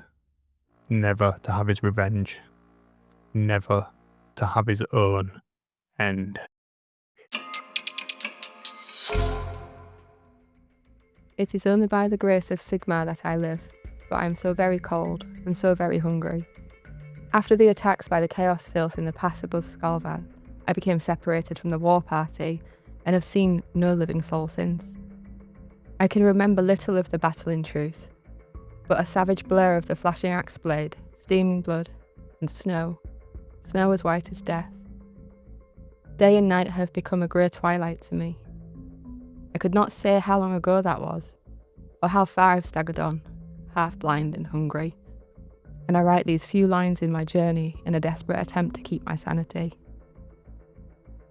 never to have his revenge, never to have his own end. It is only by the grace of Sigmar that I live, but I am so very cold and so very hungry. After the attacks by the Chaos Filth in the pass above Skalvad, I became separated from the war party and have seen no living soul since. I can remember little of the battle in truth, but a savage blur of the flashing axe blade, steaming blood, and snow as white as death. Day and night have become a grey twilight to me. I could not say how long ago that was, or how far I've staggered on, half blind and hungry, and I write these few lines in my journey in a desperate attempt to keep my sanity.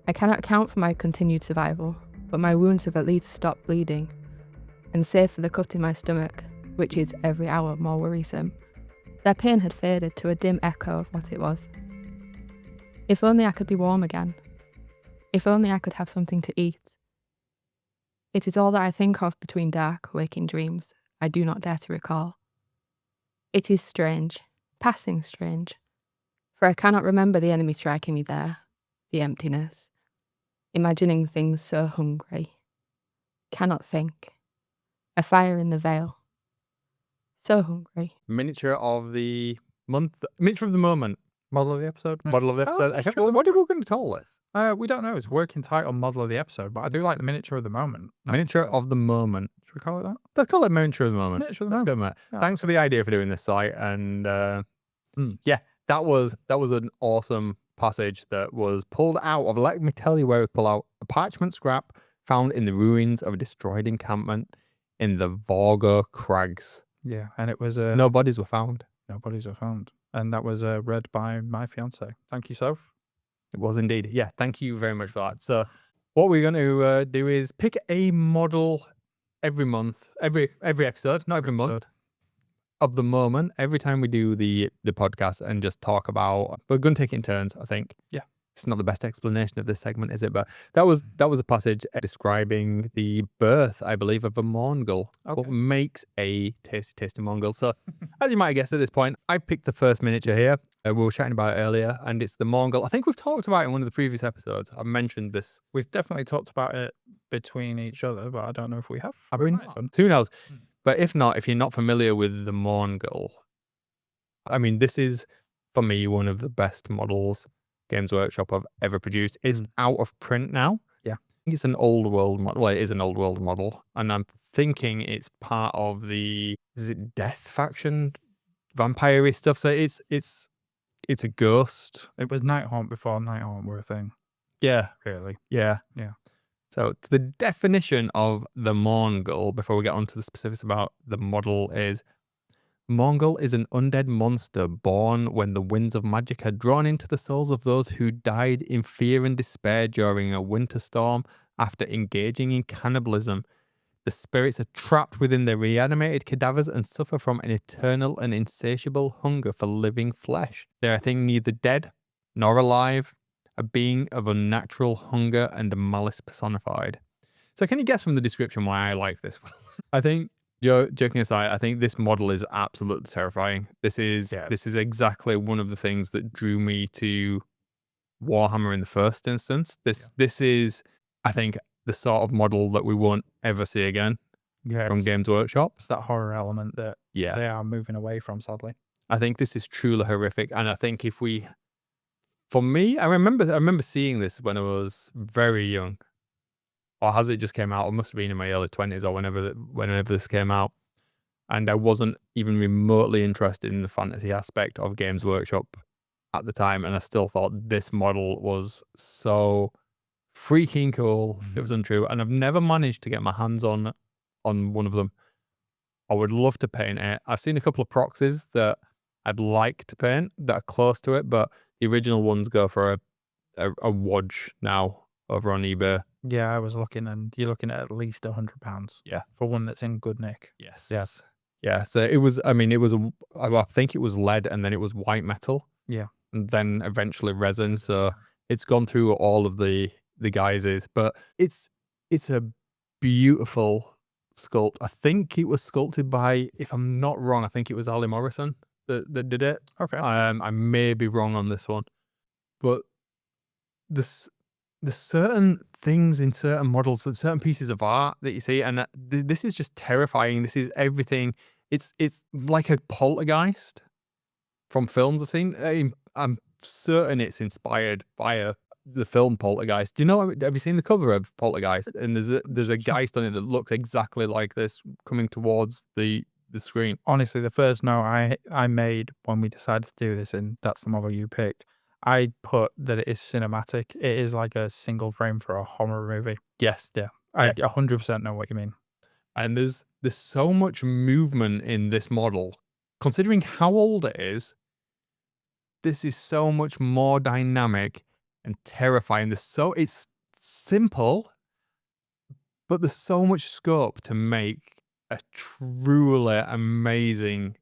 I cannot account for my continued survival, but my wounds have at least stopped bleeding, and save for the cut in my stomach, which is every hour more worrisome, their pain had faded to a dim echo of what it was. If only I could be warm again. If only I could have something to eat. It is all that I think of between dark, waking dreams I do not dare to recall. It is strange, passing strange, for I cannot remember the enemy striking me there, the emptiness, imagining things so hungry. Cannot think. A fire in the veil. So hungry. Miniature of the month, miniature of the moment, Model of the episode? model of the episode. I can't sure. remember what we going to call this. We don't know. It's working title model of the episode, but I do like the miniature of the moment. Miniature of the moment. Should we call it that? Let's call it miniature of the moment. Miniature of the That's good, moment. mate. Yeah. Thanks for the idea for doing this site, and yeah, that was an awesome passage that was pulled out of. Let me tell you where it was pulled out. A parchment scrap found in the ruins of a destroyed encampment in the Vorgo Crags. Yeah, and it was No bodies were found. no bodies were found, and that was read by my fiance. Thank you, Soph. It was indeed. Yeah, thank you very much for that. So what we're going to do is pick a model every month, every episode, not every month, of the moment, every time we do the podcast, and just talk about, we're going to take it in turns, I think. Yeah. It's not the best explanation of this segment, is it? But that was a passage describing the birth, I believe, of a Mongol. Okay. What makes a tasty Mongol. So, as you might have guessed at this point, I picked the first miniature here. We were chatting about it earlier, and it's the Mongol. I think we've talked about it in one of the previous episodes. I mentioned this. We've definitely talked about it between each other, but I don't know if we have. Have We we might not? have. Who knows? But if not, if you're not familiar with the Mongol, I mean, this is, for me, one of the best models Games Workshop have ever produced. It's out of print now. Yeah. I think it's an old world model. Well, it is an old world model. And I'm thinking it's part of the, is it Death faction? Vampire-y stuff. So it's a ghost. It was Nighthaunt before Nighthaunt were a thing, Yeah. really. Yeah. Yeah. So the definition of the Mongol, before we get on to the specifics about the model, is Mongol is an undead monster born when the winds of magic had drawn into the souls of those who died in fear and despair during a winter storm after engaging in cannibalism. The spirits are trapped within their reanimated cadavers and suffer from an eternal and insatiable hunger for living flesh. They are a thing neither dead nor alive, a being of unnatural hunger and malice personified. So can you guess from the description why I like this one? I think, joking aside, I think this model is absolutely terrifying. This is exactly one of the things that drew me to Warhammer in the first instance. This is, I think, the sort of model that we won't ever see again from Games Workshop. It's that horror element that Yeah. they are moving away from, sadly. I think this is truly horrific, and I think for me, I remember seeing this when I was very young, or has it just came out? It must have been in my early 20s or whenever this came out. and I wasn't even remotely interested in the fantasy aspect of Games Workshop at the time, and I still thought this model was so freaking cool. It was untrue, and I've never managed to get my hands on one of them. I would love to paint it. I've seen a couple of proxies that I'd like to paint that are close to it, but the original ones go for a wodge now over on eBay. Yeah, I was looking, and you're looking at least £100. Yeah. For one that's in good nick. Yes. Yes. Yeah. So it was. I mean, I think it was lead, and then it was white metal. Yeah. And then eventually resin. So it's gone through all of the guises, but it's a beautiful sculpt. I think it was sculpted by, if I'm not wrong, I think it was Ali Morrison that did it. Okay. I may be wrong on this one, but there's certain things in certain models, certain pieces of art that you see, and this is just terrifying. This is everything. It's like a poltergeist from films I've seen. I'm certain it's inspired by the film Poltergeist. Do you know? Have you seen the cover of Poltergeist? And there's a geist on it that looks exactly like this coming towards the screen. Honestly, the first note I made when we decided to do this, and that's the model you picked, I put that it is cinematic. It is like a single frame for a horror movie. Yes. Yeah. I 100% know what you mean. And there's so much movement in this model. Considering how old it is, this is so much more dynamic and terrifying. It's simple, but there's so much scope to make a truly amazing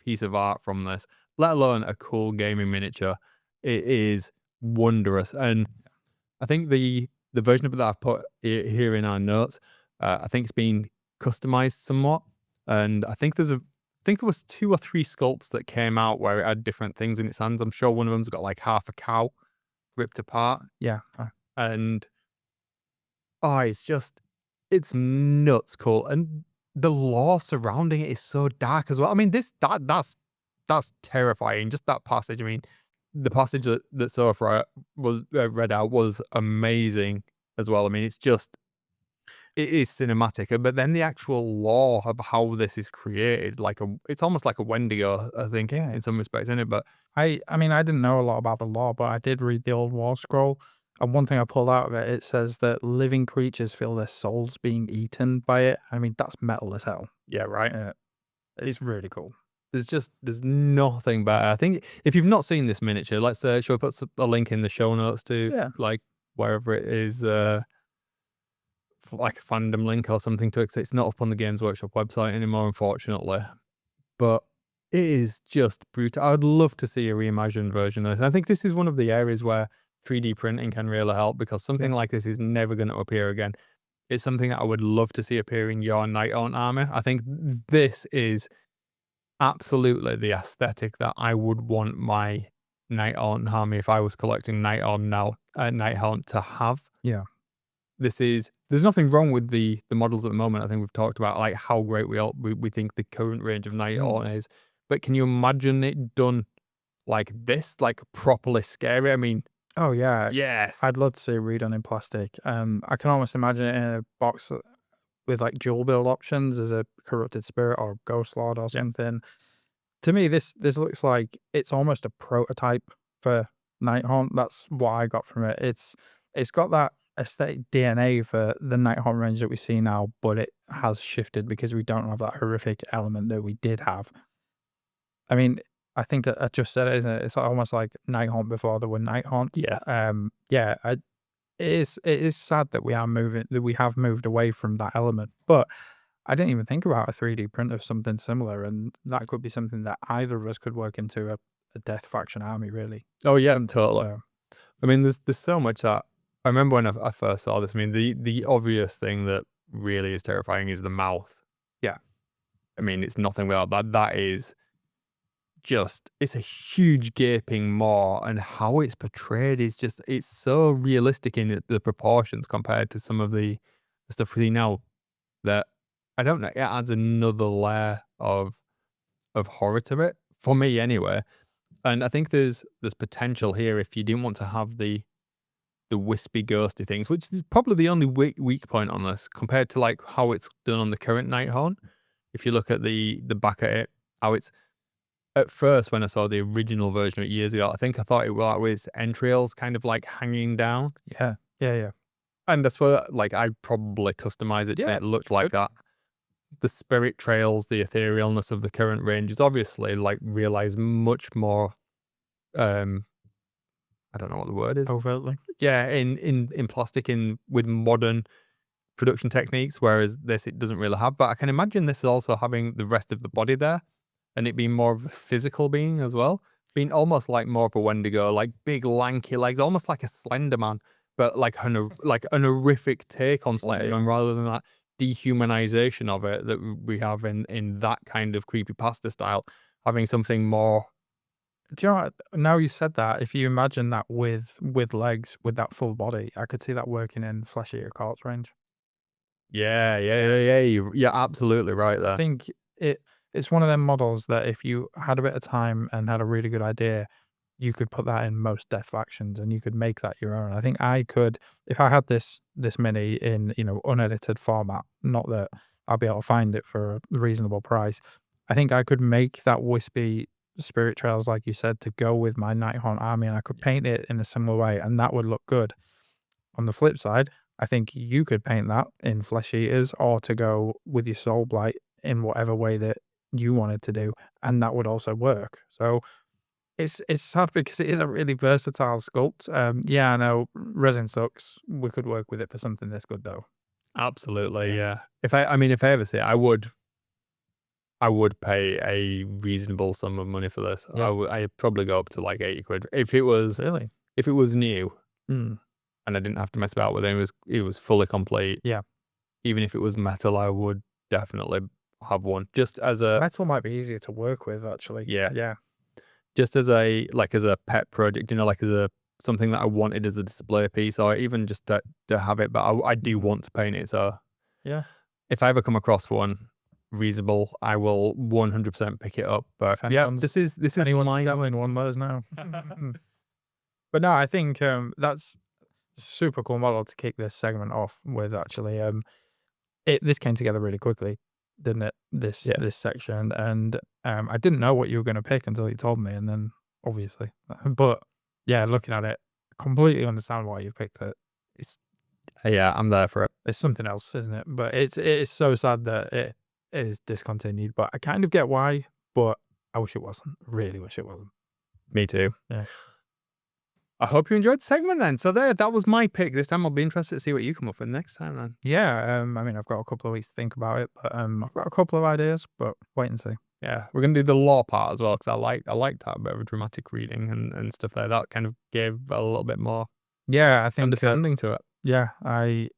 piece of art from this, let alone a cool gaming miniature. It is wondrous. And I think the version of it that I've put here in our notes, I think it's been customized somewhat. And I think there was 2 or 3 sculpts that came out where it had different things in its hands. I'm sure one of them's got like half a cow ripped apart. Yeah. And it's nuts cool. And the lore surrounding it is so dark as well. I mean, that's terrifying. Just that passage. I mean, the passage that Sophie was read out was amazing as well. I mean, it is cinematic, but then the actual lore of how this is created, it's almost like a Wendigo, I think, in some respects, isn't it? But I mean, I didn't know a lot about the lore, but I did read the old war scroll. And one thing I pulled out of it, it says that living creatures feel their souls being eaten by it. I mean, that's metal as hell. yeah, right. It's really cool. There's nothing better. I think if you've not seen this miniature, let's shall we put a link in the show notes to like wherever it is, like a fandom link or something to it, 'cause it's not up on the Games Workshop website anymore, unfortunately. But it is just brutal. I would love to see a reimagined version of this. I think this is one of the areas where 3D printing can really help, because something like this is never going to appear again. It's something that I would love to see appear in your Nighthaunt army. I think this is absolutely the aesthetic that I would want my Nighthaunt army, if I was collecting Nighthaunt, to have. Yeah. There's nothing wrong with the models at the moment. I think we've talked about like how great we think the current range of Nighthaunt is, but can you imagine it done like this, like properly scary? I mean, oh yeah, yes, I'd love to see it redone in plastic. I can almost imagine it in a box with like dual build options as a corrupted spirit or ghost lord or something. To me, this looks like it's almost a prototype for Nighthaunt. That's what I got from it. It's got that aesthetic DNA for the Nighthaunt range that we see now, but it has shifted because we don't have that horrific element that we did have. I mean, I think I just said it, isn't it? It's almost like Nighthaunt before there were Nighthaunt. Yeah. It is sad that we have moved away from that element, but I didn't even think about a 3D print of something similar, and that could be something that either of us could work into a Death Faction army, really. Oh yeah, totally. So, I mean, there's so much that I remember when I first saw this. I mean, the obvious thing that really is terrifying is the mouth. Yeah. I mean, it's nothing without that. That is just, it's a huge gaping maw, and how it's portrayed is just, it's so realistic in the proportions compared to some of the stuff we see now, that I don't know, it adds another layer of horror to it, for me anyway. And I think there's potential here if you didn't want to have the wispy ghosty things, which is probably the only weak point on this compared to like how it's done on the current Nighthaunt. if you look at the back of it, how it's at first when I saw the original version of it years ago, I think I thought it was with entrails kind of like hanging down. Yeah. And that's what like I probably customize it to Yeah, it look like good. that. The spirit trails, the etherealness of the current range is obviously like realized much more. I don't know what the word is. Overtly. Yeah, in plastic with modern production techniques, whereas this it doesn't really have. But I can imagine this is also having the rest of the body there, and it being more of a physical being as well, being almost like more of a Wendigo, like big lanky legs, almost like a Slender Man, but like an horrific take on Slender Man rather than that dehumanization of it that we have in that kind of creepypasta style, having something more. Do you know what? Now you said that, if you imagine that with legs, with that full body, I could see that working in Flesh Eater Corpse range. Yeah. You're absolutely right I there. think it's one of them models that if you had a bit of time and had a really good idea, you could put that in most death factions and you could make that your own. I think I could, if I had this mini in, unedited format, not that I'll be able to find it for a reasonable price, I think I could make that wispy spirit trails, like you said, to go with my Nighthaunt army, and I could paint it in a similar way and that would look good. On the flip side, I think you could paint that in Flesh Eaters or to go with your Soul Blight in whatever way that you wanted to do, and that would also work. So it's sad because it is a really versatile sculpt. Yeah, I know resin sucks. We could work with it for something this good though. Absolutely, yeah. If I ever see it, I would pay a reasonable sum of money for this. Yeah. I'd probably go up to like 80 quid if it was Really? if it was new Mm. and I didn't have to mess about with it. It was fully complete. Yeah. Even if it was metal, I would definitely have one just as a Metal might be easier to work with, actually. Yeah. just as a pet project, like as something that I wanted as a display piece, or even just to have it. But I do want to paint it. So Yeah. if I ever come across one reasonable, I will 100% pick it up. But If yeah, anyone's- this is Anyone my selling one, let us know. But no, I think that's a super cool model to kick this segment off with, actually. This came together really quickly, didn't it? This section, and I didn't know what you were going to pick until you told me, and then obviously, but yeah, looking at it, completely understand why you picked it. Yeah, I'm there for it. It's something else, isn't it? But it is so sad that it is discontinued. But I kind of get why, but I wish it wasn't. Really wish it wasn't. Me too. Yeah. I hope you enjoyed the segment then. So that was my pick. This time I'll be interested to see what you come up with next time then. Yeah, I mean, I've got a couple of weeks to think about it, but I've got a couple of ideas, but wait and see. Yeah, we're gonna do the lore part as well because I like that bit of a dramatic reading and stuff like that. Kind of gave a little bit more Yeah, I think understanding to it. I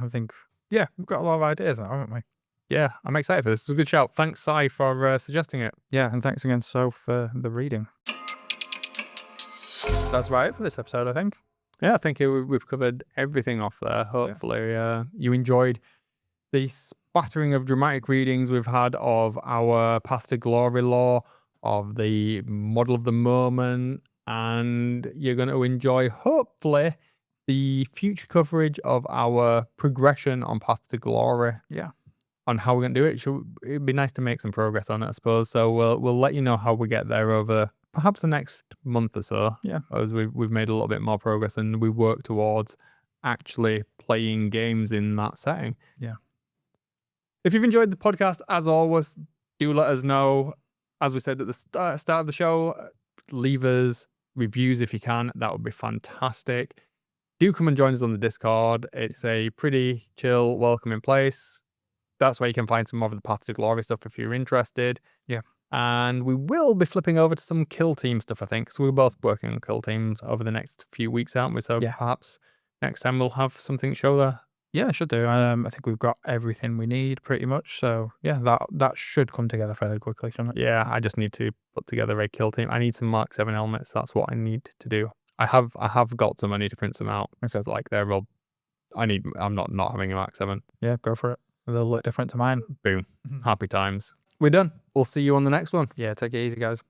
think we've got a lot of ideas now, haven't we? Yeah, I'm excited for this. It's a good shout. Thanks, Si, for suggesting it. Yeah, and thanks again, Soph, for the reading. That's about it for this episode, I think. Yeah, I think we've covered everything off there. Hopefully, you enjoyed the spattering of dramatic readings we've had of our Path to Glory lore, of the model of the moment, and you're going to enjoy, hopefully, the future coverage of our progression on Path to Glory. Yeah. On how we're going to do it. It'd be nice to make some progress on it, I suppose. So we'll let you know how we get there over perhaps the next month or so. Yeah. As we've made a little bit more progress and we work towards actually playing games in that setting. Yeah. If you've enjoyed the podcast, as always, do let us know. As we said at the start of the show, leave us reviews if you can. That would be fantastic. Do come and join us on the Discord. It's a pretty chill, welcoming place. That's where you can find some more of the Path to Glory stuff if you're interested. Yeah. And we will be flipping over to some kill team stuff, I think. So we're both working on kill teams over the next few weeks, aren't we? So perhaps next time we'll have something to show there. Yeah, should do. I think we've got everything we need pretty much. So yeah, that should come together fairly quickly, shouldn't it? Yeah, I just need to put together a kill team. I need some Mark 7 helmets. That's what I need to do. I have got some. I need to print some out. It says like they're all. I'm not having a Mark 7. Yeah, go for it. They'll look different to mine. Boom. Happy times. We're done. We'll see you on the next one. Yeah, take it easy, guys.